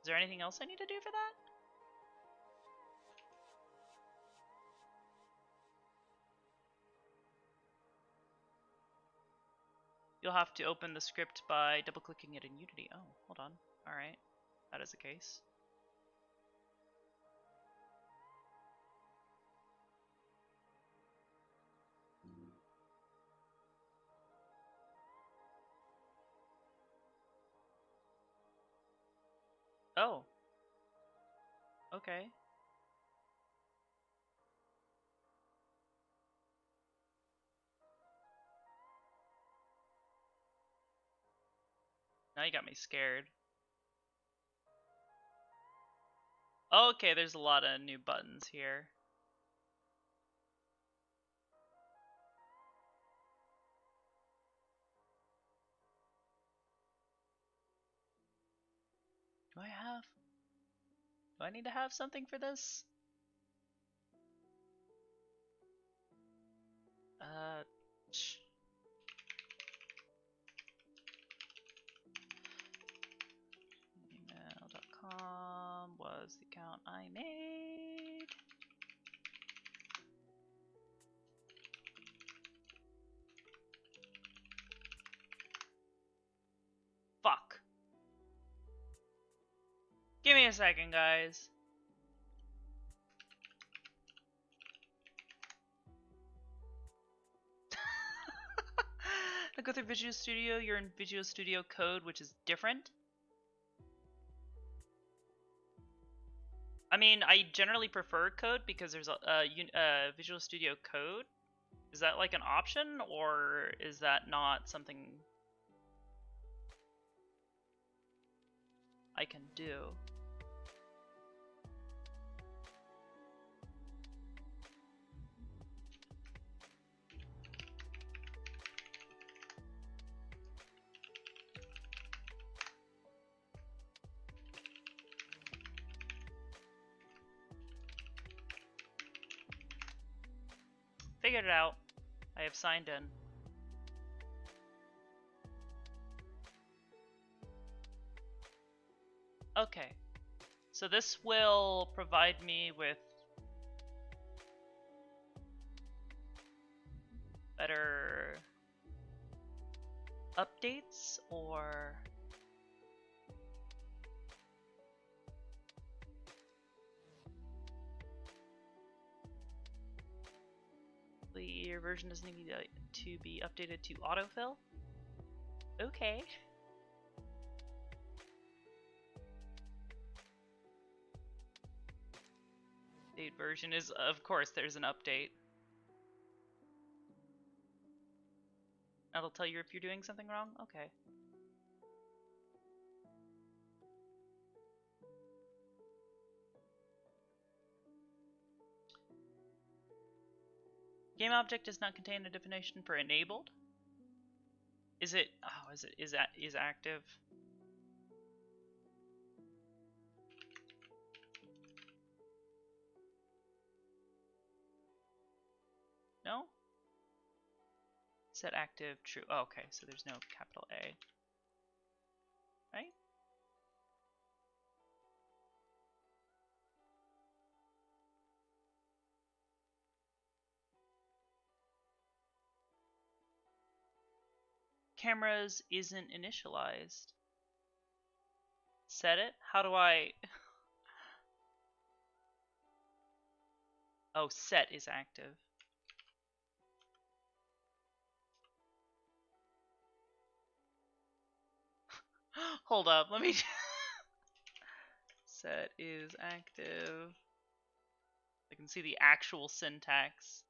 Is there anything else I need to do for that? You'll have to open the script by double-clicking it in Unity. Oh, hold on. Alright, that is the case. Oh. Okay. Now you got me scared. Okay, there's a lot of new buttons here. Do I need to have something for this? Shh. Gmail.com was the account I made. Fuck. Give me a second, guys. I go through Visual Studio, you're in Visual Studio Code, which is different. I mean, I generally prefer Code because there's a Visual Studio Code. Is that like an option, or is that not something I can do? Figured it out. I have signed in. Okay. So this will provide me with better updates, or your version doesn't need to be updated to autofill? Okay. Update version is, of course, there's an update. That'll tell you if you're doing something wrong? Okay. Game object does not contain a definition for enabled. Is it? Oh, is active? No. Set active true. Oh, okay, so there's no capital A. Right? Cameras isn't initialized. Set it? How do I... Oh, set is active. Hold up, let me... Set is active. I can see the actual syntax.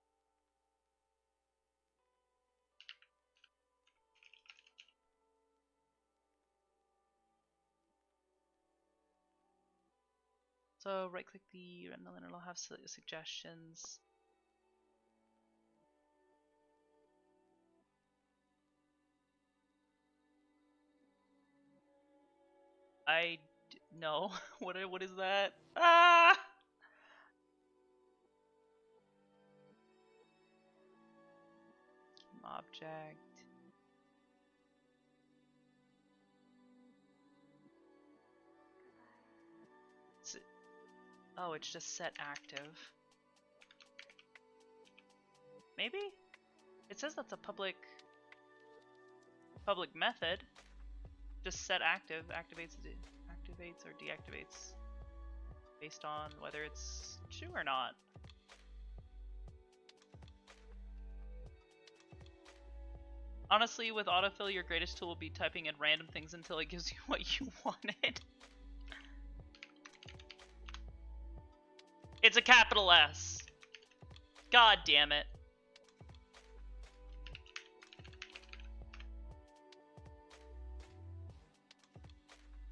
So right click the and then it'll have suggestions. No. What is that? Ah! Object. Oh, it's just set active. Maybe? It says that's a public method. Just set active activates or deactivates based on whether it's true or not. Honestly, with autofill, your greatest tool will be typing in random things until it gives you what you wanted. It's a capital S. God damn it.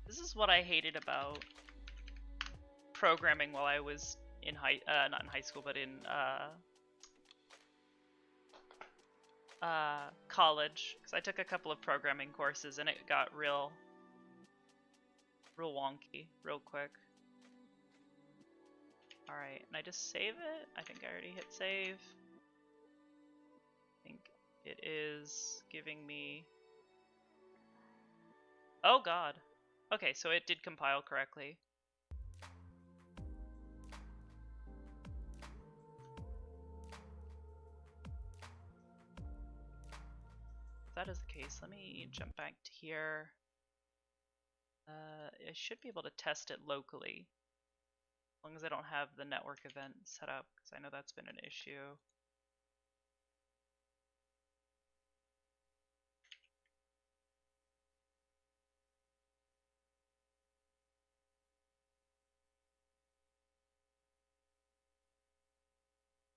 This is what I hated about programming while I was in not in high school, but in college, because I took a couple of programming courses and it got real wonky real quick. Alright, and I just save it? I think I already hit save. it is giving me... Oh god. Okay, so it did compile correctly. If that is the case, let me jump back to here. I should be able to test it locally. As long as I don't have the network event set up, because I know that's been an issue.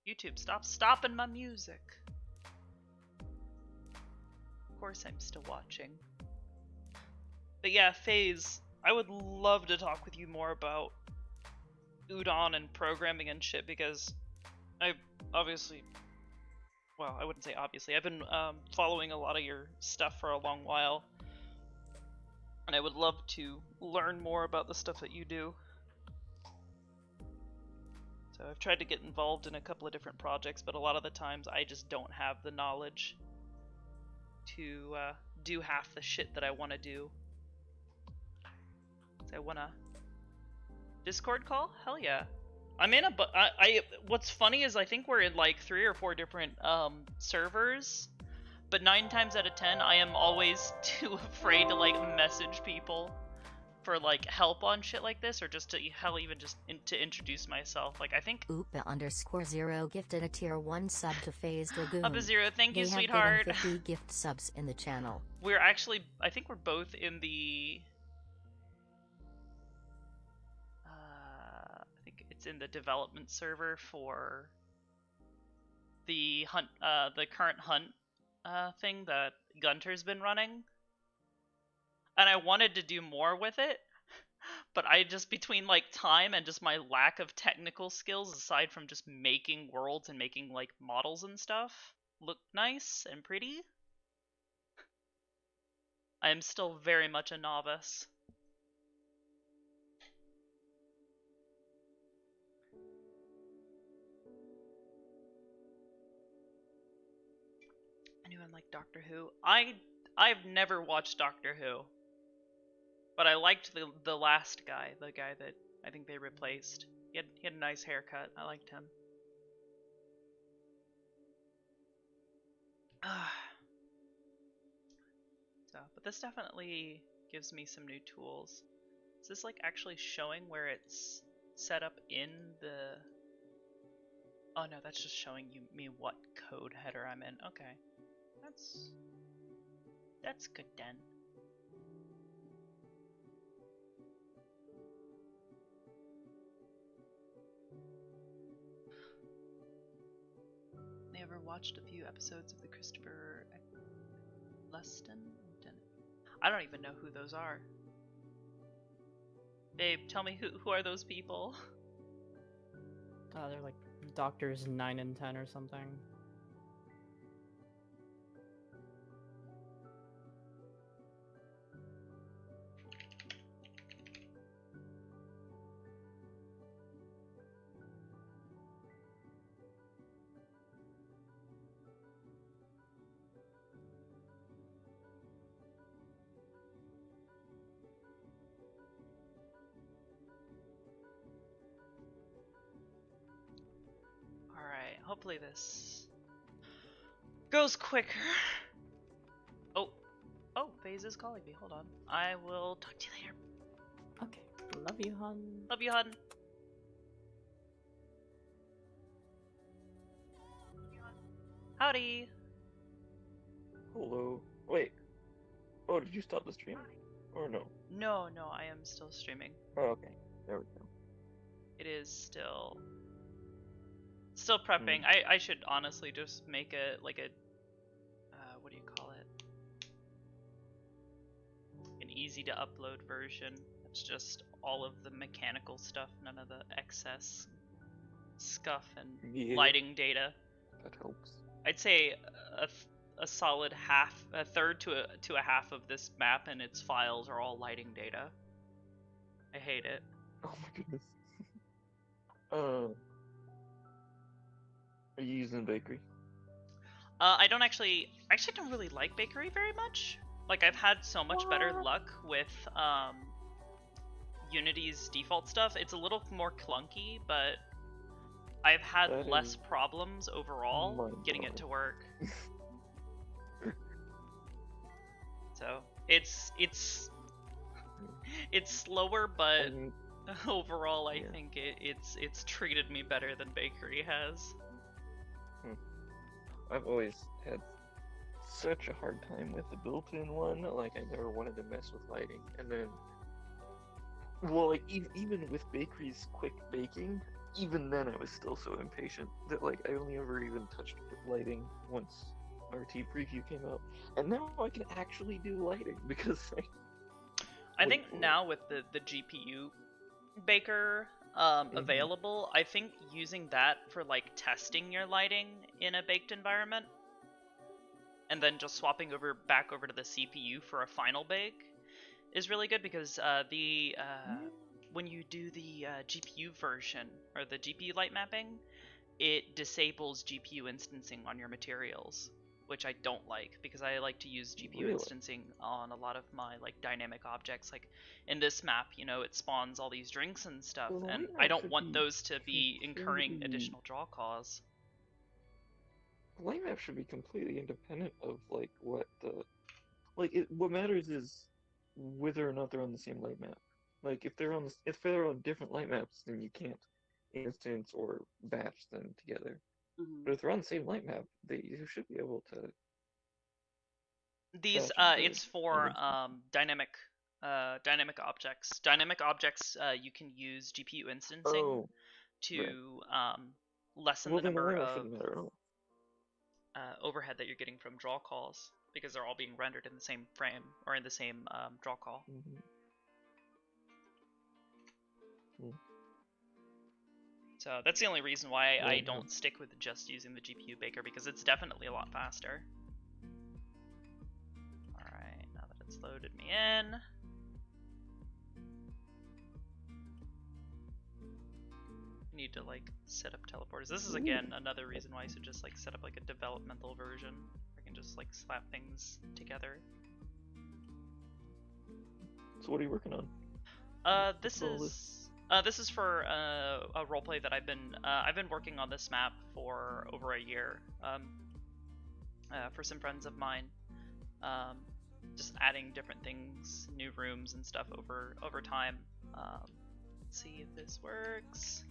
YouTube, stop stopping my music. Of course I'm still watching. But yeah, FaZe, I would love to talk with you more about Udon and programming and shit, because I obviously, well, I wouldn't say obviously, I've been following a lot of your stuff for a long while, and I would love to learn more about the stuff that you do. So I've tried to get involved in a couple of different projects, but a lot of the times I just don't have the knowledge to do half the shit that I want to do. So I wanna Discord call? Hell yeah. I'm in a what's funny is I think we're in like 3 or 4 different servers, but 9 times out of 10 I am always too afraid to like message people for like help on shit like this, or just to hell even just to introduce myself. Like I think Upa_0 gifted a tier 1 sub to FaZe Dragoon. Upa0, thank you, they sweetheart. Have given 50 gift subs in the channel. We're actually, I think we're both in the I think it's in the development server for the hunt, the current hunt thing that Gunter's been running. And I wanted to do more with it, but I just, between like time and just my lack of technical skills, aside from just making worlds and making like models and stuff look nice and pretty, I am still very much a novice. Anyone like Doctor Who? I've never watched Doctor Who, but I liked the last guy, the guy that I think they replaced. He had a nice haircut. I liked him. So, but this definitely gives me some new tools. Is this like actually showing where it's set up in the... Oh no, that's just showing me what code header I'm in. Okay. That's good then. I ever watched a few episodes of the Christopher Eccleston? I don't even know who those are. Babe, tell me who are those people? They're like Doctors 9 and 10 or something. Alright, hopefully this goes quicker. Oh, FaZe is calling me. Hold on. I will talk to you later. Okay. Love you, hun. Love you, hun. Howdy. Hello. Wait. Oh, did you stop the stream? Or no? No, I am still streaming. Oh, okay. There we go. It is still prepping. I should honestly just make a like a what do you call it? An easy to upload version. It's just all of the mechanical stuff, none of the excess scuff and lighting data. That helps. I'd say a solid a third to a half of this map and its files are all lighting data. I hate it. Oh my goodness. Are you using Bakery? I actually don't really like bakery very much. Like I've had so much better luck with Unity's default stuff. It's a little more clunky, but I've had That less is problems overall getting it mind-blowing. to work. So it's slower, but overall I think it's treated me better than bakery has. I've always had such a hard time with the built-in one. Like I never wanted to mess with lighting, and then, well, like even with bakery's quick baking, even then I was still so impatient that like I only ever even touched lighting once RT preview came out, and now I can actually do lighting because I think now with the GPU baker available, I think using that for like testing your lighting in a baked environment and then just swapping back over to the CPU for a final bake is really good, because when you do the GPU version or the GPU light mapping, it disables GPU instancing on your materials, which I don't like, because I like to use GPU instancing on a lot of my like dynamic objects. Like in this map, you know, it spawns all these drinks and stuff, and I don't want those to be incurring additional draw costs. light map should be completely independent of like what the what matters is whether or not they're on the same light map. Like if they're on different light maps, then you can't instance or batch them together. But if they're on the same light map, you should be able to. These it's for dynamic objects. Dynamic objects you can use GPU instancing to lessen the number of overhead that you're getting from draw calls, because they're all being rendered in the same frame or in the same draw call. So that's the only reason why I don't stick with just using the GPU baker, because it's definitely a lot faster. Alright, now that it's loaded me in. I need to like set up teleporters. This is again another reason why I should just like set up like a developmental version. I can just like slap things together. So what are you working on? This is for a roleplay that I've been working on this map for over a year. For some friends of mine, just adding different things, new rooms and stuff over time. Let's see if this works.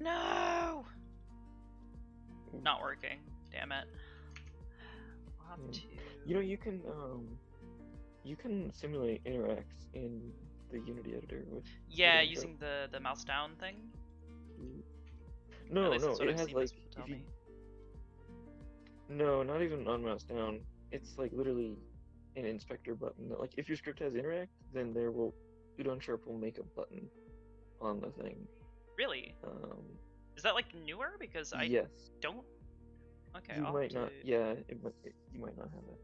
No, not working. Damn it. I'll have to. You know, you can simulate interacts in the Unity editor with. Yeah, using the mouse down thing. No, it has like no, not even on mouse down. It's like literally an inspector button. Like if your script has interact, then Udon Sharp will make a button on the thing. Really? Is that like newer? Because I don't. Okay, you I'll might have not. to... Yeah, you might not have it.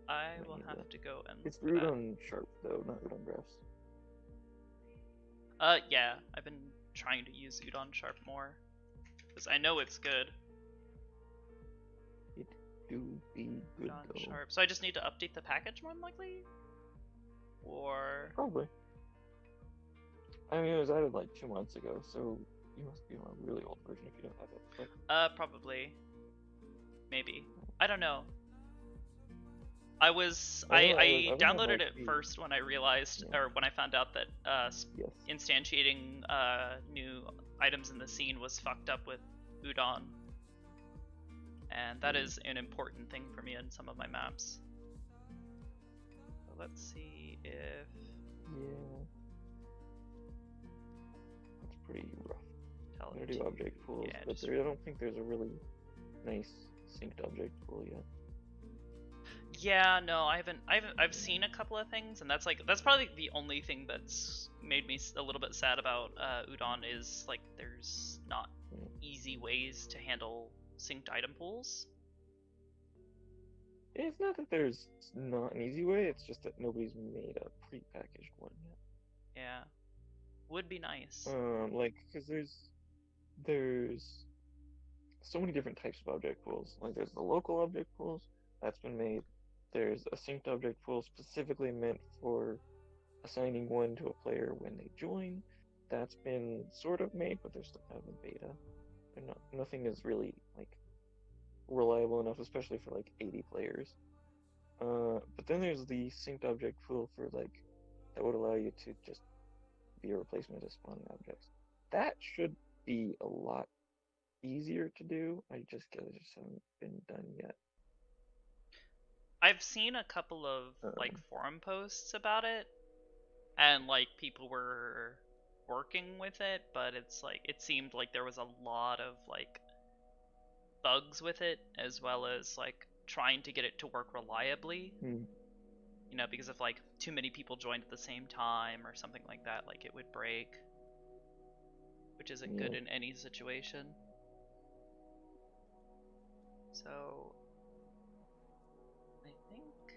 I will have to go and. It's Udon Sharp though, not Udon Graphs. Yeah, I've been trying to use Udon Sharp more, because I know it's good. It do be good Udon though. Sharp. So I just need to update the package more than likely? Or... Probably. I mean, it was added like 2 months ago, so you must be on a really old version if you don't have it. But... probably. Maybe. I don't know. I downloaded it first when I realized, or when I found out that instantiating new items in the scene was fucked up with Udon. And that is an important thing for me in some of my maps. So let's see if... Yeah. It's pretty rough. I'm gonna do object pools, but I don't think there's a really nice synced object pool yet. Yeah, no, I've seen a couple of things, and that's probably the only thing that's made me a little bit sad about Udon, is like there's not easy ways to handle synced item pools. It's not that there's not an easy way, it's just that nobody's made a pre-packaged one yet. Yeah. Would be nice. Like, cause there's so many different types of object pools. Like there's the local object pools that's been made. There's a synced object pool specifically meant for assigning one to a player when they join. That's been sort of made, but they're still kind of in beta. Nothing is really like reliable enough, especially for like 80 players. But then there's the synced object pool for like that would allow you to just be a replacement of spawning objects. That should be a lot easier to do. I just guess it just haven't been done yet. I've seen a couple of like forum posts about it, and like people were working with it, but it's like it seemed like there was a lot of like bugs with it, as well as like trying to get it to work reliably. You know, because if like too many people joined at the same time or something like that, like it would break, which isn't good in any situation. So I think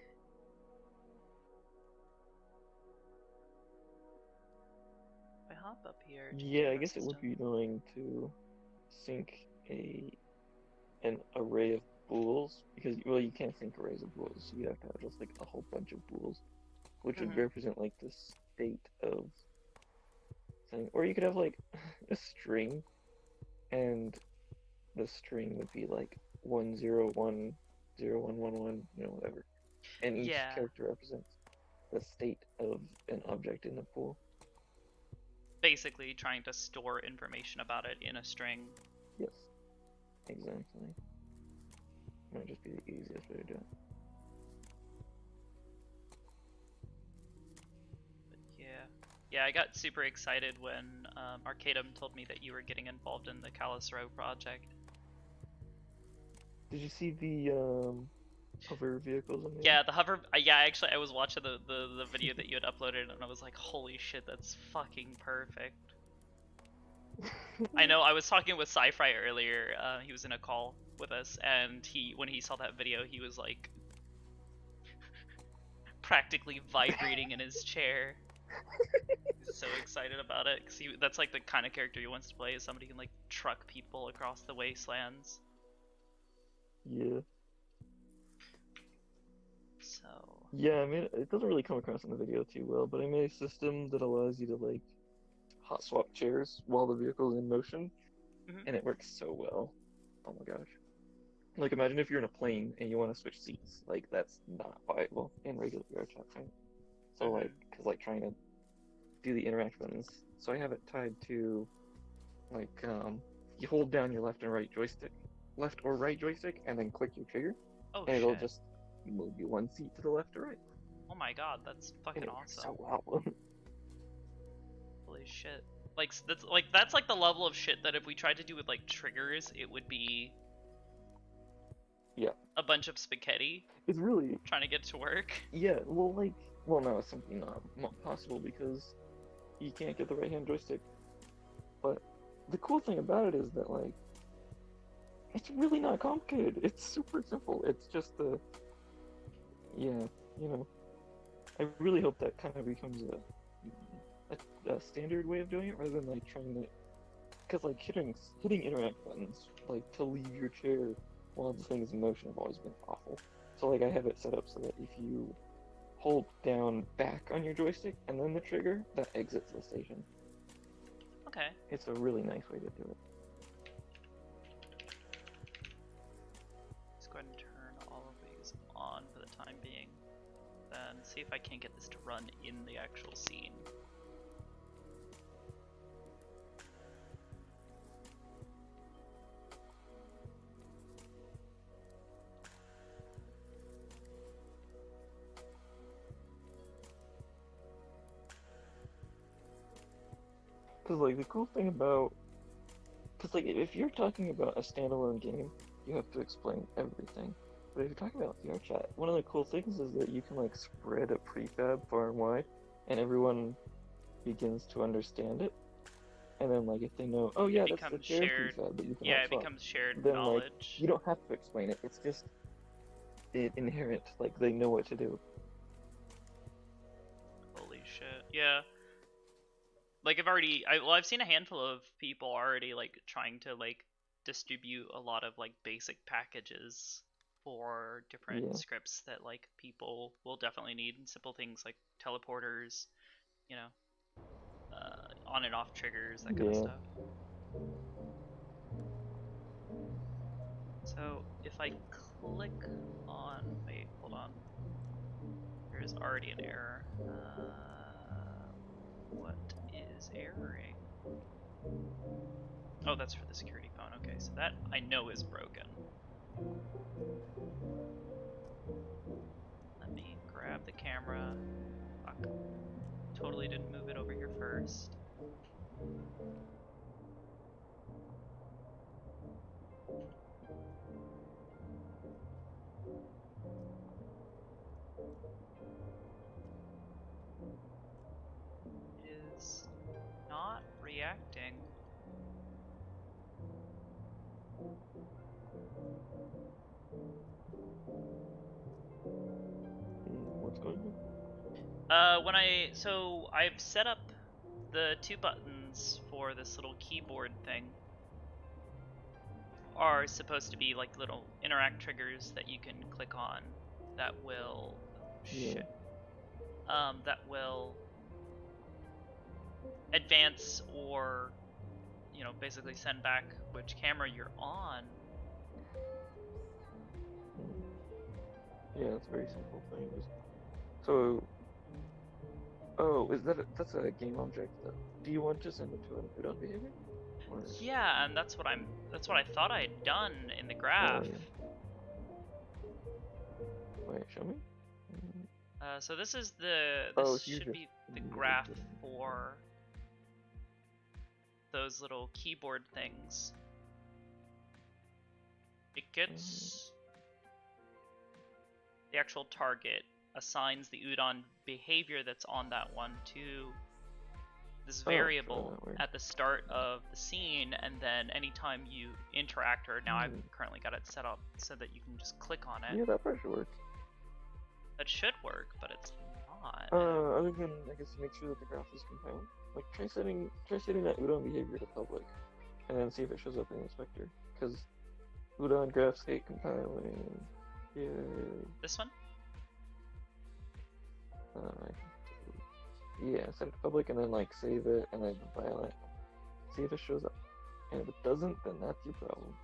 if I hop up here to Yeah, I camera guess it would system, be annoying to sync an array of pools because well you can't sync arrays of pools, so you have to have just like a whole bunch of pools, which would represent like the state of thing. Or you could have like a string, and the string would be like 101 0111, you know, whatever, and each character represents the state of an object in the pool. basically trying to store information about it in a string. Yes, exactly. Might just be the easiest way to do it. But yeah, I got super excited when Arcadum told me that you were getting involved in the Callus Row project. Did you see the hover vehicles on the Yeah, the hover. Yeah, actually, I was watching the video that you had uploaded, and I was like, "Holy shit, that's fucking perfect." I know. I was talking with Sci-Fi earlier. He was in a call with us, and when he saw that video, he was like practically vibrating in his chair. He's so excited about it because that's like the kind of character he wants to play, is somebody who can like truck people across the wastelands. Yeah. So. Yeah, I mean, it doesn't really come across in the video too well, but I made a system that allows you to like hot swap chairs while the vehicle's in motion, and it works so well. Oh my gosh. Like, imagine if you're in a plane and you want to switch seats. Like, that's not viable in regular VRChat, right? So, like, because, like, trying to do the interact buttons. So I have it tied to, like, you hold down your left and right joystick, left or right joystick, and then click your trigger, and it'll just move you one seat to the left or right. Oh my god, that's fucking awesome. So wow. Holy shit. That's like the level of shit that if we tried to do with like triggers, it would be a bunch of spaghetti. It's really trying to get it to work. Yeah, well no, it's simply not possible because you can't get the right hand joystick. But the cool thing about it is that like it's really not complicated. It's super simple. It's just I really hope that kind of becomes a standard way of doing it rather than like trying to, because like hitting interact buttons like to leave your chair while the thing is in motion have always been awful. So like I have it set up so that if you hold down back on your joystick and then the trigger, that exits the station. Okay. It's a really nice way to do it. Let's go ahead and turn all of these on for the time being. Then see if I can't get this to run in the actual scene. Because like the cool thing about, because like if you're talking about a standalone game, you have to explain everything. But if you're talking about VRChat, one of the cool things is that you can like spread a prefab far and wide, and everyone begins to understand it. And then like if they know, oh yeah, that's the shared prefab that you can it swap, becomes shared then, knowledge. Like, you don't have to explain it. It's just inherent. Like they know what to do. Holy shit! Yeah. Like I've seen a handful of people already like trying to like distribute a lot of like basic packages for different Yeah. scripts that like people will definitely need, and simple things like teleporters, you know, on and off triggers, that kind of Yeah. stuff. So if I click on, wait, hold on. There's already an error. What is erroring? Oh, that's for the security phone. Okay, so that I know is broken. Let me grab the camera. Fuck. Totally didn't move it over here first. It is not reacting. What's going on? So I've set up the 2 buttons for this little keyboard thing are supposed to be like little interact triggers that you can click on that will that will advance or, you know, basically send back which camera you're on. Yeah, it's a very simple thing. So, oh, that's a game object though. Do you want to send it to an Udon behavior? Or... Yeah, and that's what I thought I had done in the graph. Oh, yeah. Wait, show me. So this is should be the graph for those little keyboard things. It gets the actual target, assigns the Udon behavior that's on that one to this variable at the start of the scene, and then anytime you interact, or now I've currently got it set up so that you can just click on it. Yeah, that probably should work. That should work, but it's not. Other than, I guess, make sure that the graph is compiled. Like, try setting that Udon behavior to public, and then see if it shows up in the inspector. Because Udon graph state compiling. Yeah. This one? Yeah, set it to public, and then like save it, and then compile it. See if it shows up. And if it doesn't, then that's your problem.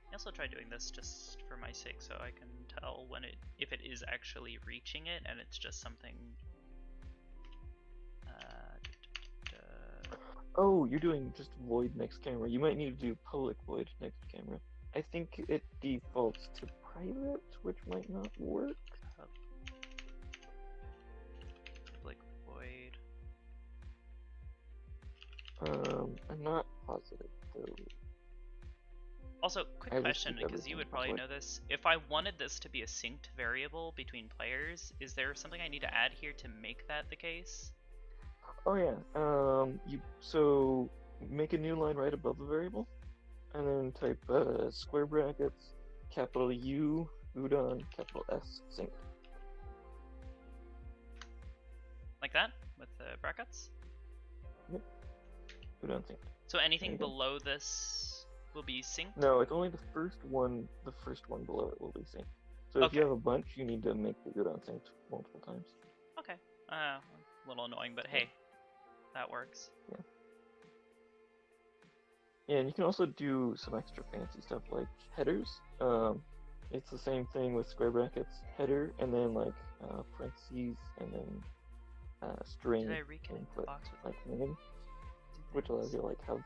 I also try doing this just for my sake, so I can tell when if it is actually reaching it, and it's just something. Oh, you're doing just void next camera. You might need to do public void next camera. I think it defaults to private, which might not work. Public void. I'm not positive though. Also, quick question, because you would probably know this. If I wanted this to be a synced variable between players, is there something I need to add here to make that the case? Oh yeah. So make a new line right above the variable, and then type square brackets, capital U, Udon, capital S, synced. Like that, with the brackets? Yep. Udon synced. So anything below this will be synced? No, it's only the first one. The first one below it will be synced. So if you have a bunch, you need to make the Udon synced multiple times. Okay. A little annoying, but hey, that works. Yeah, and you can also do some extra fancy stuff like headers. It's the same thing with square brackets, header, and then like parentheses, and then string input, like name, which allows you to like have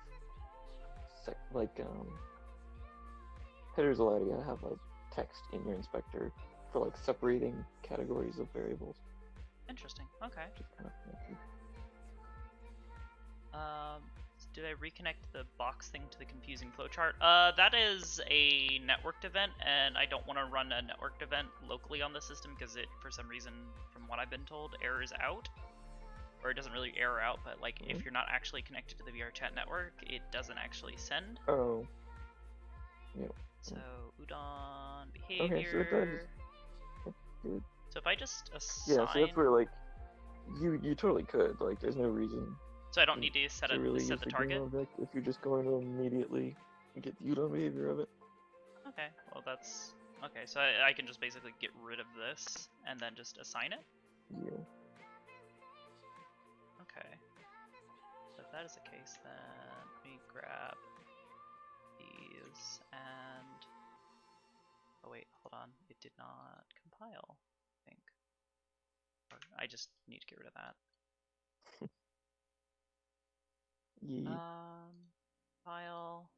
headers allow you to have like text in your inspector for like separating categories of variables. Interesting. Okay. Which is kind of fancy. Did I reconnect the box thing to the confusing flowchart? That is a networked event, and I don't want to run a networked event locally on the system because it, for some reason, from what I've been told, errors out. Or it doesn't really error out, but like if you're not actually connected to the VRChat network, it doesn't actually send. Oh. Yep. So Udon behavior. Okay, so it does. That's good. So if I just assign. Yeah, so that's where like you totally could, like there's no reason. So I don't need to set to really set use the the target? game object if you're just going to immediately get the Udon behavior of it. Okay, well that's... Okay, so I can just basically get rid of this and then just assign it? Yeah. Okay. So if that is the case, then let me grab these and... Oh wait, hold on. It did not compile, I think. Or I just need to get rid of that. Yeah. File.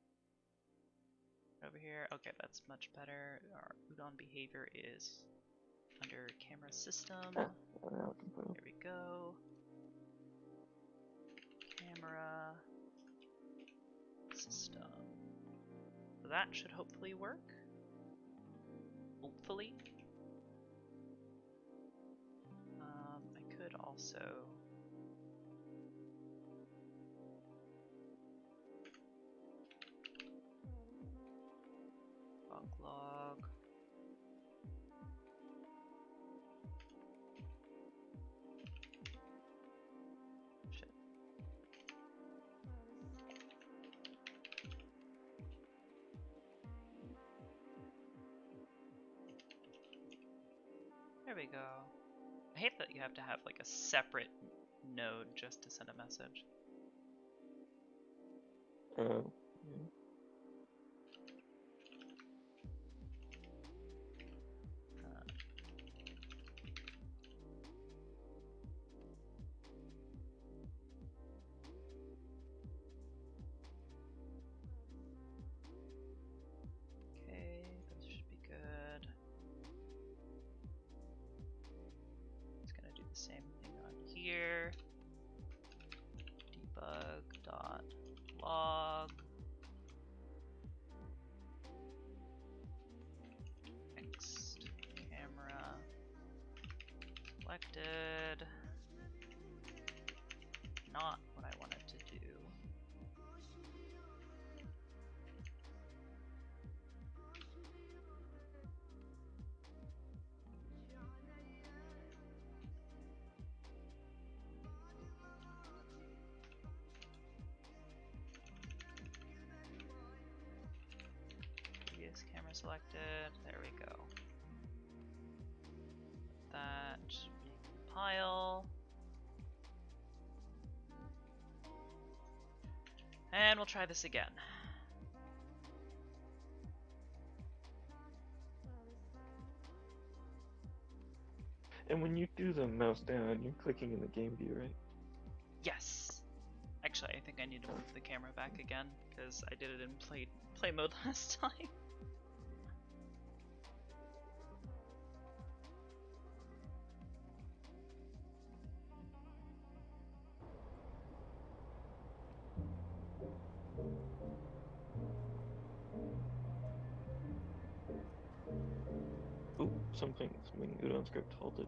Over here. Okay, that's much better. Our Udon behavior is under camera system. There we go. Camera system. So that should hopefully work. Hopefully. I could also log. Shit. There we go. I hate that you have to have like a separate node just to send a message. Oh. Okay, those should be good. It's gonna do the same thing on here. Debug dot log. Next camera selected. Not what I wanted to do. Previous camera selected. There we go. That compile. And we'll try this again. And when you do the mouse down, you're clicking in the game view, right? Yes. Actually, I think I need to move the camera back again because I did it in play mode last time. Ooh, something Udon script halted.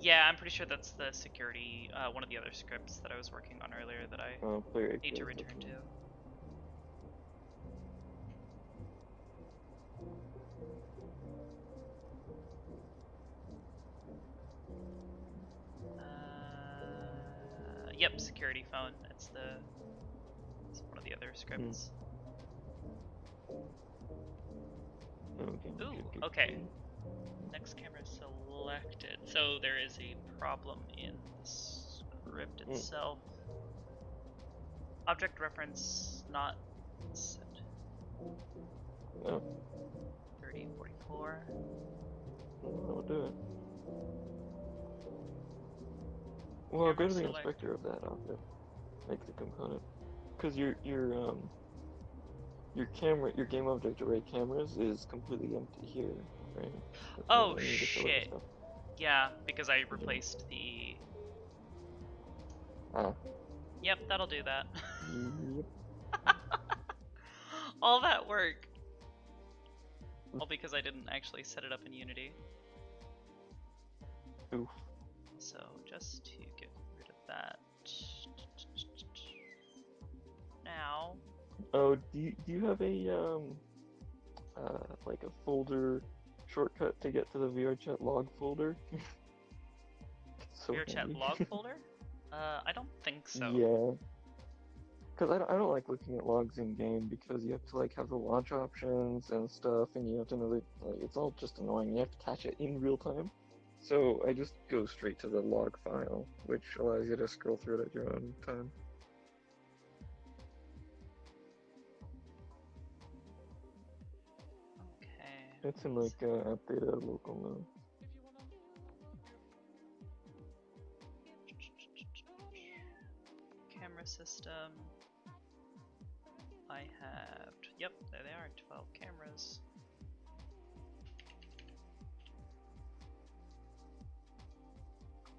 Yeah, I'm pretty sure that's the security, one of the other scripts that I was working on earlier that I Player need to API, return to. Yep, security phone. It's one of the other scripts. Okay. Ooh, okay. Next camera selected. So there is a problem in the script itself. Object reference not set. Oh. 3044. I'll do it. Well, I'll go to the inspector of that object. Make the component. Because your game object array cameras is completely empty here, right? That's Oh I need to fill it with shit. stuff. Yeah, because I replaced the... Ah. Yep, that'll do that. Yep. All that work. All because I didn't actually set it up in Unity. Oof. So just to get rid of that. Now. Oh, do you have a like a folder shortcut to get to the VRChat log folder? So VRChat handy. log folder? I don't think so. Yeah. Because I don't like looking at logs in game because you have to like have the launch options and stuff, and you have to know that like it's all just annoying. You have to catch it in real time. So I just go straight to the log file, which allows you to scroll through it at your own time. Okay. It's in like app data local nodes. Camera system. I have. Yep, there they are. 12 cameras.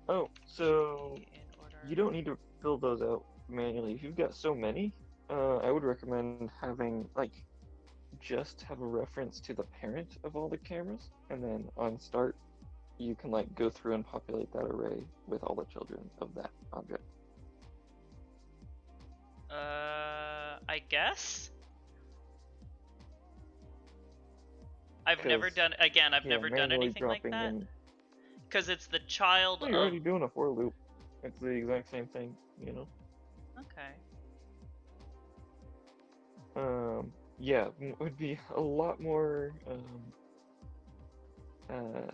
Oh, so In order. you don't need to fill those out manually. If you've got so many, I would recommend having like just have a reference to the parent of all the cameras, and then on start, you can like go through and populate that array with all the children of that object. I guess? I've never 'Cause, done, again, I've yeah, never done manually anything like dropping that. in. Because it's the child Well, of. you're already doing a for loop. It's the exact same thing, you know. Okay. Yeah, it would be a lot more, a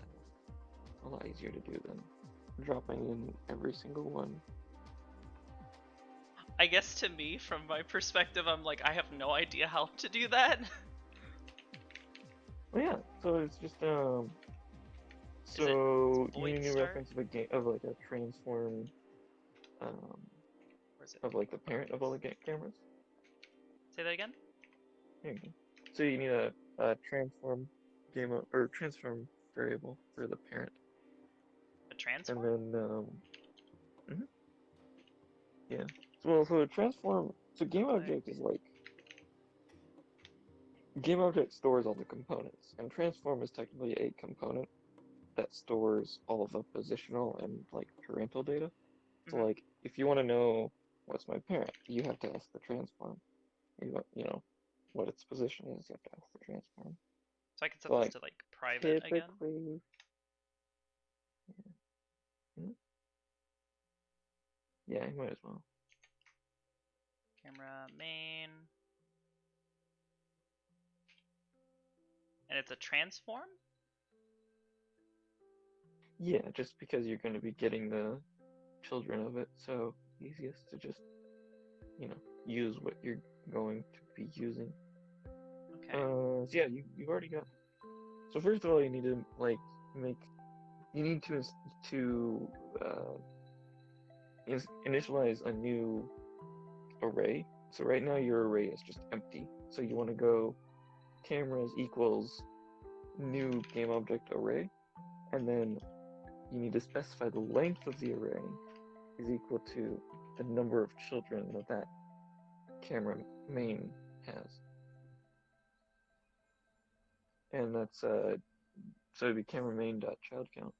lot easier to do than dropping in every single one. I guess to me, from my perspective, I'm like, I have no idea how to do that. Well, yeah, so it's just, so you need a start? reference of a game, of like a transform, Where's it? of like the parent of all the cameras. Say that again? There you go. So you need a transform or transform variable for the parent. A transform? And then, yeah. So a transform, so game object is like, game object stores all the components, and transform is technically a component that stores all of the positional and like parental data. So like, if you want to know what's my parent, you have to ask the transform. You know what its position is. You have to ask the transform. So I can set So, this like, to like private again? typically, yeah, you might as well. Camera main. And it's a transform? Yeah, just because you're going to be getting the children of it, so easiest to just, you know, use what you're going to be using. Okay. So yeah, you've already got. So first of all, you need to like you need to initialize a new array. So right now your array is just empty. So you want to go cameras equals new game object array, and then you need to specify the length of the array is equal to the number of children that camera main has. And that's so it'd be camera main dot child count.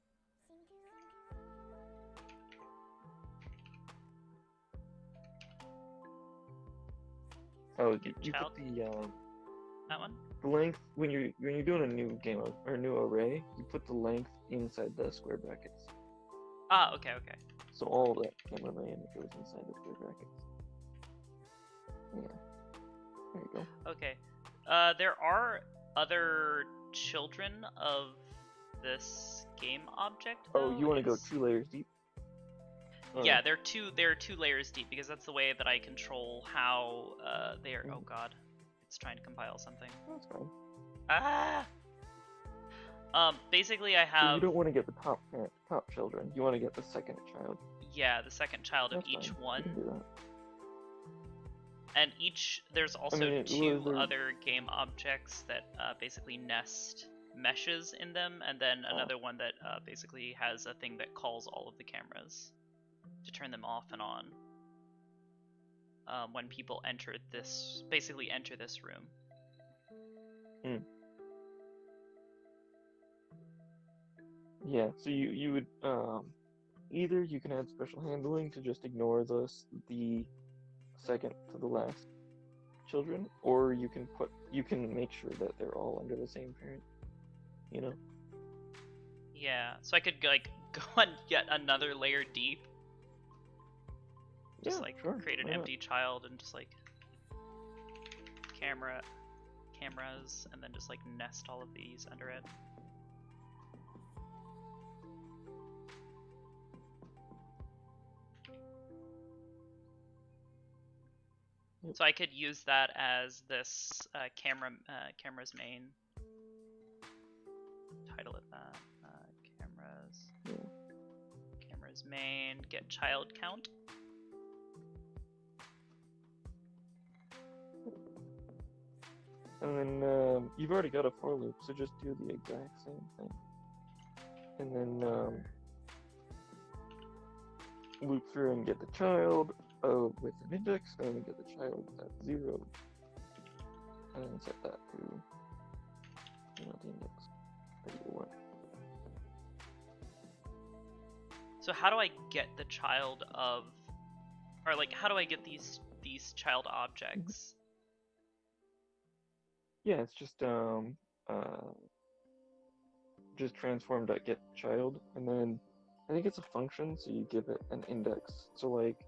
Oh, you put the that one? The length when you're doing a new game or new array, you put the length inside the square brackets. Ah, okay. So all that camera main goes inside the square brackets. Yeah. There you go. Okay. There are other children of this game object, though. Oh, you want to go 2 layers deep? Yeah, they're two layers deep because that's the way that I control how they are. Oh god, it's trying to compile something. That's fine. Ah. Basically, I have. So you don't want to get the top children. You want to get the second child. Yeah, the second child of each one. You can do that. And there's also two other game objects that basically nest meshes in them, and then another one that basically has a thing that calls all of the cameras to turn them off and on when people enter this room. Yeah, so you would either you can add special handling to just ignore the second to the last children, or you can make sure that they're all under the same parent. You know? Yeah, so I could like go on yet another layer deep. Just Yeah, like sure, create an why not? empty child and just like cameras, and then just like nest all of these under it. So I could use that as this camera's main. Title it that. Cameras main. Get child count. And then you've already got a for loop, so just do the exact same thing. And then loop through and get the child with an index, and then get the child at 0, and then set that to the index that you want. So how do I get the child of, or like how do I get these child objects? Yeah, it's just transform.getChild, and then I think it's a function, so you give it an index. So like,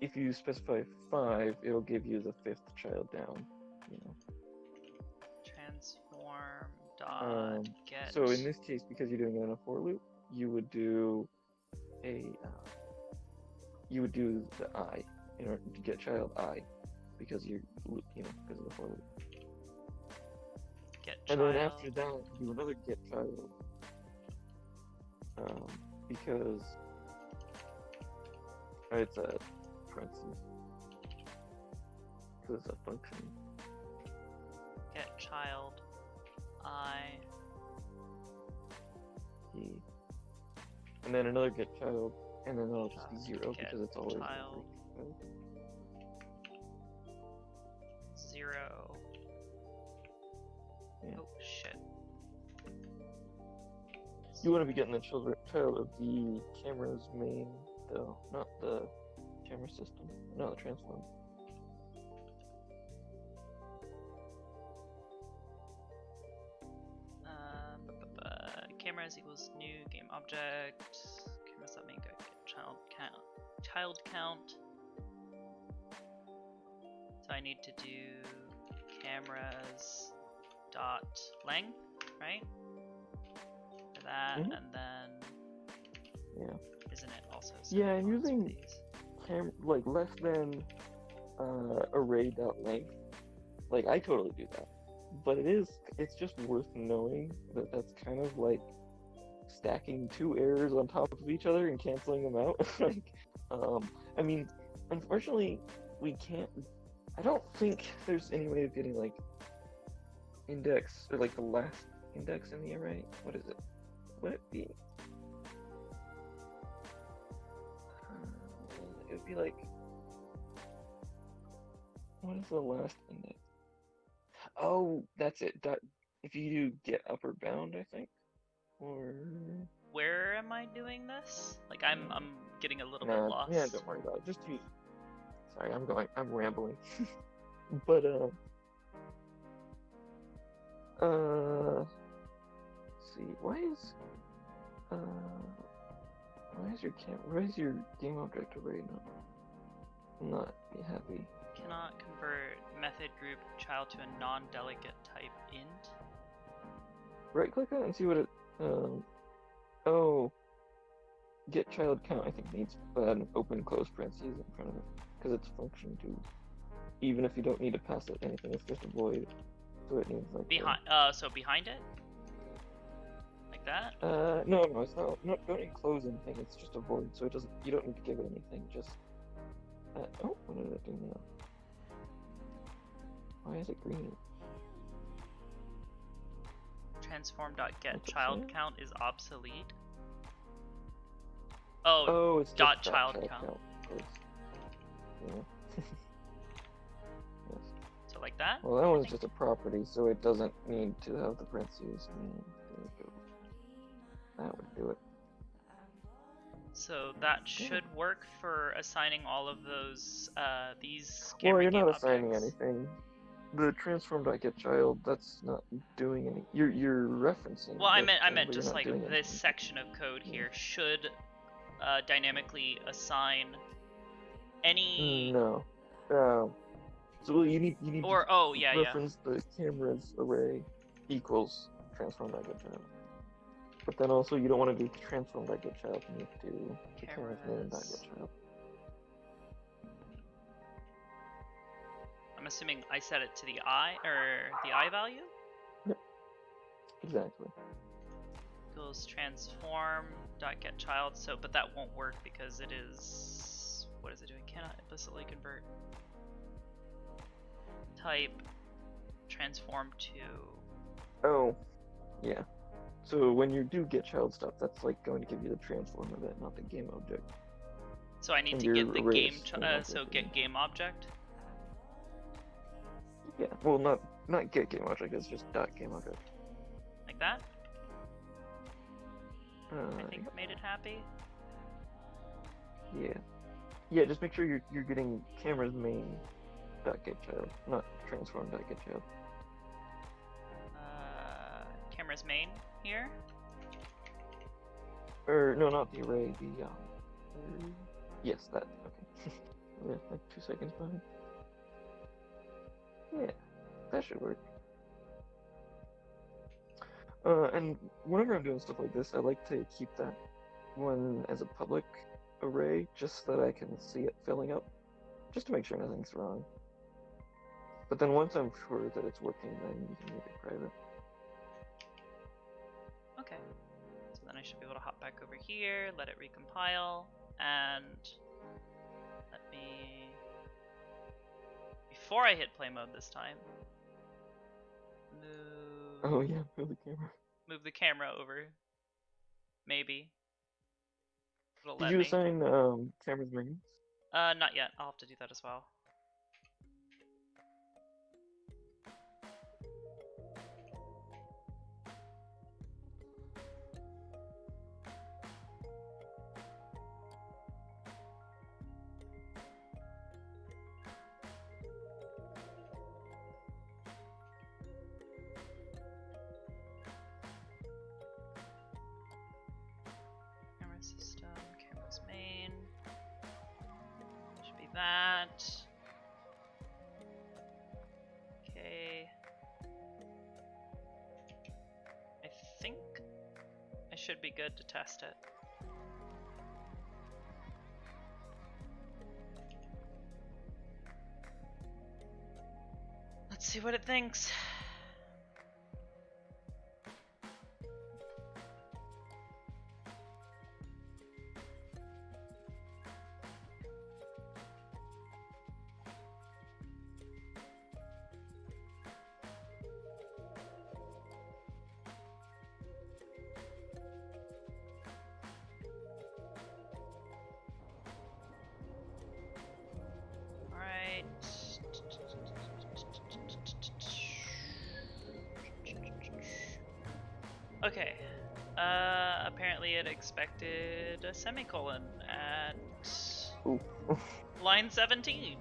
if you specify 5, it'll give you the 5th child down, you know. Transform dot get. So in this case, because you're doing it in a for loop, you would do the I in order to get child I, because because of the for loop. Get and child. then after that, do another get child, because it's a parentheses, because it's a function. Get child I. And then another get child, and then it'll just be 0 because it's always child. 0. Yeah. Oh shit. You want to be getting the child of the camera's main, though, not the camera system, not the transform. Cameras equals new game object. Cameras that make get child count. So I need to do cameras dot length, right? For that, and then isn't it also? Yeah, I'm using like less than array.length. Like I totally do that, but it's just worth knowing that that's kind of like stacking 2 errors on top of each other and canceling them out. Like, I mean, unfortunately, we can't. I don't think there's any way of getting like index or like the last index in the array. What is it? Would it be? It would be like, what is the last index? Oh, that's it. If you do get upper bound, I think. Or where am I doing this? Like I'm getting a little bit lost. Yeah, don't worry about it. Just use. Sorry, I'm rambling. But let's see. Why is your game object array not happy? Cannot convert method group child to a non-delegate type int. Right click on it and see what it get child count I think needs an open close parentheses in front of it, because it's function too. Even if you don't need to pass it anything, it's just a void. So it needs like behind so behind it? Like that? No, it's not don't enclose anything, it's just a void, so you don't need to give it anything, just oh, what did it do now? Why is it green? Transform.get child count is obsolete. Oh, it's dot just child count. Yeah. Yes. So like that? Well, that one's just a property, so it doesn't need to have the parentheses. That would do it. So that should work for assigning all of those these Well, camera you're game not assigning objects. anything. The transform.getChild, that's not doing any. You're referencing. Well, I meant but you're just not like doing this anything. section of code here should dynamically assign Any No. So you need or to oh yeah, yeah. reference the camera's array equals transform.getChild. But then also you don't want to do transform.getChild, you need to do the camera's main.getChild. I'm assuming I set it to the I or the I value? Yep. Exactly. Equals transform.getChild, so but that won't work because it is, what is it doing? Cannot implicitly convert type transform to. Oh, yeah. So when you do getChild stuff, that's like going to give you the transform of it, not the game object. So I need And to your get the array game, is game object, so get game object. Yeah, well, not get game object, it's just dot game object. Like that? I think Yeah. made it happy. Yeah. Yeah, just make sure you're getting camera's main dot getChild, not transform dot getChild. Camera's main here. Or no, not the array, the yes, that. Okay. Yeah, like 2 seconds behind. Yeah, that should work. And whenever I'm doing stuff like this, I like to keep that one as a public array, just so that I can see it filling up, just to make sure nothing's wrong. But then once I'm sure that it's working, then you can make it private. Okay. So then I should be able to hop back over here, let it recompile, and let me, before I hit play mode this time, Oh yeah, move the camera. move the camera over. Maybe. It'll Did let you me. assign camera's main? Not yet. I'll have to do that as well. Camera system, camera's main. Should be that. Okay. I think I should be good to test it. Let's see what it thinks. Alright. Okay. Apparently it expected a semicolon at line 17.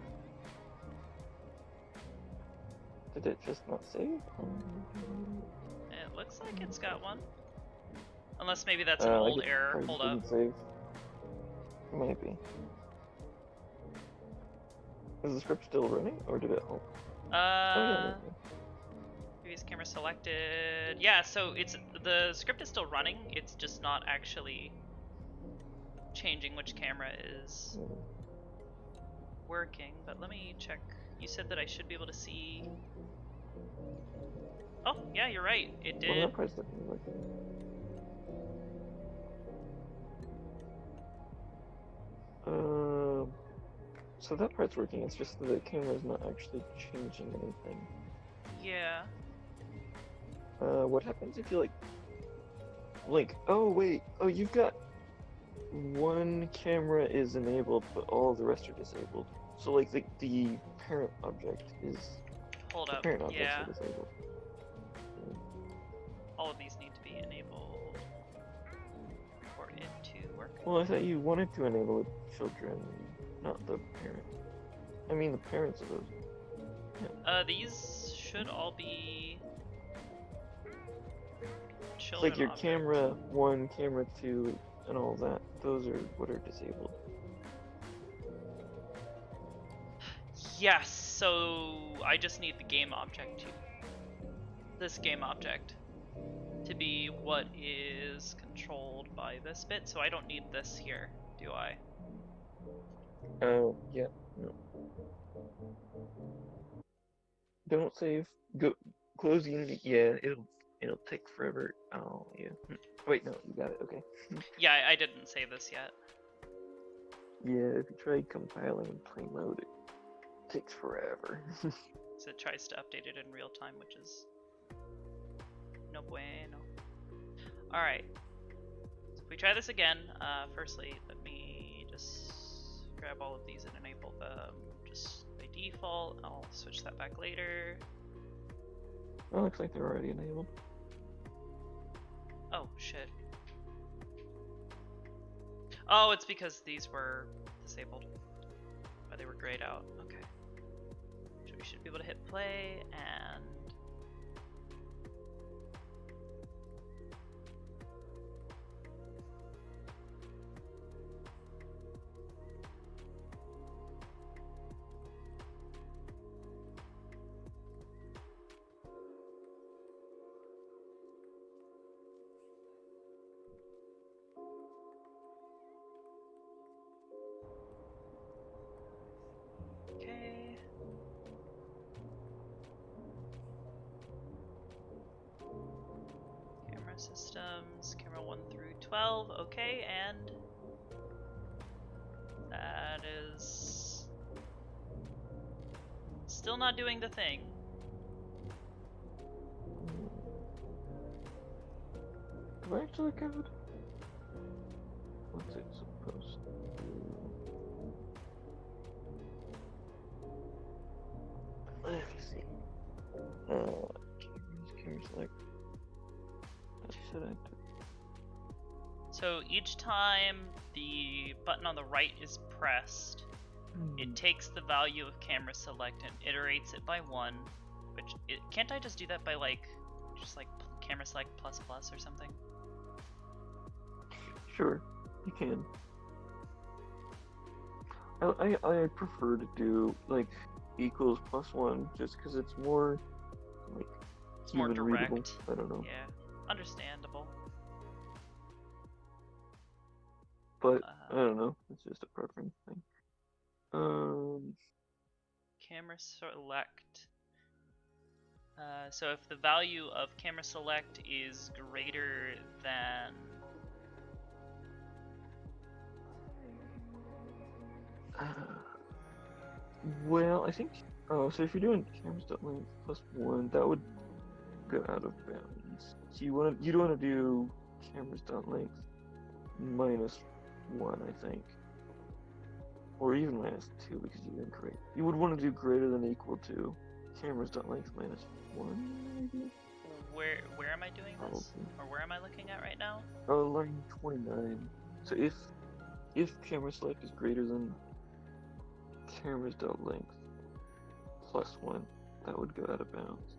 Did it just not save? It looks like it's got one. Unless maybe that's an I old guess error. probably Hold up. didn't save. Maybe. Is the script still running, or did it halt? Previous camera selected. Yeah, so the script is still running. It's just not actually changing which camera is working. But let me check. You said that I should be able to see. Oh, yeah, you're right. It did. Well, that part's definitely working. So that part's working. It's just that the camera's not actually changing anything. Yeah. What happens if you like blink? Oh wait. Oh, you've got one camera is enabled, but all of the rest are disabled. So like the parent object is. Hold up. Parent objects Yeah. are disabled. All of these need to be enabled for it to work. Well, I thought you wanted to enable the children, not the parent. I mean the parents of those. Yeah. These should all be It's children like your objects. camera 1, camera 2, and all that. Those are what are disabled. Yes, so I just need the game object to this game object to be what is controlled by this bit, so I don't need this here, do I? Oh, yeah. No. Don't save. Go close the Unity. Yeah, it'll take forever. Oh yeah. Wait, no, you got it. Okay. Yeah, I didn't save this yet. Yeah, if you try compiling in plain mode, it takes forever. So it tries to update it in real time, which is no bueno. Alright. So if we try this again, firstly, let me just grab all of these and enable them just by default. I'll switch that back later. Oh, looks like they're already enabled. Oh, shit. Oh, it's because these were disabled. But they were grayed out. Okay. So we should be able to hit play and... Okay. Camera systems, camera 1 through 12, okay, and that is still not doing the thing. Do I actually code? What's it supposed to do? Let me see. Camera select. That's selected. So each time the button on the right is pressed, it takes the value of camera select and iterates it by 1, which can't I just do that by just like camera select plus plus or something? Sure, you can. I prefer to do like equals plus 1 just because it's more like It's more human direct. readable. I don't know. Yeah, understandable. But I don't know. It's just a preference thing. Camera select. So if the value of camera select is greater than Well, I think. Oh, so if you're doing cameras.length plus 1, that would go out of bounds. So you don't want to do cameras.length minus 1, I think, or even minus 2 because you didn't create. You would want to do greater than or equal to cameras.length minus 1, maybe. where am I doing this? Or where am I looking at right now? Line 29. So if camera select is greater than cameras.length plus 1, that would go out of bounds.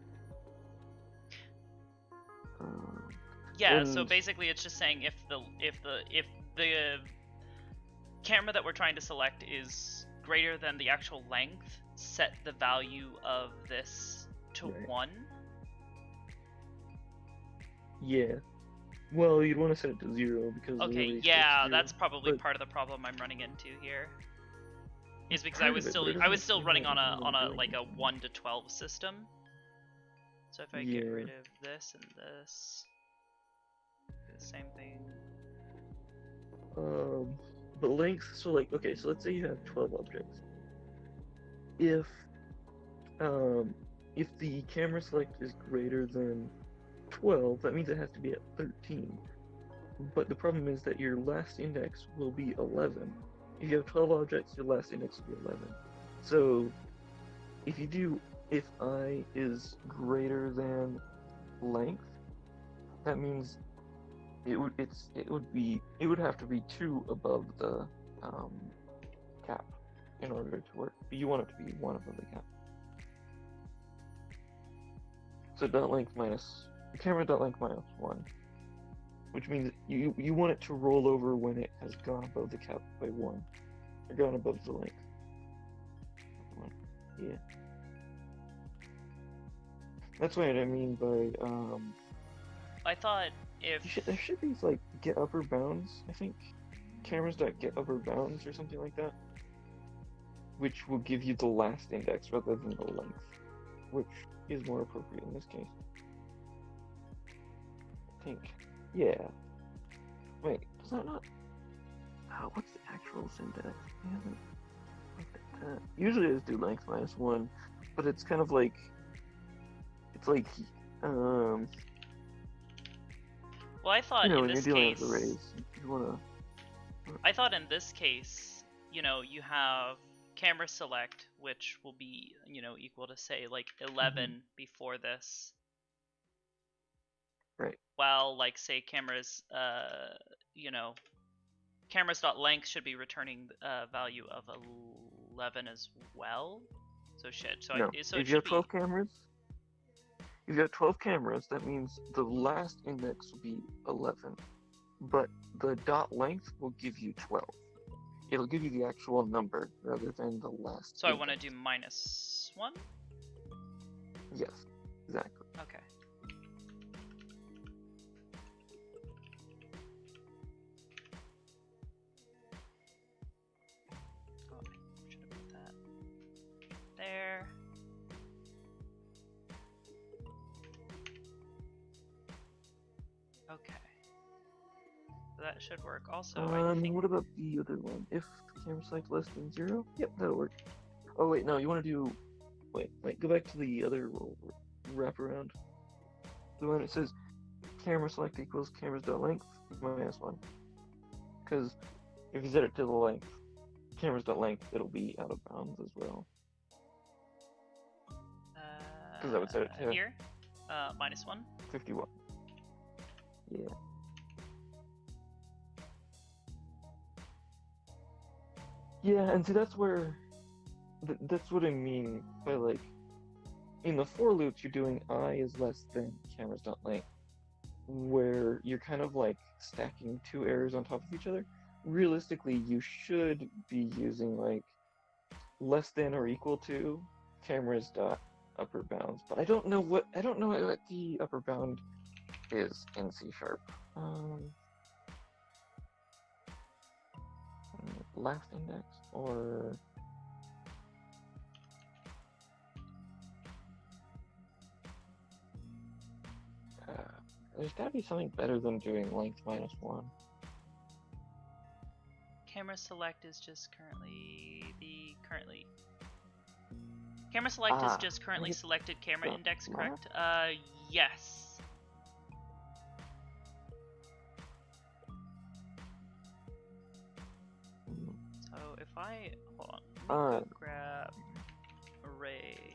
Yeah, so basically it's just saying if the camera that we're trying to select is greater than the actual length, set the value of this to 1. Yeah. Well, you'd want to set it to 0 because Okay, yeah, that's probably part of the problem I'm running into here. Is because I was still running on a like a 1 to 12 system. So if I get rid of this and this, do the same thing. But length, so like, okay, so let's say you have 12 objects. If the camera select is greater than 12, that means it has to be at 13. But the problem is that your last index will be 11. If you have 12 objects, your last index will be 11. So if I is greater than length, that means it would have to be 2 above the cap in order to work. But you want it to be 1 above the cap. So .length minus camera.length minus 1, which means you want it to roll over when it has gone above the cap by 1, or gone above the length. Yeah. That's what I mean by I thought if there should be like get upper bounds. I think cameras that get upper bounds or something like that, which will give you the last index rather than the length, which is more appropriate in this case. I think. Yeah. Wait, does that not? What's the actual syntax? I haven't looked at that. Usually I just do length -1, but it's kind of like it's like well, I thought you know, in when you're this dealing case, with arrays, you wanna. I thought in this case, you know, you have camera select, which will be, you know, equal to say like 11 before this. Right. While like say cameras, you know, cameras.length should be returning a value of 11 as well. So shit. So No. so If it you have should 12 cameras, if you have 12 cameras, that means the last index will be 11, but the dot length will give you 12. It'll give you the actual number rather than the last. So I want to do -1? Yes, exactly. Okay. Oh, I should have put that there. Okay. So that should work also, I think. What about the other one? If camera select less than 0? Yep, that'll work. Oh wait, no, you want to do... Wait, go back to the other wraparound. The one that says camera select equals cameras.length -1. Because if you set it to the length, cameras.length, it'll be out of bounds as well. Because I would set it to... Here? -1? 51. Yeah. Yeah, and see, that's where... that's what I mean by, like... In the for loops, you're doing I is less than cameras.length, where you're kind of, like, stacking two errors on top of each other. Realistically, you should be using, like, less than or equal to cameras.upper bounds, but I don't know what the upper bound is in C#. Last index or there's gotta be something better than doing length -1. Camera select is just currently Camera select is just currently selected camera index, correct? Yes. So if I hold on, let me go grab array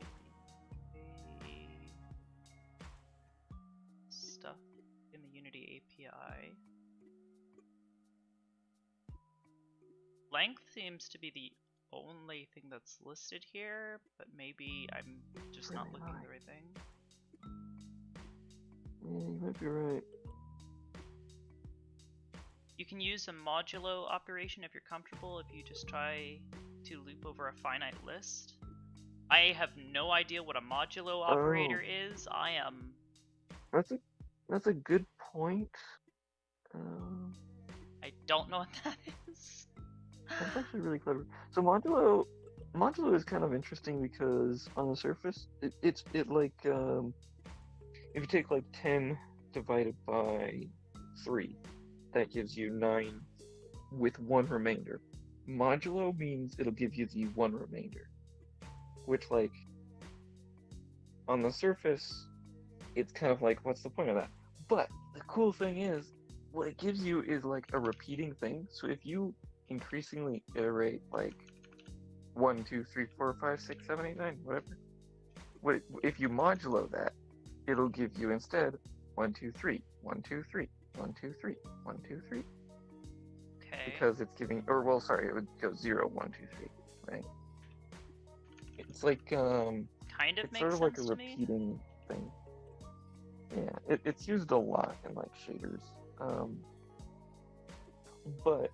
stuff in the Unity API. Length seems to be the only thing that's listed here, but maybe I'm just not looking at the right thing. Yeah, you might be right. You can use a modulo operation if you're comfortable, if you just try to loop over a finite list. I have no idea what a modulo operator is. I am... That's a good point. I don't know what that is. That's actually really clever. So modulo is kind of interesting because on the surface, it like if you take like 10 divided by 3, that gives you 9 with 1 remainder. Modulo means it'll give you the 1 remainder, which like on the surface, it's kind of like, what's the point of that? But the cool thing is, what it gives you is like a repeating thing. So if you increasingly iterate like 1, 2, 3, 4, 5, 6, 7, 8, 9, whatever. If you modulo that, it'll give you instead 1, 2, 3, 1, 2, 3, 1, 2, 3, 1, 2, 3. Okay. Because it's giving, or well, sorry, it would go 0, 1, 2, 3, right? It's like kind of it's makes sort of like a sense to me. repeating thing. Yeah, it's used a lot in like shaders. But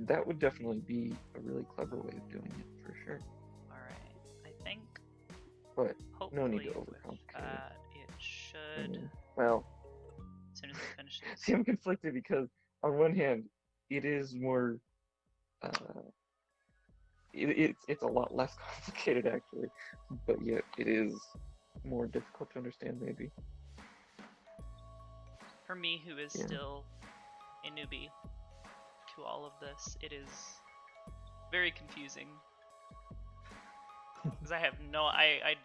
that would definitely be a really clever way of doing it for sure. Alright, I think But no need hopefully to with overcomplicate it. that it should, Well, as soon as it finishes. see, I'm conflicted because on one hand, it is more, it's a lot less complicated actually, but yet it is more difficult to understand maybe. For me, who is Yeah. still a newbie to all of this, it is very confusing. Because I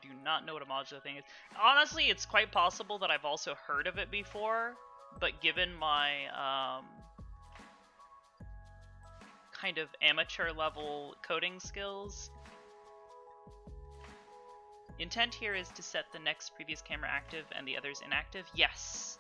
do not know what a modular thing is. Honestly, it's quite possible that I've also heard of it before, but given my kind of amateur level coding skills, intent here is to set the next previous camera active and the others inactive. Yes.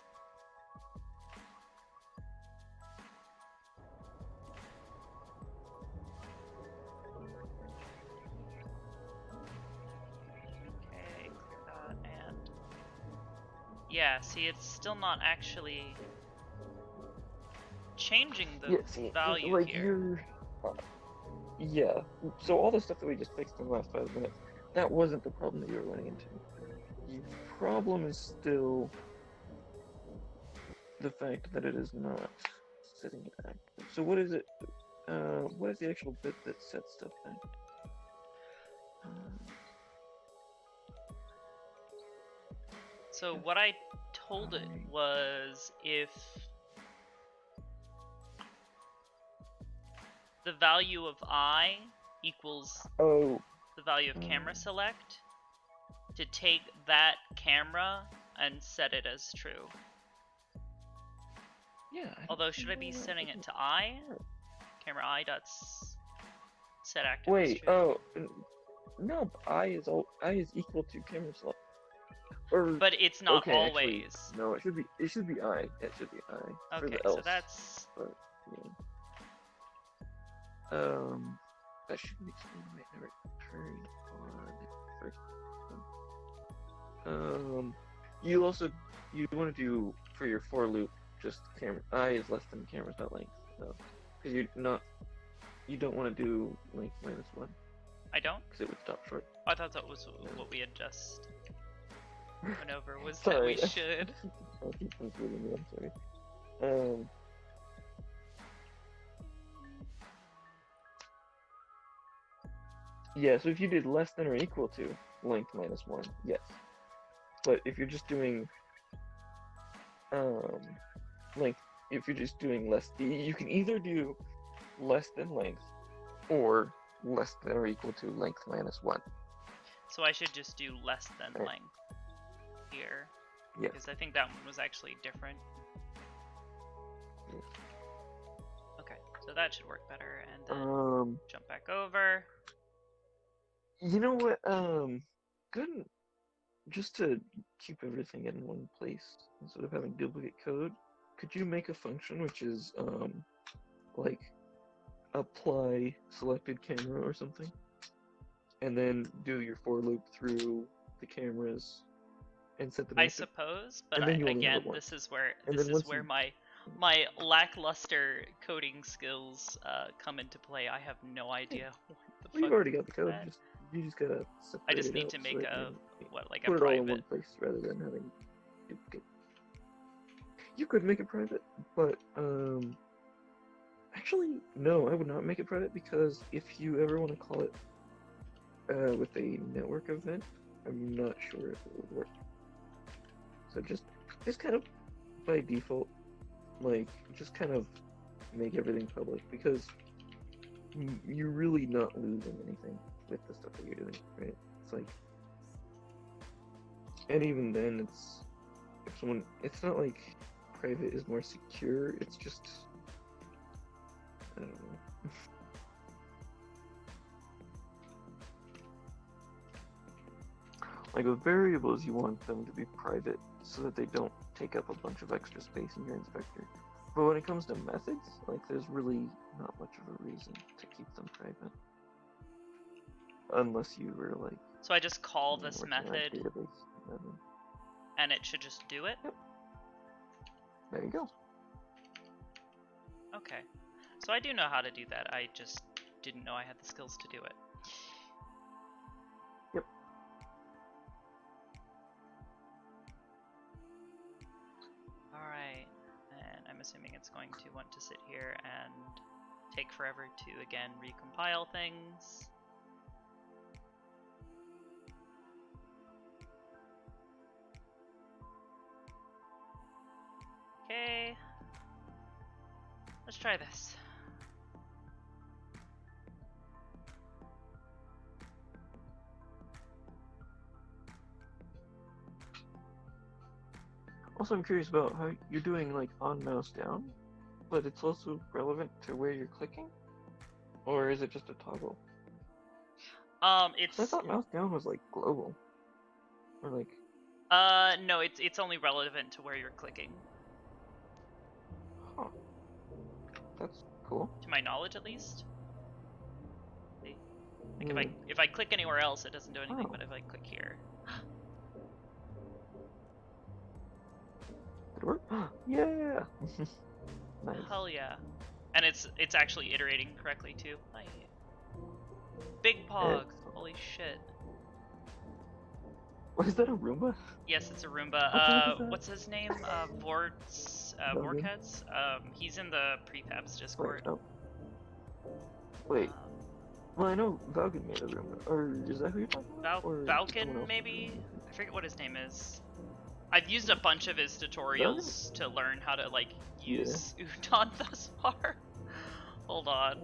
Okay, clear that, and yeah, see, it's still not actually changing the value like here. Yeah, so all the stuff that we just fixed in the last 5 minutes, that wasn't the problem that you were running into. The problem is still the fact that it is not setting it active. So what is it? What is the actual bit that sets stuff back? So what I told it was if the value of I equals the value of camera select, to take that camera and set it as true. Yeah. Although, should I be setting it to I? Camera I dot set active as Wait, true. no, I is equal to camera select. Or, but it's not okay, always. Actually, no, it should be I. It should be I. For Okay, the else, so that's. But, yeah. That shouldn't explain why it never turned on first. You want to do for your for loop just camera I is less than camera's dot length, so because you don't want to do length -1. I don't. Because it would stop short. I thought that was what we had just went over. Was Sorry. that we should. I keep confusing you. I'm sorry. Yeah, so if you did less than or equal to length -1, yes. But if you're just doing length, if you're just doing less, you can either do less than length or less than or equal to length -1. So I should just do less than length here. Yeah. Because I think that one was actually different. Yeah. Okay, so that should work better, and then jump back over. You know what? Good. Just to keep everything in one place instead of having duplicate code, could you make a function which is like apply selected camera or something, and then do your for loop through the cameras and set the I basic? suppose, but again, this is where my lackluster coding skills come into play. I have no idea what the fuck. You've already got the code. You just gotta separate I just it need out to so make that a you like put a it all in one private. place rather than having duplicate. You could make it private, but actually no, I would not make it private, because if you ever want to call it with a network event, I'm not sure if it would work. So just kind of by default, like just kind of make everything public, because you're really not losing anything with the stuff that you're doing, right? It's like, and even then, it's not like private is more secure, it's just, I don't know. Like with variables, you want them to be private so that they don't take up a bunch of extra space in your inspector. But when it comes to methods, like there's really not much of a reason to keep them private. Unless you were like... So I just call this method, database, and it should just do it? Yep. There you go. Okay. So I do know how to do that. I just didn't know I had the skills to do it. Yep. Alright, and I'm assuming it's going to want to sit here and take forever to, again, recompile things. Okay. Let's try this. Also, I'm curious about how you're doing like on mouse down, but it's also relevant to where you're clicking, or is it just a toggle? 'Cause I It's thought mouse down was like global, or like. no, it's only relevant to where you're clicking. Huh. That's cool. To my knowledge, at least. See? Like if I click anywhere else, it doesn't do anything. Oh. But if I click here, Did it work? Yeah. Nice. hell yeah! And it's actually iterating correctly too. Nice. Big Pog. Holy shit. What is that, a Roomba? Yes, it's a Roomba. What is What's his name? Vorts. Logan? Vorkets. He's in the prefabs Discord. Wait, oh. Wait. Well, I know Valgan made a Roomba, or is that who you're talking about? Or someone Valken, else? maybe? I forget what his name is. I've used a bunch of his tutorials to learn how to, like, use Udon thus far. Hold on.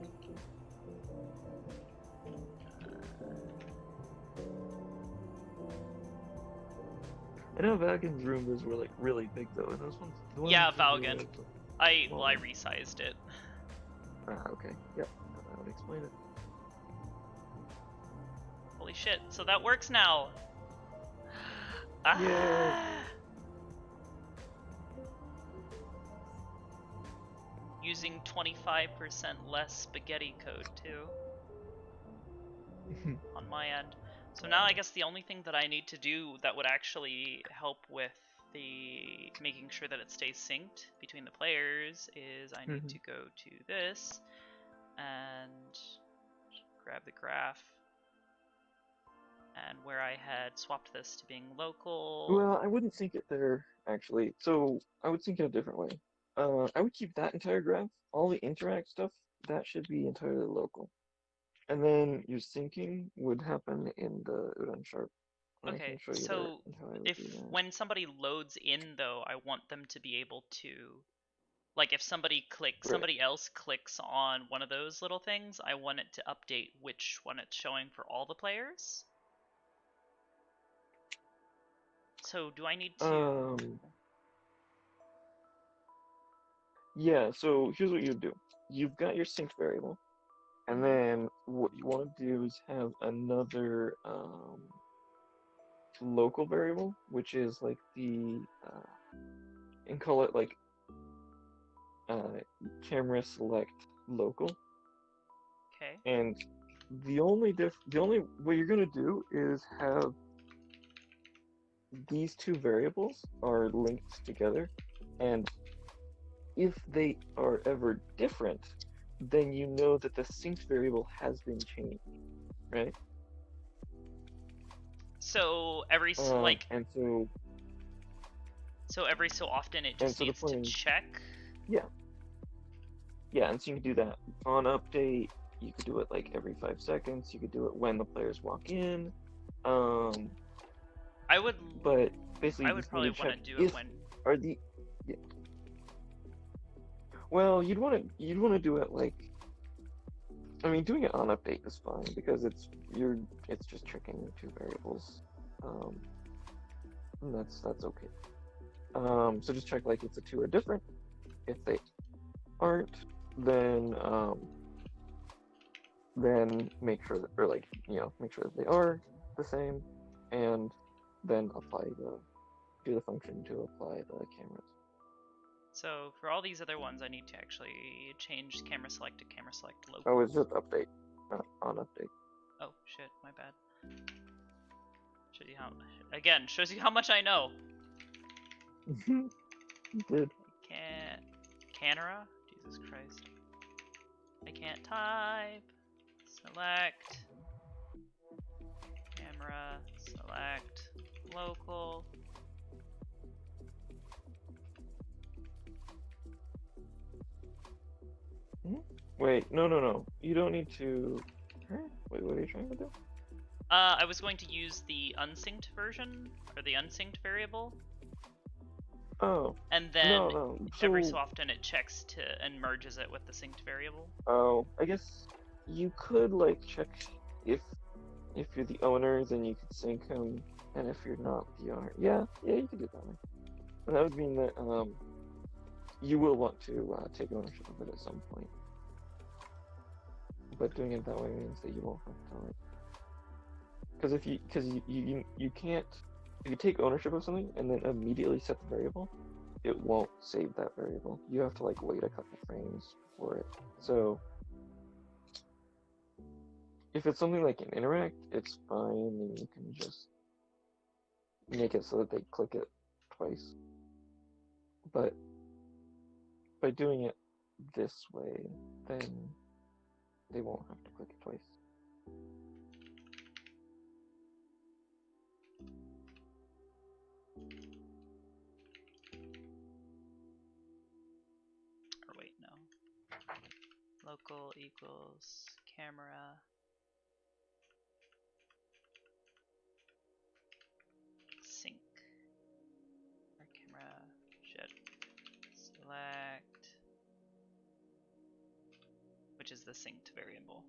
I know Valgan's Roombas were like really big though, and those ones. The ones Yeah, that were, Valgan. like, I resized it. Ah, okay. Yep. That would explain it. Holy shit! So that works now. Yeah. Using 25% less spaghetti code too. On my end. So now I guess the only thing that I need to do that would actually help with the making sure that it stays synced between the players is I need to go to this and grab the graph, and where I had swapped this to being local. Well, I wouldn't sync it there actually. So I would sync it a different way. I would keep that entire graph, all the interact stuff, that should be entirely local. And then your syncing would happen in the Udon Sharp. And I Okay, can show you so how I would if do that. when somebody loads in though, I want them to be able to, like if somebody somebody else clicks on one of those little things, I want it to update which one it's showing for all the players. So do I need to? Yeah, so here's what you do. You've got your synced variable, and then what you want to do is have another local variable, which is like the and call it like camera select local. Okay. And the only what you're gonna do is have these two variables are linked together, and if they are ever different, then you know that the synced variable has been changed, right? So every and so every so often it just needs to check. Yeah. Yeah, and so you can do that on update. You could do it like every 5 seconds. You could do it when the players walk in. I would. But basically, I would probably want to do it when. Are the. Yeah. Well, you'd want to do it like. I mean, doing it on update is fine because it's just checking your two variables. And that's okay. So just check like if the two are different. If they aren't, then make sure that, or like, make sure that they are the same, and then do the function to apply the cameras. So for all these other ones, I need to actually change camera select to camera select local. Oh, it's just update, not on update. Oh shit, my bad. Shows you how much I know. You did. Canera? Jesus Christ. I can't type. Select. Camera. Select. Local. Wait, no. You don't need to. Huh? Wait, what are you trying to do? I was going to use the unsynced version, or the unsynced variable. Oh. And then No. every so often it checks to and merges it with the synced variable. Oh, I guess you could like check if you're the owner, then you could sync him, and if you're not the owner, yeah, you could do it that way. And that would mean that you will want to take ownership of it at some point. But doing it that way means that you won't have to like, because you can't, if you take ownership of something and then immediately set the variable, it won't save that variable. You have to like wait a couple frames for it. So if it's something like an interact, it's fine, and you can just make it so that they click it twice. But by doing it this way, then they won't have to click it twice. Or wait, no. Local equals camera. Sync. Or camera. Shit. Select. Which is the synced variable.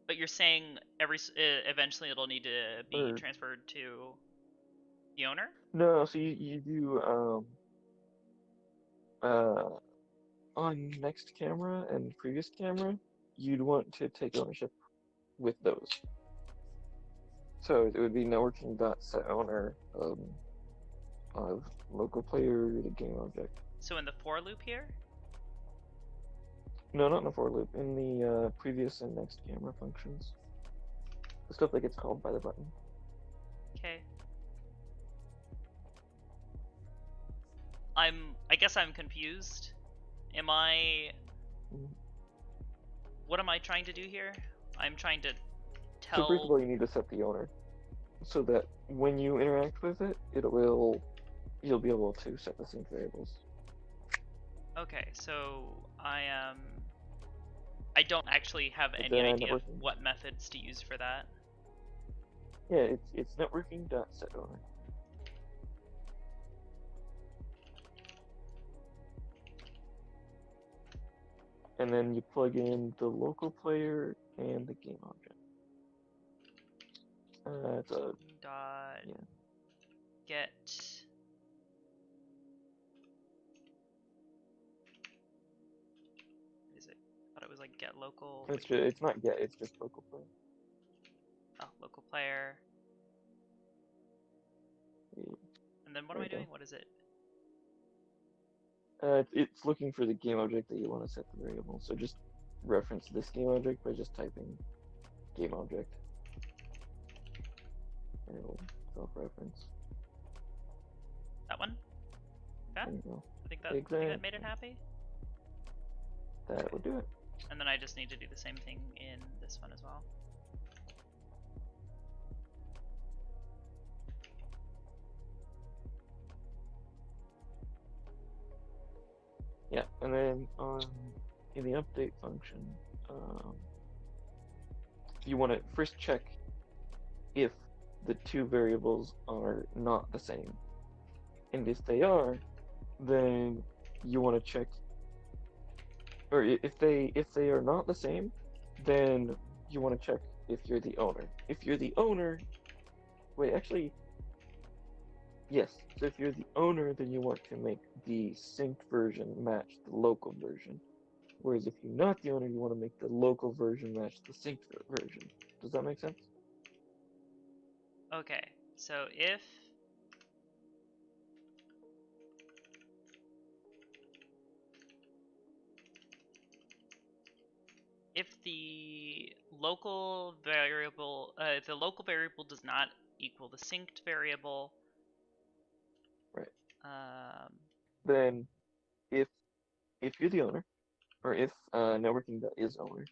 But you're saying eventually it'll need to be transferred to the owner? No, so you do on next camera and previous camera, you'd want to take ownership with those. So it would be networking.setOwner of local player to game object. So in the for loop here? No, not in the for loop. In the previous and next camera functions. The stuff that gets called by the button. Okay. I guess I'm confused. What am I trying to do here? I'm trying to tell... So first of all, you need to set the owner. So that when you interact with it, you'll be able to set the sync variables. Okay, so I don't actually have any idea of what methods to use for that. Yeah, it's networking.setOwner. And then you plug in the local player and the game object. It's a get is it? I thought it was like get local. It's not get, it's just local player. Oh, local player. And then what am I doing? What is it? It's looking for the game object that you want to set the variable. So just reference this game object by just typing game object. And it'll self-reference. That one? Okay. There you go. I think that made it happy. That would do it. And then I just need to do the same thing in this one as well. Yeah, and then in the update function, you want to first check if the two variables are not the same. And if they are, then you want to check, or if they are not the same, then you want to check if you're the owner. If you're the owner, wait, actually, yes. So if you're the owner, then you want to make the synced version match the local version. Whereas if you're not the owner, you want to make the local version match the synced version. Does that make sense? Okay, so if the local variable, does not equal the synced variable, right? Then, if you're the owner, or if networking dot is owner.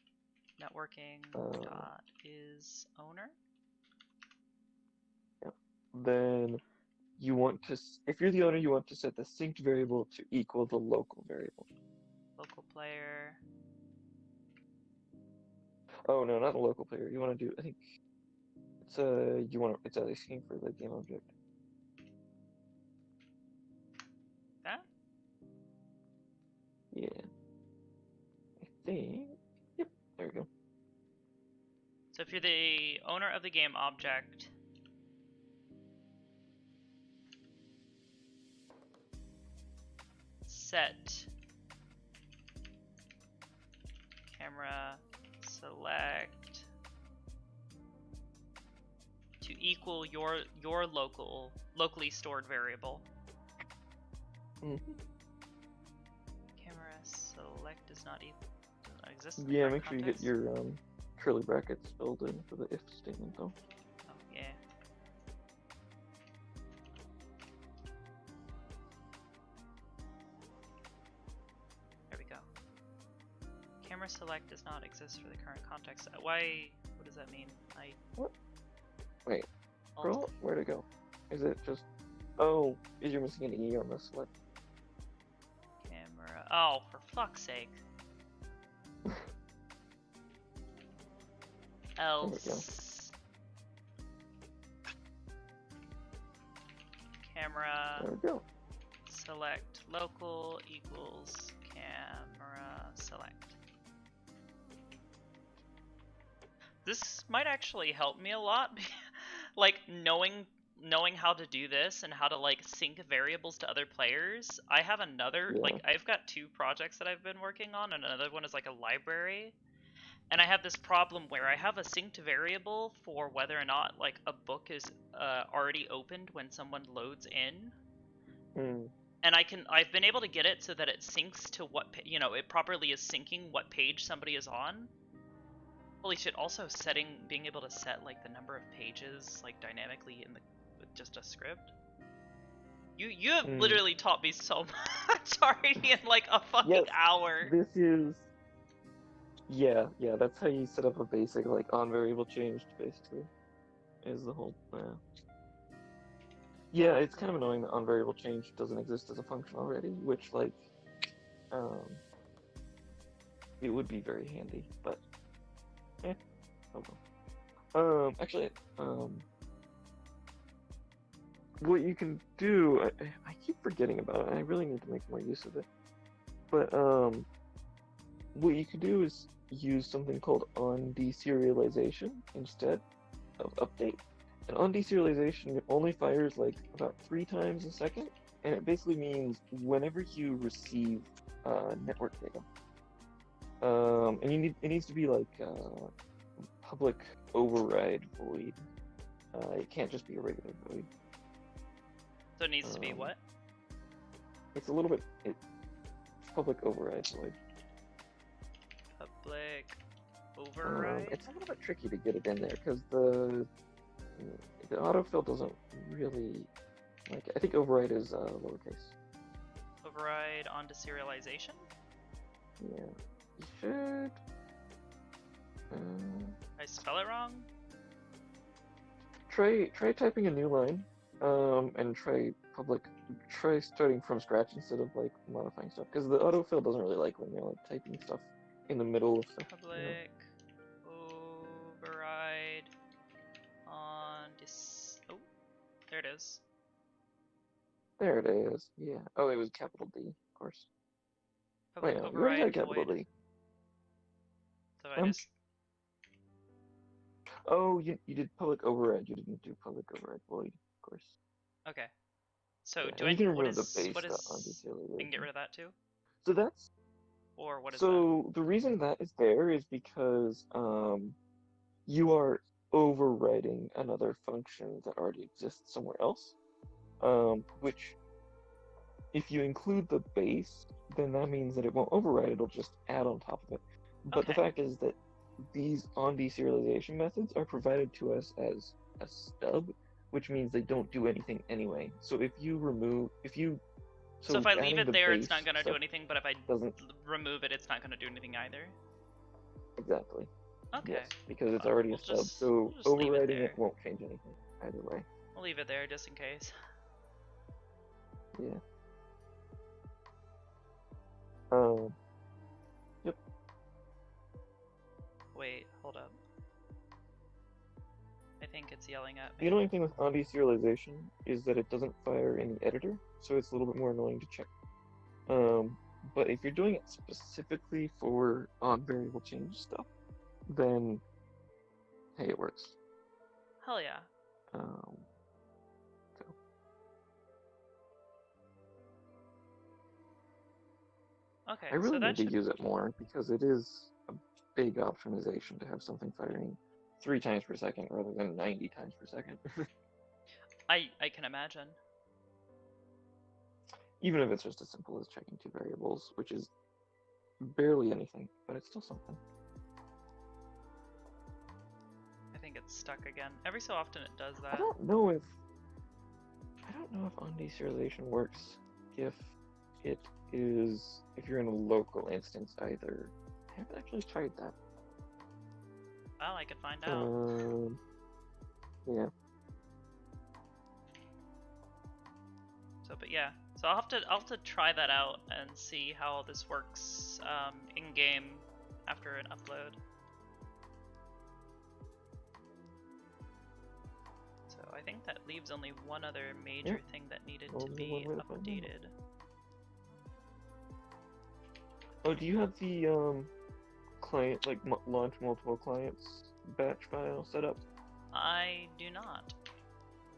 Networking dot is owner. Yeah. Then you want to, if you're the owner, you want to set the synced variable to equal the local variable. Local player. Oh no, not a local player. You want to do, I think it's it's asking for the game object. That? Yeah. I think. Yep. There we go. So if you're the owner of the game object, set camera select to equal your locally stored variable. Mm-hmm. Camera select does not exist. In the Yeah, current make sure you context. get your curly brackets filled in for the if statement though. Oh yeah. There we go. Camera select does not exist for the current context. Why? What does that mean? What? Wait. Alt. Scroll? Where'd it go? Is it just? Oh, is you're missing an E on the select? Camera. Oh, for fuck's sake. Else. Camera. There we go. Select local equals camera select. This might actually help me a lot. Like knowing how to do this and how to like sync variables to other players. I have another like I've got 2 projects that I've been working on, and another one is like a library. And I have this problem where I have a synced variable for whether or not like a book is already opened when someone loads in. And I've been able to get it so that it syncs to what it properly is syncing what page somebody is on. Holy shit! Also being able to set like the number of pages like dynamically with just a script. You have literally taught me so much already in like a fucking hour. This is. Yeah, that's how you set up a basic like on variable changed basically. Is the whole plan. Yeah, it's kind of annoying that on variable change doesn't exist as a function already, which like it would be very handy, but oh well. Actually, what you can do, I keep forgetting about it. I really need to make more use of it. But what you can do is use something called on deserialization instead of update. And on deserialization, it only fires like about 3 times a second, and it basically means whenever you receive network data. And it needs to be like public override void. It can't just be a regular void. So it needs to be what? It's a little bit public override void. Public override. It's a little bit tricky to get it in there because the autofill doesn't really like. I think override is lowercase. Override on deserialization. Yeah, you should. I spell it wrong. Try typing a new line, and try starting from scratch instead of like modifying stuff because the autofill doesn't really like when you're like typing stuff in the middle of stuff. Public override on oh, there it is. There it is. Yeah. Oh, it was capital D, of course. Public Wait, no, you already override had capital void. D. So I just. Oh, you did public override. You didn't do public override void, of course. Okay. So Yeah, do and I? you can What remove is? the base What is? on deserialization. I can get rid of that too. So that's. Or what is So the reason that is there is because you are overriding another function that already exists somewhere else. Which, if you include the base, then that means that it won't override. It'll just add on top of it. But the fact is that these on deserialization methods are provided to us as a stub, which means they don't do anything anyway. So if you So if I leave adding it the there, it's base not gonna do stuff anything, but if I doesn't remove it, it's not gonna do anything either. exactly. Okay. Yes, because it's Well, already we'll a sub, just- so we'll just leave it overriding there. it won't change anything either way. We'll leave it there just in case. Yeah. Yep. Wait, hold up. I think it's yelling at The me. annoying thing with on-deserialization is that it doesn't fire any editor, so it's a little bit more annoying to check. But if you're doing it specifically for on variable change stuff, then hey, it works. Hell yeah. So. Okay, I really so that need to should... use it more because it is a big optimization to have something firing 3 times per second rather than 90 times per second. I can imagine. Even if it's just as simple as checking 2 variables, which is barely anything, but it's still something. I think it's stuck again. Every so often it does that. I don't know if on-deserialization works if you're in a local instance either. I haven't actually tried that. Well, I could find out. Yeah. So, but yeah. So I'll have to try that out and see how this works in game after an upload. So I think that leaves only one other major thing that needed to be updated. Oh, do you have the client, like launch multiple clients batch file set up? I do not.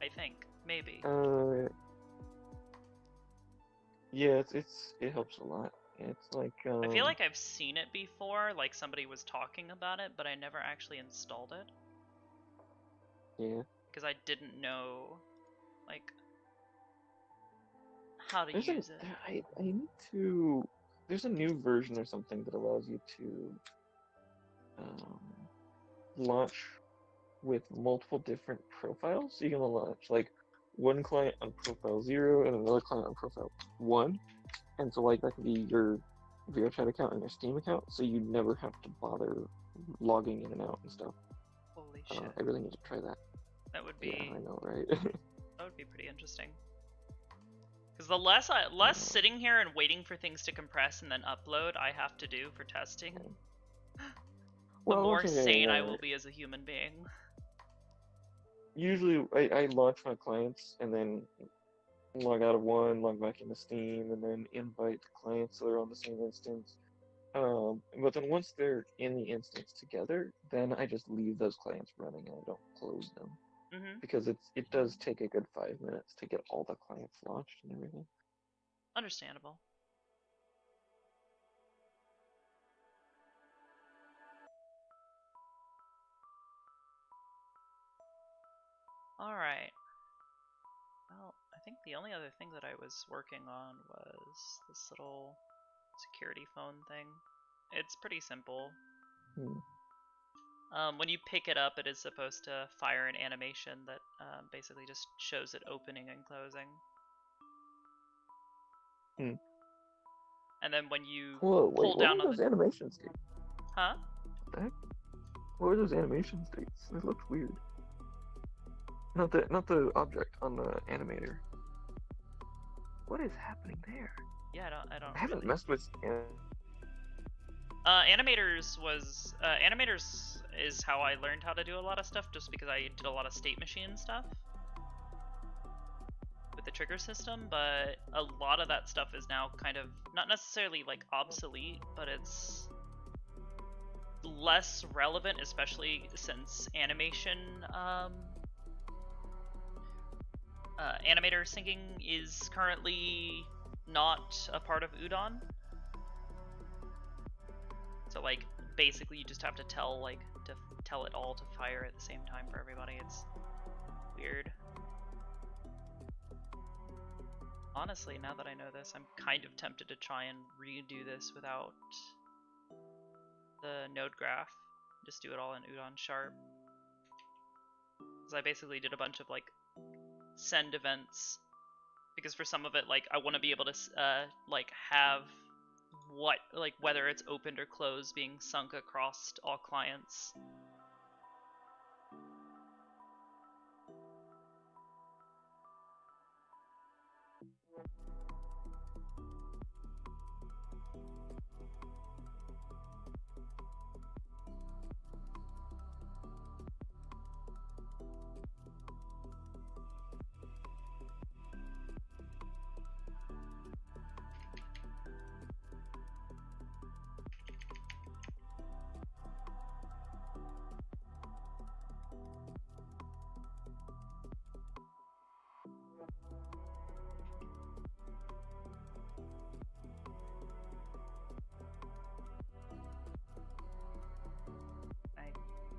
I think maybe. Yeah, it helps a lot. It's like I feel like I've seen it before, like somebody was talking about it, but I never actually installed it. Yeah. Because I didn't know, like, how to There's use it. I need to. There's a new version or something that allows you to launch with multiple different profiles. So you can launch like one client on profile 0 and another client on profile 1. And so like that can be your VRChat account and your Steam account, so you never have to bother logging in and out and stuff. Holy shit. I really need to try that. That would be... Yeah, I know, right? That would be pretty interesting. Because the less sitting here and waiting for things to compress and then upload I have to do for testing, the more sane I will be as a human being. Usually I launch my clients and then log out of one, log back into Steam, and then invite the clients so they're on the same instance. But then once they're in the instance together, then I just leave those clients running and I don't close them. Because it does take a good 5 minutes to get all the clients launched and everything. Understandable. Alright. Well, I think the only other thing that I was working on was this little security phone thing. It's pretty simple. When you pick it up, it is supposed to fire an animation that basically just shows it opening and closing. And then when you pull down what were those animation states? Huh? What the heck? What were those animation states? It looked weird. Not the object on the animator. What is happening there? Yeah, I don't I haven't really... messed with Animators is how I learned how to do a lot of stuff, just because I did a lot of state machine stuff with the trigger system, but a lot of that stuff is now kind of not necessarily like obsolete, but it's less relevant, especially since animator syncing is currently not a part of Udon. So like basically you just have to tell it all to fire at the same time for everybody. It's weird. Honestly, now that I know this, I'm kind of tempted to try and redo this without the node graph. Just do it all in Udon Sharp. Because I basically did a bunch of like send events because for some of it, like I want to be able to like have whether it's opened or closed being sunk across all clients.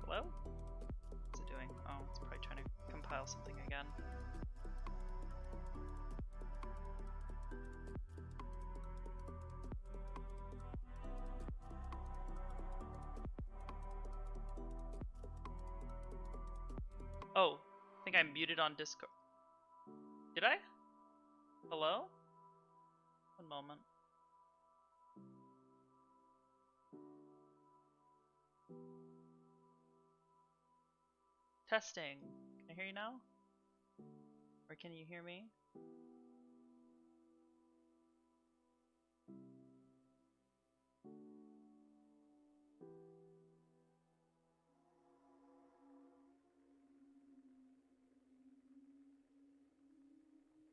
Hello? What's it doing? Oh, it's probably trying to compile something again. Oh, I think I'm muted on Discord. Did I? Hello? One moment. Testing. Can I hear you now? Or can you hear me?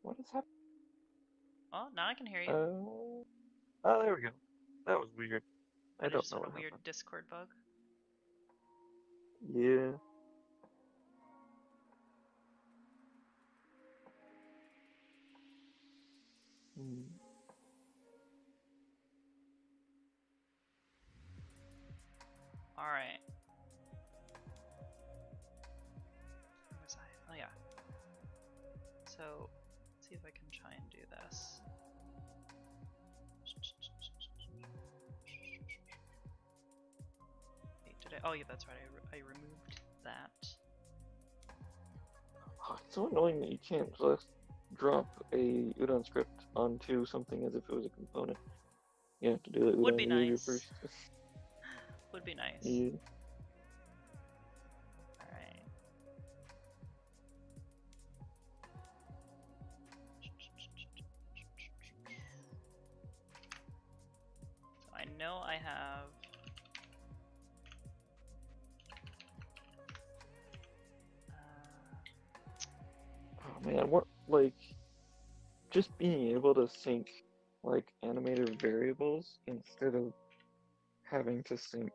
What is happening? Oh, now I can hear you. Oh, there we go. That was weird. I don't just know had what a weird happened. Discord bug. Yeah. Alright. Where was I? Oh yeah. So, let's see if I can try and do this. Wait, did I? Oh yeah, that's right. I removed that. Oh, it's so annoying that you can't just drop a Udon script onto something as if it was a component. You have to do the Would Udon be behavior nice. first. Would be nice. Yeah. Alright. So I know I have Oh man, what, like, just being able to sync, like, animator variables instead of having to sync,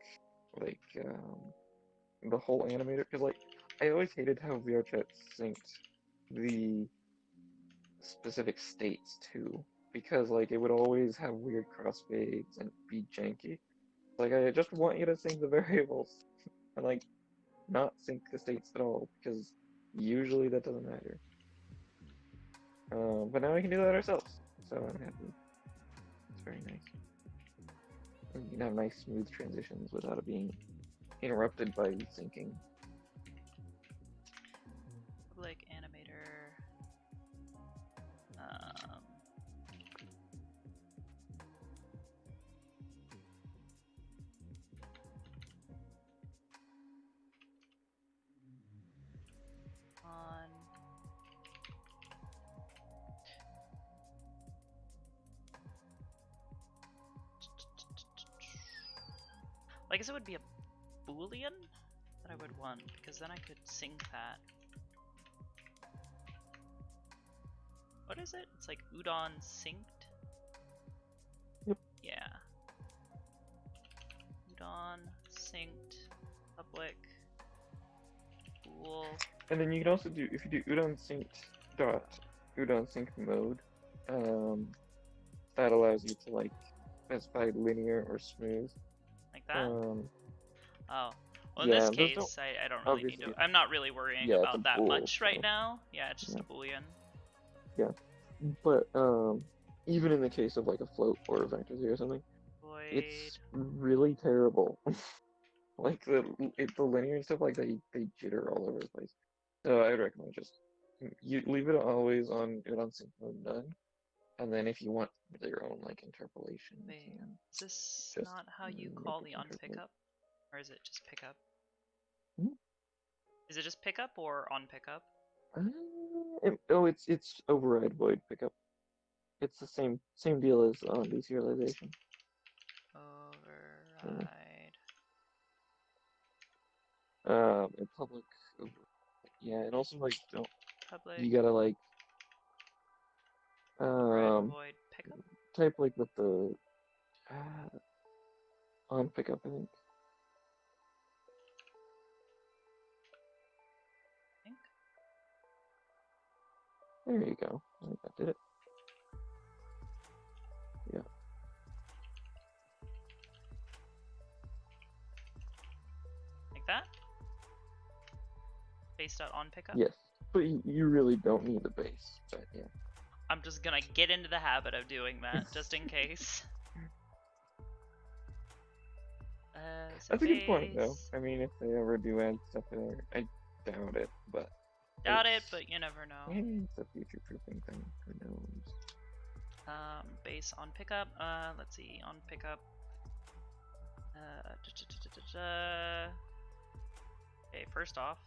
like, the whole animator, because, like, I always hated how VRChat synced the specific states, too, because, like, it would always have weird crossfades and be janky. Like, I just want you to sync the variables, and, like, not sync the states at all, because usually that doesn't matter. But now we can do that ourselves, so I'm happy. It's very nice. And you can have nice smooth transitions without it being interrupted by syncing. public animator. On I guess it would be a Boolean that I would want, because then I could sync that. What is it? It's like Udon synced? Yep. Yeah. Udon synced public bool. And then you can also do, if you do udon synced dot udon sync mode, that allows you to like specify linear or smooth. Like that? Oh. Well, in Yeah, this those case, I don't really need to. I'm not really worrying yeah, about that bool, much right so. now. Yeah, it's just a Boolean. Yeah. But even in the case of like a float or a vector zero or something, it's really terrible. Like the linear and stuff like that, they jitter all over the place. So I would recommend just You leave it always on Udon sync mode none, and then if you want your own like interpolation, you Wait, can is this just not how you make call it the on interpolate. pickup? Or is it just pickup? Hmm? Is it just pickup or on pickup? It's override void pickup. It's the same deal as deserialization. Override. In public, yeah, and also like don't Public. you gotta like Override void pickup. type like with the on pickup, I think. There you go. I think that did it. Yeah. Like that? Based out on pickup? Yes, but you really don't need the base, but yeah. I'm just gonna get into the habit of doing that, just in case. So That's a good point, though. base. I mean, if they ever do add stuff in there, I doubt it, but Doubt it, but you never know. maybe it's a future-proofing thing. Who knows? Base on pickup. Let's see, on pickup. Okay, first off,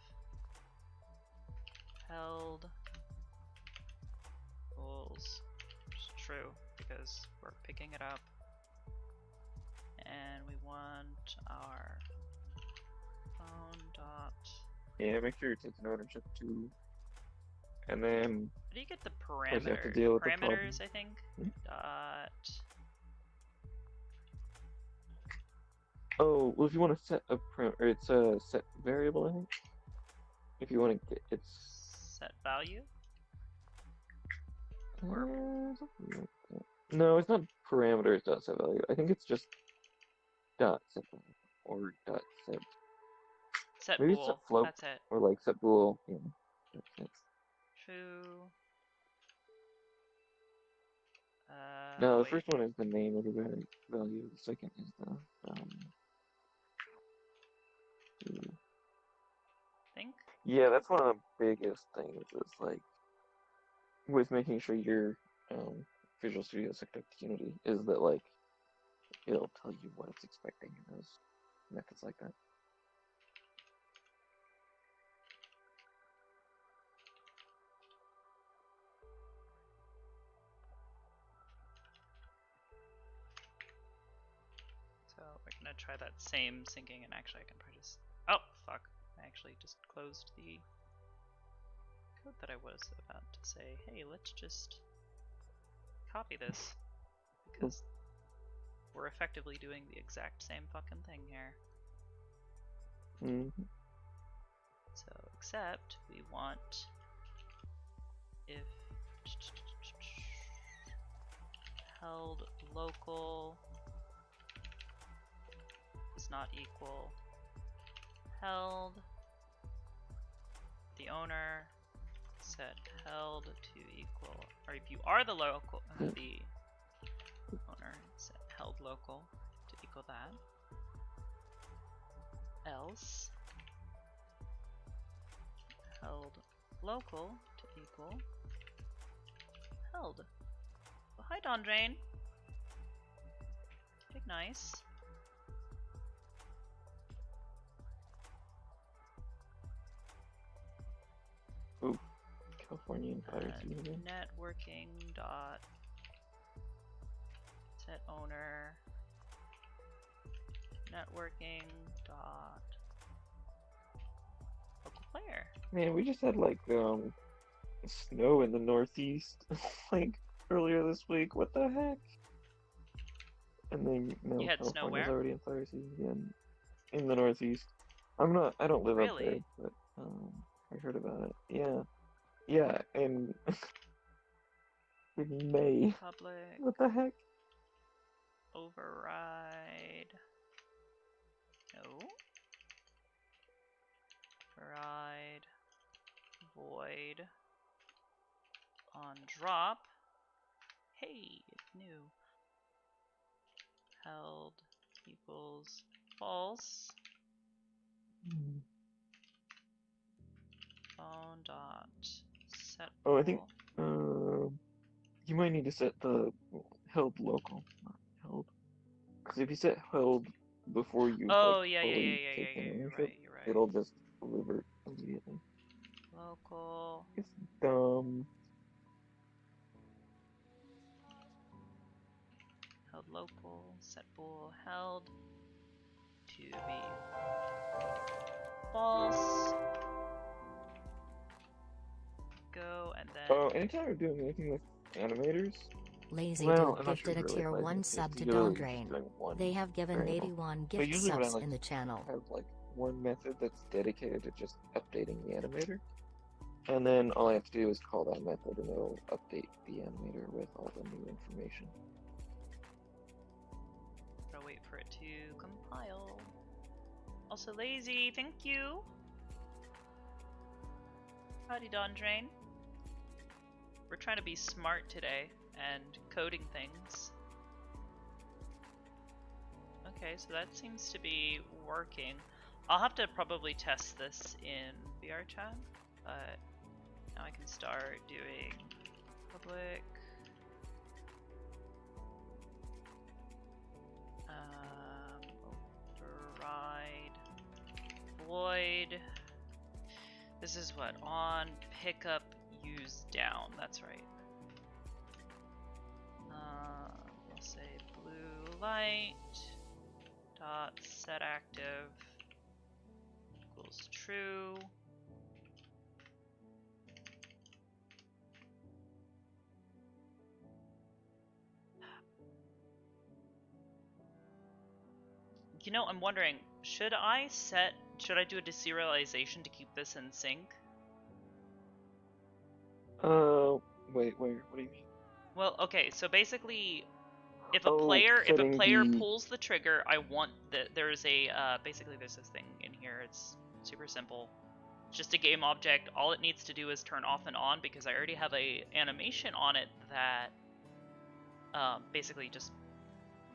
held equals, which is true because we're picking it up, and we want our phone dot. Yeah, make sure you're taking ownership too. And then How do you get the course you have to parameter? deal with the problem. Parameters, I think. Dot. Oh, well, if you want to set a or it's a set variable, I think. If you want to get it's Set value. something like that. No, it's not parameters dot set value. I think it's just dot set value or dot set. Set Maybe bool. set float That's it. or like set bool. Yeah. That's it. True. No, the Wait. first one is the name of the value. The second is the Think. Yeah, that's one of the biggest things is like with making sure your Visual Studio is hooked up to Unity is that like it'll tell you what it's expecting in those methods like that. So we're gonna try that same syncing, and actually I can probably just. Oh fuck! I actually just closed the code that I was about to say. Hey, let's just copy this because we're effectively doing the exact same fucking thing here. Mm-hmm. So except we want if held local is not equal held the owner set held to equal, or if you are the local the owner set held local to equal that, else held local to equal held. Well, hi Dondrain. Big nice. Ooh, California and piracy again. Networking dot set owner networking dot local player. Man, we just had like snow in the Northeast like earlier this week. What the heck? And then no, You had snow California's where? already in fire season again in the Northeast. I don't live up there, Really? but I heard about it. Yeah, yeah, and in May. Public What the heck? override. No. Override void on drop. Hey, it's new. Held equals false. Phone dot Set Oh, I think pool. you might need to set the held local, not held. Because if you set held before you've like Oh, yeah, fully taken you're ownership, right, you're right. it'll just revert immediately. Local. It's dumb. Held local. Set bool held to be false. Go and then. Oh, anytime you're doing anything with animators, Lazy well, Dude I'm not sure gifted a if you're tier like 1 Legend sub to 50 or Don't you're just Drain. doing one They have given variable. 81 But gift usually what I subs like in the to channel. have like one method that's dedicated to just updating the animator. And then all I have to do is call that method and it'll update the animator with all the new information. Gotta wait for it to compile. Also lazy, thank you. Howdy Don Drain. We're trying to be smart today and coding things. Okay, so that seems to be working. I'll have to probably test this in VRChat, but now I can start doing public. Override void. This is what? On pickup use down. That's right. We'll say blue light dot set active equals true. You know, I'm wondering, should I do a deserialization to keep this in sync? Wait, what do you mean? Well, okay, so basically, if a Oh, player setting the... pulls the trigger, I want that there's a basically there's this thing in here. It's super simple. It's just a game object. All it needs to do is turn off and on because I already have a animation on it that basically just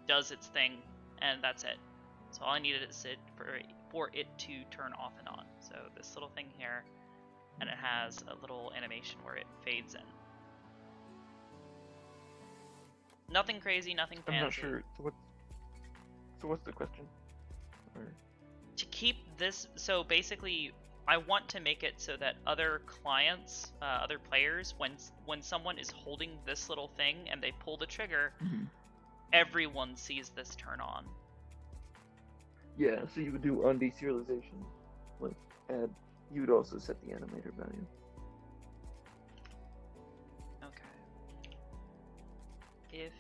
does its thing, and that's it. So all I needed is for it to turn off and on. So this little thing here, and it has a little animation where it fades in. Nothing crazy, nothing fancy. I'm not sure. So what's the question? Or... To keep this, so basically, I want to make it so that other clients, other players, when someone is holding this little thing and they pull the trigger, everyone sees this turn on. Yeah, so you would do on deserialization, like add. You would also set the animator value. Okay. If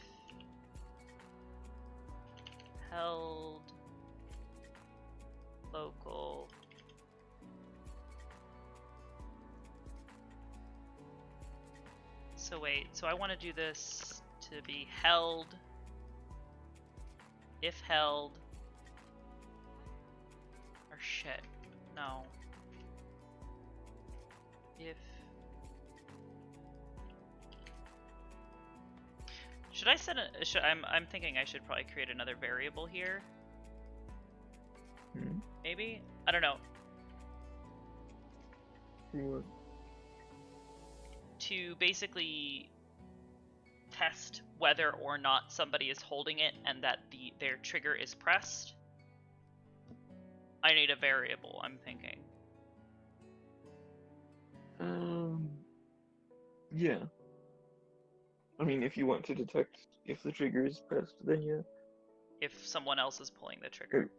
held local so wait, so I want to do this to be held if held or shit no if should I set a I'm thinking I should probably create another variable here. Maybe? I don't know. What? To basically test whether or not somebody is holding it and that their trigger is pressed. I need a variable, I'm thinking. Yeah. I mean, if you want to detect if the trigger is pressed, then yeah. If someone else is pulling the trigger.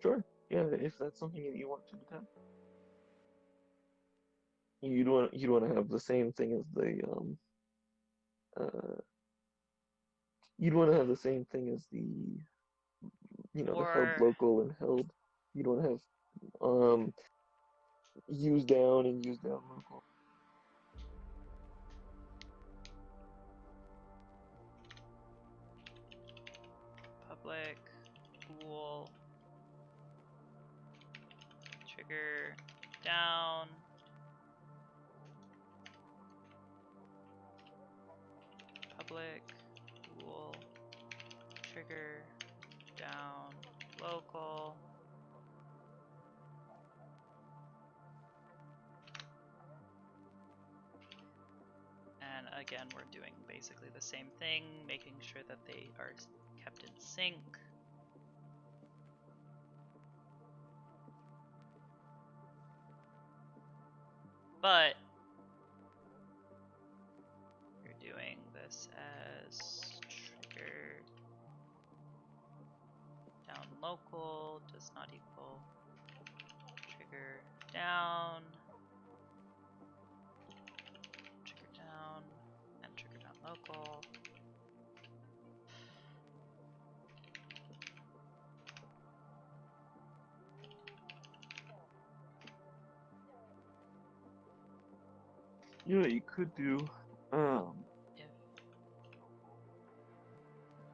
Sure. Yeah, if that's something that you want to detect. You'd want to have the same thing as the you'd want to have the same thing as the the held local and held. You'd want to have use down and use down local. Public bool trigger down. Public bool trigger down local. again, we're doing basically the same thing, making sure that they are kept in sync. But you're doing this as trigger down local does not equal trigger down, and trigger down local. You know what you could do,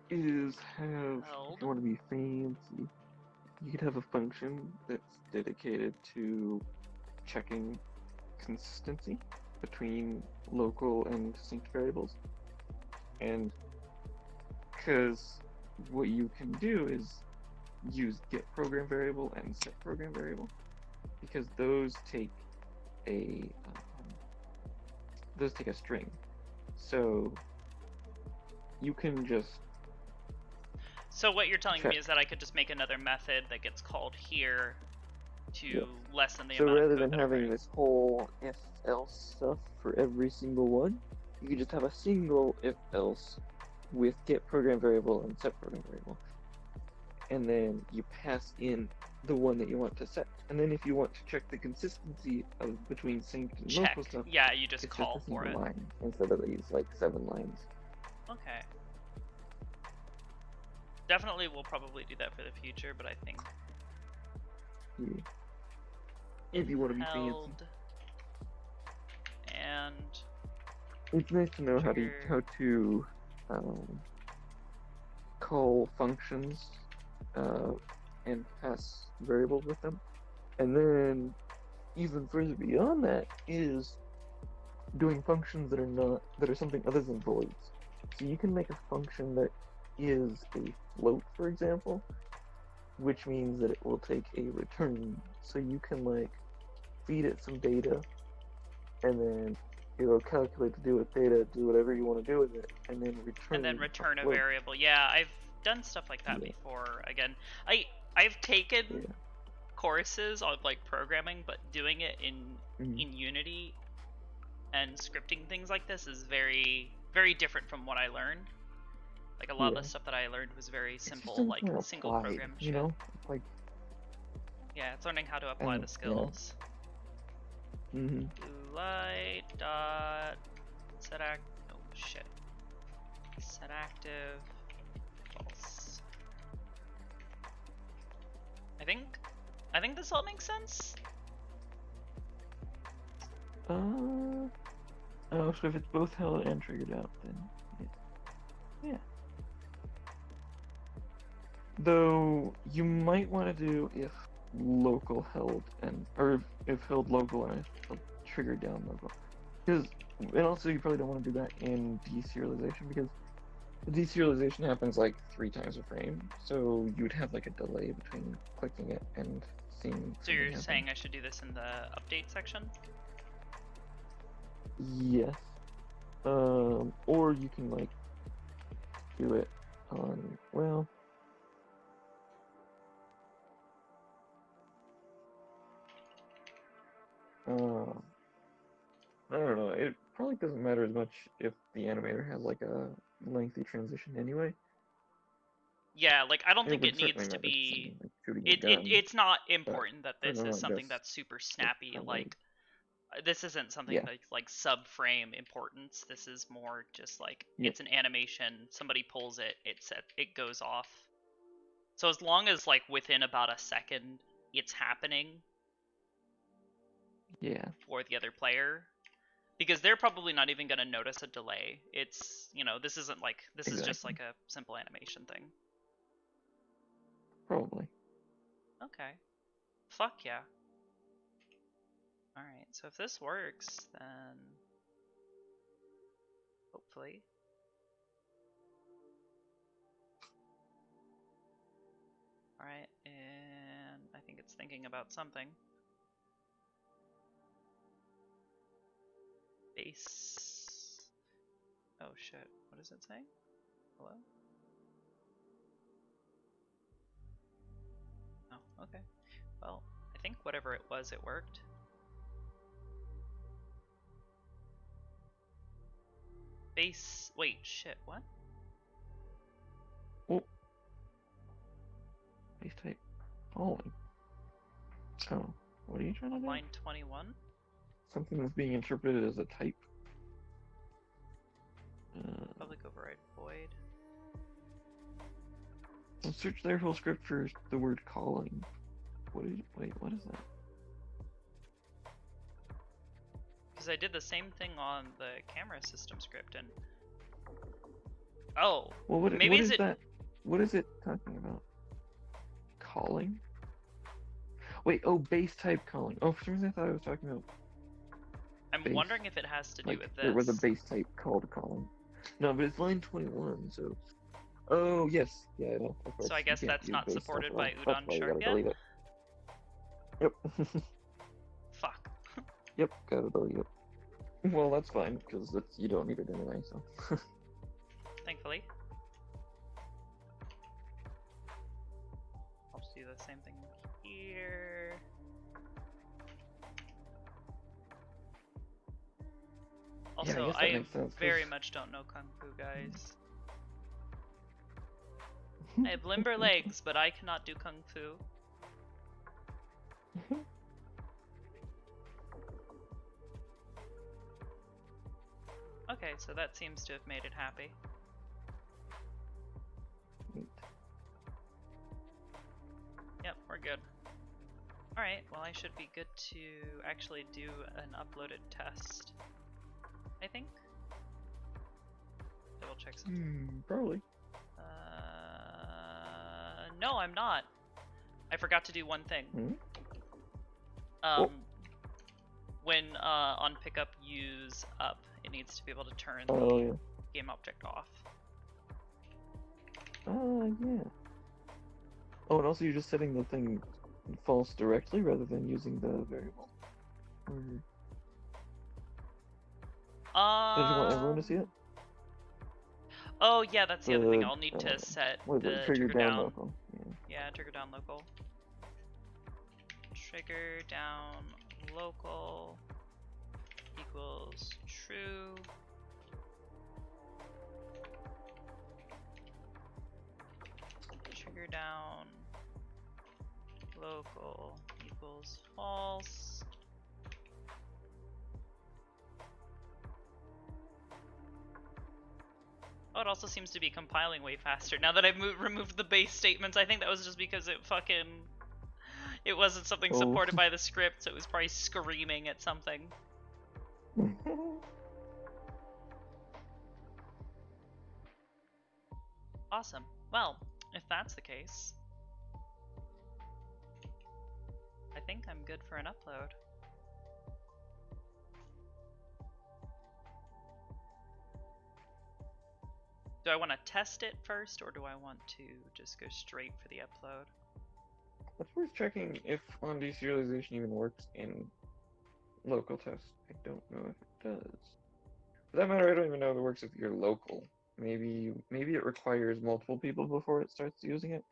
is have, if you want to be fancy, you could have a function that's dedicated to checking consistency between local and distinct variables. And because what you can do is use get program variable and set program variable, because those take a string. So you can just. So what you're telling me is that I could just make another method that gets called here to lessen the amount of code. So rather than having this whole if-else stuff for every single one, you can just have a single if-else with get program variable and set program variable. And then you pass in the one that you want to set. And then if you want to check the consistency of between synced and local stuff, yeah, you just it's call just a for single it. line instead of these like 7 lines. Okay. Definitely we'll probably do that for the future, but I think Yeah. If you want to be fancy. And It's nice to know how to call functions and pass variables with them. And then even further beyond that is doing functions that are something other than voids. So you can make a function that is a float, for example, which means that it will take a return. So you can like feed it some data, and then it'll calculate to do with data, do whatever you want to do with it, and then return a variable. Yeah, I've done stuff like that before. Again, I've taken courses on like programming, but doing it in Unity and scripting things like this is very, very different from what I learned. Like a lot of the stuff that I learned was very simple, like single program shit. You know, like yeah, it's learning how to apply the skills. Mm-hmm. Blue light dot set act. Oh shit. Set active. False. I think this all makes sense. Oh, so if it's both held and triggered out, then yeah. Though you might want to do if local held or if held local and if triggered down local, and also you probably don't want to do that in deserialization because the deserialization happens like 3 times a frame, so you would have like a delay between clicking it and seeing. So you're saying I should do this in the update section? Yes. Or you can like do it on, well, I don't know. It probably doesn't matter as much if the animator has like a lengthy transition anyway. Yeah, like I don't think it needs to be. It's not important that this is something that's super snappy. Like this isn't something like sub-frame importance. This is more just like it's an animation. Somebody pulls it, it goes off. So as long as like within about a second, it's happening. Yeah. For the other player, because they're probably not even gonna notice a delay. It's this isn't like this is just like a simple animation thing. Probably. Okay. Fuck yeah. Alright, so if this works, then hopefully. Alright, and I think it's thinking about something. Base. Oh shit, what is it saying? Hello? Oh, okay. Well, I think whatever it was, it worked. Base. Wait, shit, what? Oh. Base type calling. Oh, what are you trying to do? Line 21? Something that's being interpreted as a type. Public override void. Well, search their whole script for the word calling. Wait, what is that? Because I did the same thing on the camera system script and... Oh! Well, what maybe is that? What is it talking about? Calling? Wait, oh, base type calling. Oh, for some reason I thought I was talking about I'm base. wondering if it has to do Like, with this. there was a base type called calling. No, but it's line 21, so... Oh, yes. Yeah, I know. Of course. So I You guess can't that's do not base supported stuff by at all. That's Udon why you Sharp gotta yet? delete it. Yep. Fuck. Yep, gotta delete it. Well, that's fine, because you don't need it anyway, so... Thankfully. I'll just do the same thing here. Also, guess that I makes sense, 'cause- very much don't know Kung Fu, guys. I have limber legs, but I cannot do Kung Fu. Okay, so that seems to have made it happy. Yep, we're good. Alright, well I should be good to actually do an uploaded test. I think? Double check something. Probably. No, I'm not. I forgot to do one thing. When on pickup use up, it needs to be able to turn the game object off. Yeah. Oh, and also you're just setting the thing false directly rather than using the variable. Did you want everyone to see it? Oh yeah, that's the other thing. I'll need to set the trigger down local. Yeah, trigger down local. Trigger down local equals true. Trigger down local equals false. Oh, it also seems to be compiling way faster now that I've removed the base statements. I think that was just because it wasn't something supported by the script, so it was probably screaming at something. Awesome. Well, if that's the case, I think I'm good for an upload. Do I want to test it first, or do I want to just go straight for the upload? It's worth checking if on deserialization even works in local test. I don't know if it does. For that matter, I don't even know if it works if you're local. Maybe it requires multiple people before it starts using it.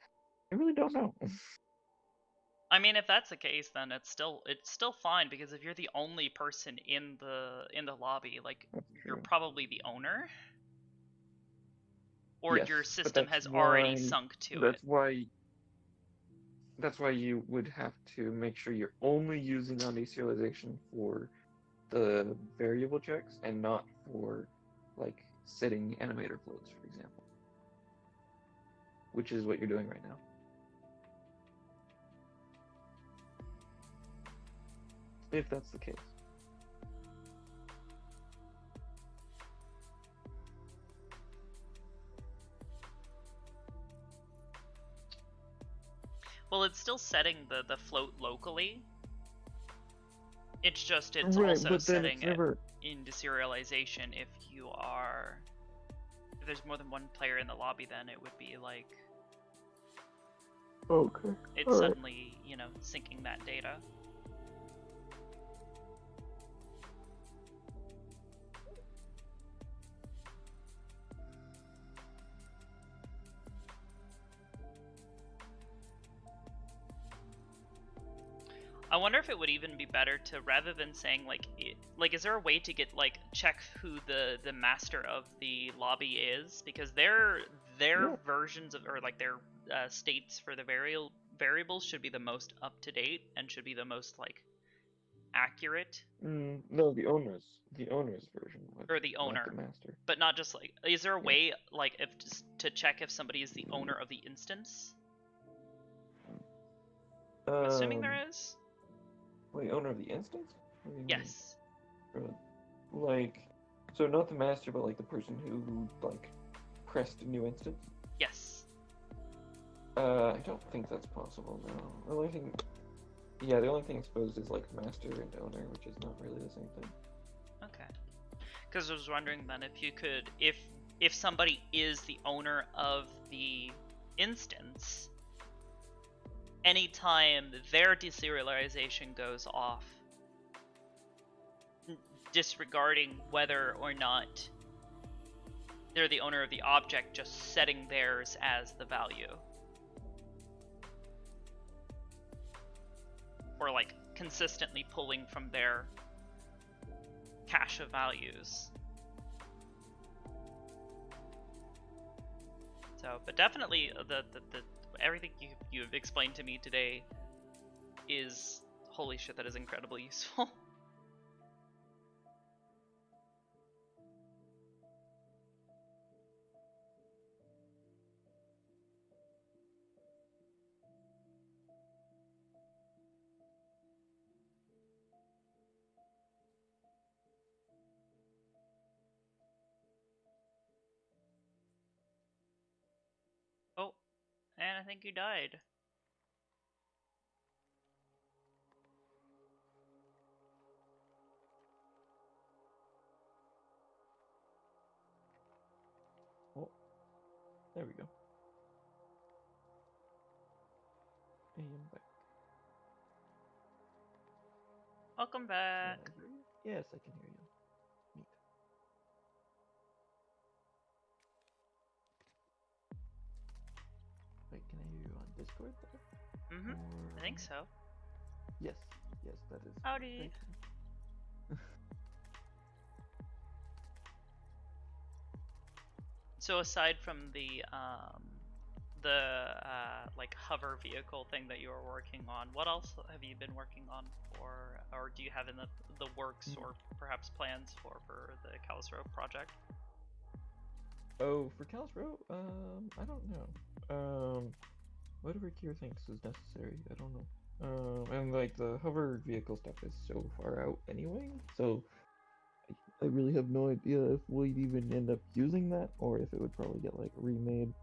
I really don't know. I mean, if that's the case, then it's still fine, because if you're the only person in the lobby, like you're probably the owner, or Yes, your but system that's has already why- sunk to that's it. That's why you would have to make sure you're only using on deserialization for the variable checks and not for like setting animator floats, for example. Which is what you're doing right now. If that's the case. Well, it's still setting the float locally. It's just it's Right, also but then setting it's never- it in deserialization if there's more than one player in the lobby, then it would be like Okay. it's Alright. suddenly, syncing that data. I wonder if it would even be better to, rather than saying like, is there a way to get like check who the master of the lobby is? Because their Yeah. versions of, or like their states for the variables should be the most up to date and should be the most like accurate. No, the owner's version would, Or the not owner, the master. but not just like. Is there a Yeah. way like if just to check if somebody is the owner of the instance? I'm assuming there is. Wait, owner of the instance? What do you mean? Yes. Like, so not the master, but like the person who like pressed a new instance. Yes. I don't think that's possible. No. The only thing, yeah, the only thing exposed is like master and owner, which is not really the same thing. Okay. Because I was wondering then if you could, if somebody is the owner of the instance, anytime their deserialization goes off, disregarding whether or not they're the owner of the object, just setting theirs as the value. Or like consistently pulling from their cache of values. So, but definitely the everything you've explained to me today is, holy shit, that is incredibly useful. Oh, and I think you died. Oh, there we go. I am back. Welcome Can back. I hear you? Yes, I can hear you. Neat. Wait, can I hear you on Discord though? Mm-hmm. Or... I think so. Yes, yes, that is. Howdy. Thank you. So aside from the like hover vehicle thing that you were working on, what else have you been working on, or do you have in the works or perhaps plans for the Calistro project? Oh, for Calistro, I don't know. Whatever Kier thinks is necessary, I don't know. And like the hover vehicle stuff is so far out anyway, so I really have no idea if we'd even end up using that, or if it would probably get like remade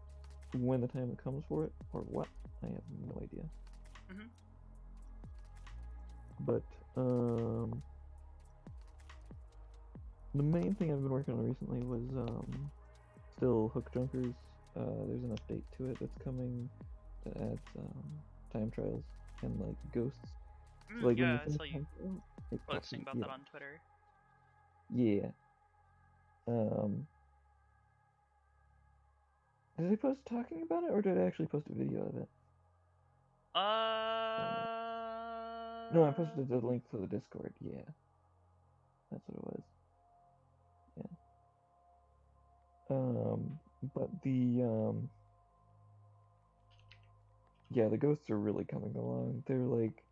when the time comes for it, or what. I have no idea. Mm-hmm. But the main thing I've been working on recently was still Hook Junkers. There's an update to it that's coming that adds time trials and like ghosts. So, like, yeah, I saw you it posting about yeah. that on Twitter. Yeah. Did I post talking about it, or did I actually post a video of it? No, I posted the link to the Discord. Yeah, that's what it was. Yeah. But yeah, the ghosts are really coming along. They're like,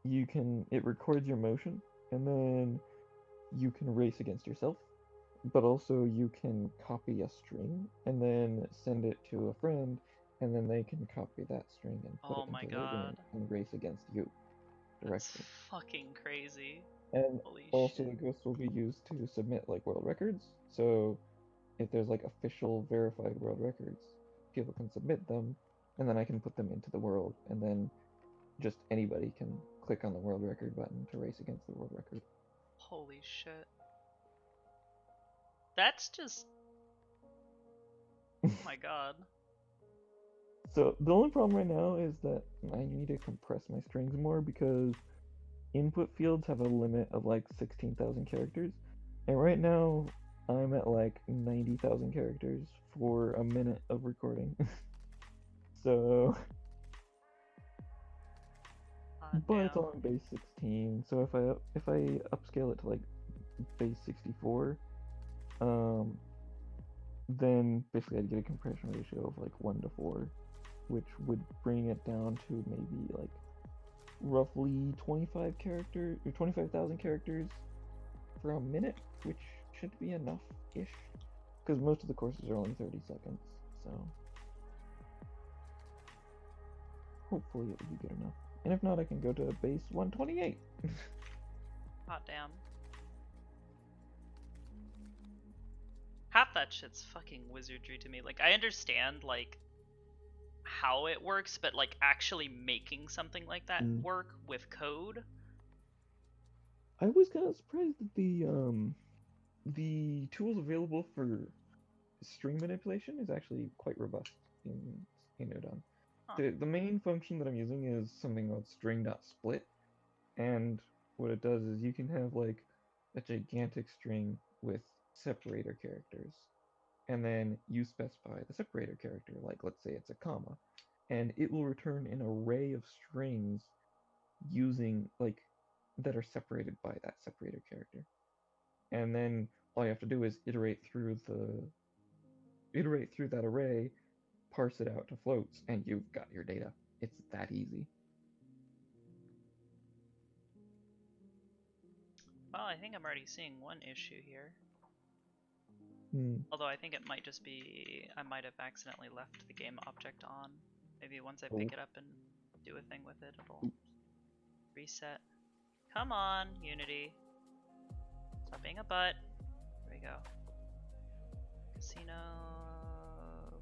it records your motion, and then you can race against yourself, but also you can copy a string and then send it to a friend, and then they can copy that string and put it into their game and race against you directly. That's fucking crazy. And Holy also shit. the ghosts will be used to submit like world records. So if there's like official verified world records, people can submit them, and then I can put them into the world, and then just anybody can click on the world record button to race against the world record. Holy shit. That's just... Oh my god. So the only problem right now is that I need to compress my strings more, because input fields have a limit of like 16,000 characters, and right now I'm at like 90,000 characters for a minute of recording. So but it's on base 16. So if I upscale it to like base 64, then basically I'd get a compression ratio of like 1 to 4, which would bring it down to maybe like roughly 25,000 characters for a minute, which should be enough-ish, because most of the courses are only 30 seconds, so hopefully it will be good enough. And if not, I can go to base 128. Hot damn. Half that shit's fucking wizardry to me. Like, I understand, like, how it works, but, like, actually making something like that work with code? I was kind of surprised that the tools available for string manipulation is actually quite robust in Udon. Huh. The main function that I'm using is something called string.split, and what it does is you can have like a gigantic string with separator characters, and then you specify the separator character, like let's say it's a comma, and it will return an array of strings using like that are separated by that separator character. And then all you have to do is iterate through that array, parse it out to floats, and you've got your data. It's that easy. Well, I think I'm already seeing one issue here. Hmm. Although I think it might just be I might have accidentally left the game object on. Maybe once I pick it up and do a thing with it, it'll reset. Come on, Unity. Stop being a butt. There we go. Casino.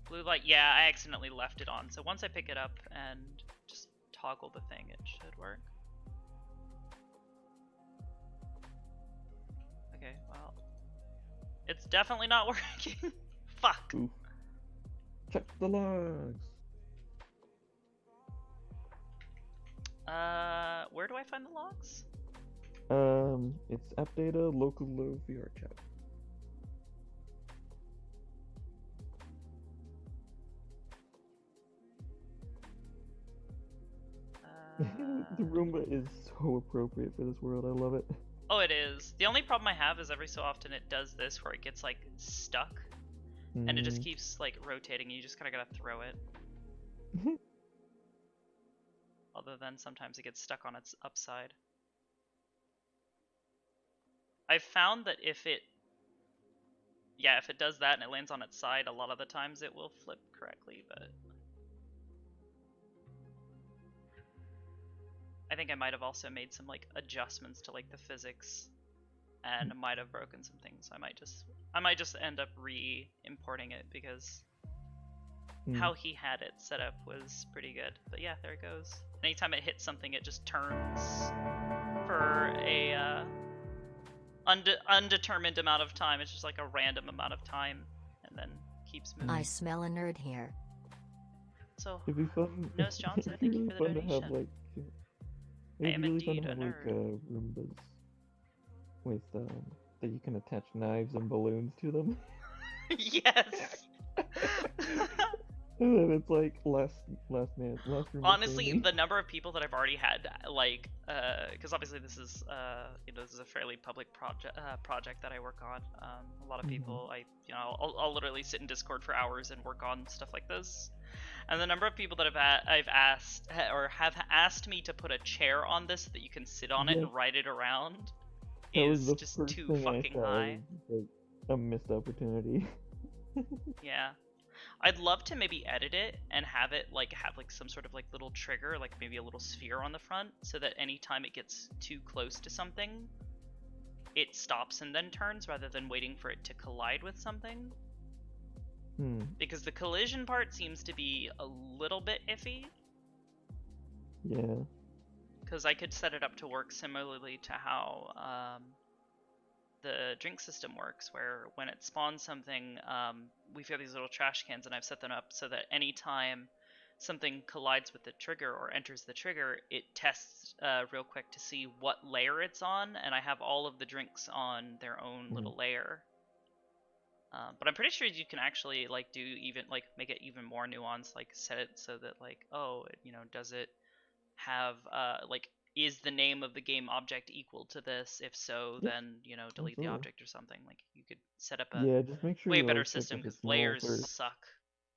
Blue light. Yeah, I accidentally left it on. So once I pick it up and just toggle the thing, it should work. Okay, well. It's definitely not working. Fuck. Ooh. Check the logs. Where do I find the logs? It's app data, local low VRChat. The Roomba is so appropriate for this world. I love it. Oh, it is. The only problem I have is every so often it does this where it gets like stuck, and it just keeps like rotating. You just kind of gotta throw it. Other than sometimes it gets stuck on its upside. I've found that if it does that and it lands on its side, a lot of the times it will flip correctly, but I think I might have also made some like adjustments to like the physics and might have broken some things. I might just end up re-importing it because how he had it set up was pretty good. But yeah, there it goes. Anytime it hits something, it just turns for a undetermined amount of time. It's just like a random amount of time and then keeps moving. I smell a nerd here. So, it'd be fun. Nose Johnson, thank you for the donation. To have, like, I am really fun indeed to a have, nerd. like, Roombas with that you can attach knives and balloons to them. Yes. And then it's like last Roomba. Honestly, the number of people that I've already had, like, because obviously this is, this is a fairly public project that I work on. A lot of people, I'll literally sit in Discord for hours and work on stuff like this. And the number of people that I've asked or have asked me to put a chair on this so that you can sit on it and ride it around is just too fucking high. Like, a missed opportunity. Yeah. I'd love to maybe edit it and have it have some sort of like little trigger, like maybe a little sphere on the front, so that anytime it gets too close to something, it stops and then turns rather than waiting for it to collide with something. Because the collision part seems to be a little bit iffy. Yeah. Because I could set it up to work similarly to how the drink system works, where when it spawns something, we've got these little trash cans, and I've set them up so that anytime something collides with the trigger or enters the trigger, it tests real quick to see what layer it's on, and I have all of the drinks on their own little layer. But I'm pretty sure you can actually like do even like make it even more nuanced, like set it so that like, oh, does it have like is the name of the game object equal to this? If so, Yep, then, you know, delete the absolutely. object or something. Like, you could set up a Yeah, just make sure way you better always check system, if because it's null layers first. suck.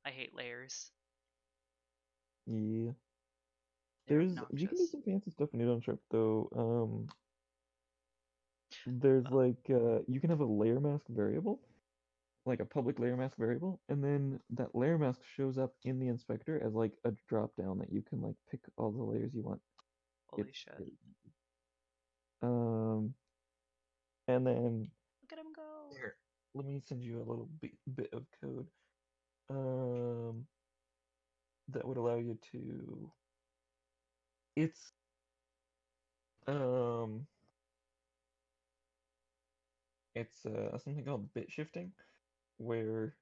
I hate layers. Yeah. They're You can do obnoxious. some fancy stuff in Udon though. There's you can have a layer mask variable, like a public layer mask variable, and then that layer mask shows up in the inspector as like a drop down that you can like pick all the layers you want. Holy It's shit. really easy. And then Look at him go. here, let me send you a little bit of code. That would allow you to. It's something called bit shifting, where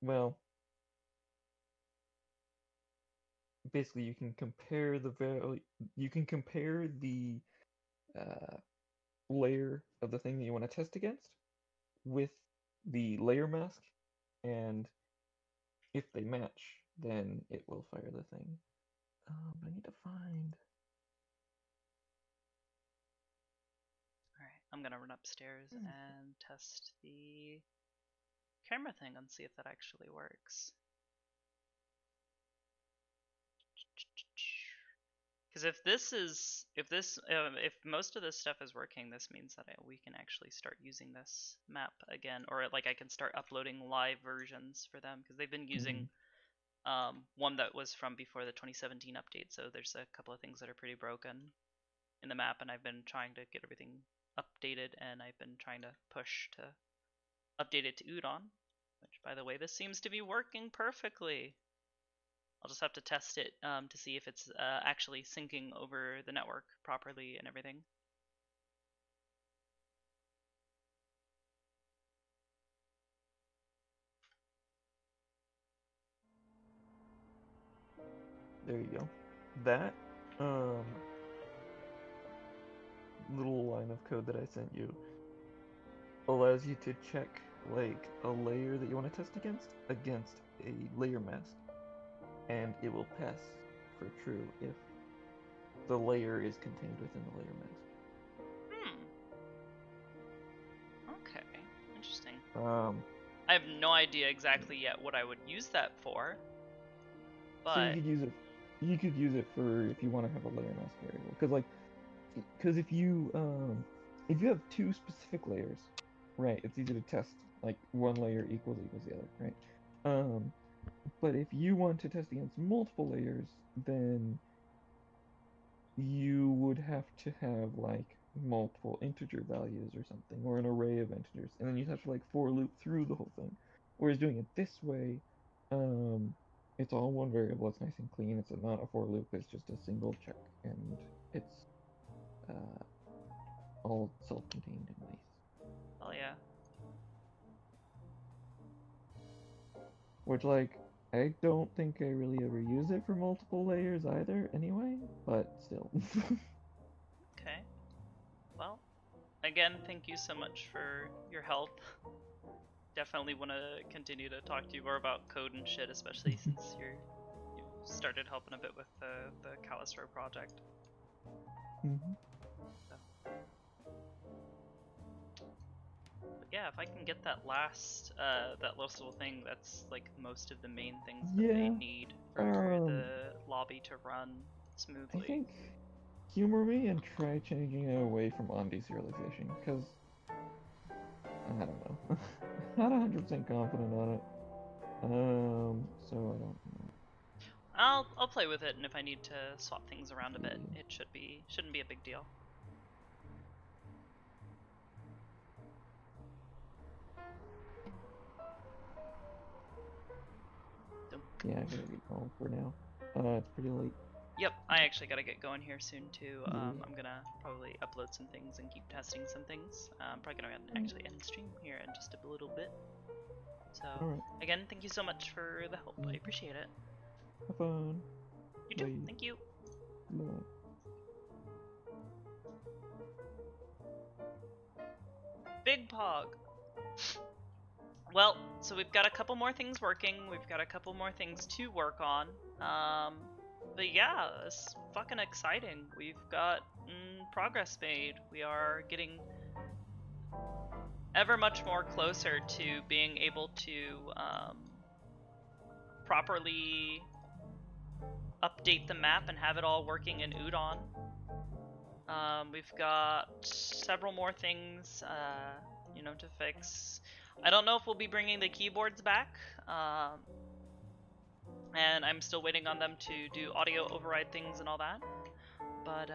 well, basically you can compare the layer of the thing that you want to test against with the layer mask, and if they match, then it will fire the thing. But I need to find. Alright, I'm gonna run upstairs and test the camera thing and see if that actually works. Because if most of this stuff is working, this means that we can actually start using this map again, or like I can start uploading live versions for them, because they've been using one that was from before the 2017 update, so there's a couple of things that are pretty broken in the map, and I've been trying to get everything updated, and I've been trying to push to update it to Udon, which, by the way, this seems to be working perfectly. I'll just have to test it to see if it's actually syncing over the network properly and everything. There you go. That little line of code that I sent you allows you to check like a layer that you want to test against a layer mask, and it will pass for true if the layer is contained within the layer mask. Okay, interesting. I have no idea exactly yet what I would use that for, but so you could use it for if you want to have a layer mask variable, because if you have two specific layers, right, it's easy to test like one layer equals the other, right? But if you want to test against multiple layers, then you would have to have like multiple integer values or something, or an array of integers, and then you'd have to like for loop through the whole thing. Whereas doing it this way, it's all one variable, it's nice and clean, it's not a for loop, it's just a single check, and it's all self-contained and nice. Oh yeah. Which, like, I don't think I really ever use it for multiple layers either, anyway, but still. Okay. Well, again, thank you so much for your help. Definitely want to continue to talk to you more about code and shit, especially since you started helping a bit with the Calistro project. But yeah, if I can get that last that little thing, that's like most of the main things that they need for the lobby to run smoothly. I think humor me and try changing it away from on-deserialization, because I don't know. Not 100% confident on it. So I don't know. I'll play with it, and if I need to swap things around a bit, it shouldn't be a big deal. Yeah, I gotta get going for now. It's pretty late. Yep, I actually gotta get going here soon too. I'm gonna probably upload some things and keep testing some things. I'm probably gonna actually end stream here in just a little bit. So again, thank you so much for the help. I appreciate it. Have fun. You too. Thank you. Bye. Big Pog. Well, so we've got a couple more things working. We've got a couple more things to work on. But yeah, it's fucking exciting. We've got progress made. We are getting ever much more closer to being able to properly update the map and have it all working in Udon. We've got several more things, you know, to fix. I don't know if we'll be bringing the keyboards back, and I'm still waiting on them to do audio override things and all that. But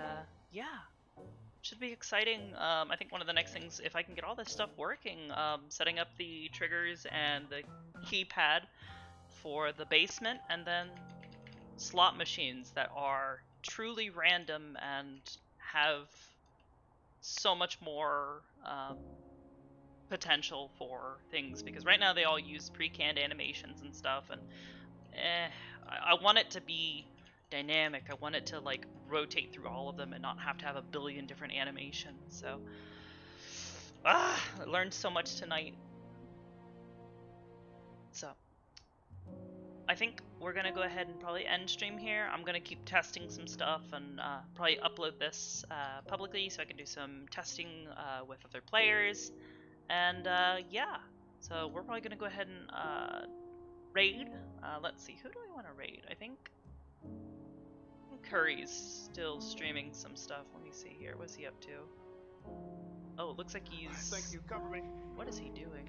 yeah, should be exciting. I think one of the next things, if I can get all this stuff working, setting up the triggers and the keypad for the basement, and then slot machines that are truly random and have so much more potential for things, because right now they all use pre-canned animations and stuff, and I want it to be dynamic. I want it to like rotate through all of them and not have to have a billion different animations. So I learned so much tonight. So I think we're gonna go ahead and probably end stream here. I'm gonna keep testing some stuff and probably upload this publicly so I can do some testing with other players. And yeah, so we're probably gonna go ahead and raid. Let's see, who do I want to raid? I think Curry's still streaming some stuff. Let me see here. What's he up to? Oh, it looks like he's... Thank you, cover me. What is he doing?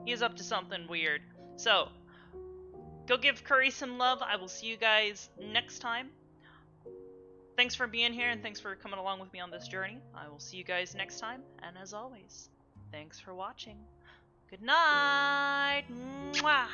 He's up to something weird. So, go give Curry some love. I will see you guys next time. Thanks for being here, and thanks for coming along with me on this journey. I will see you guys next time, and as always, thanks for watching. Good night! Mwah!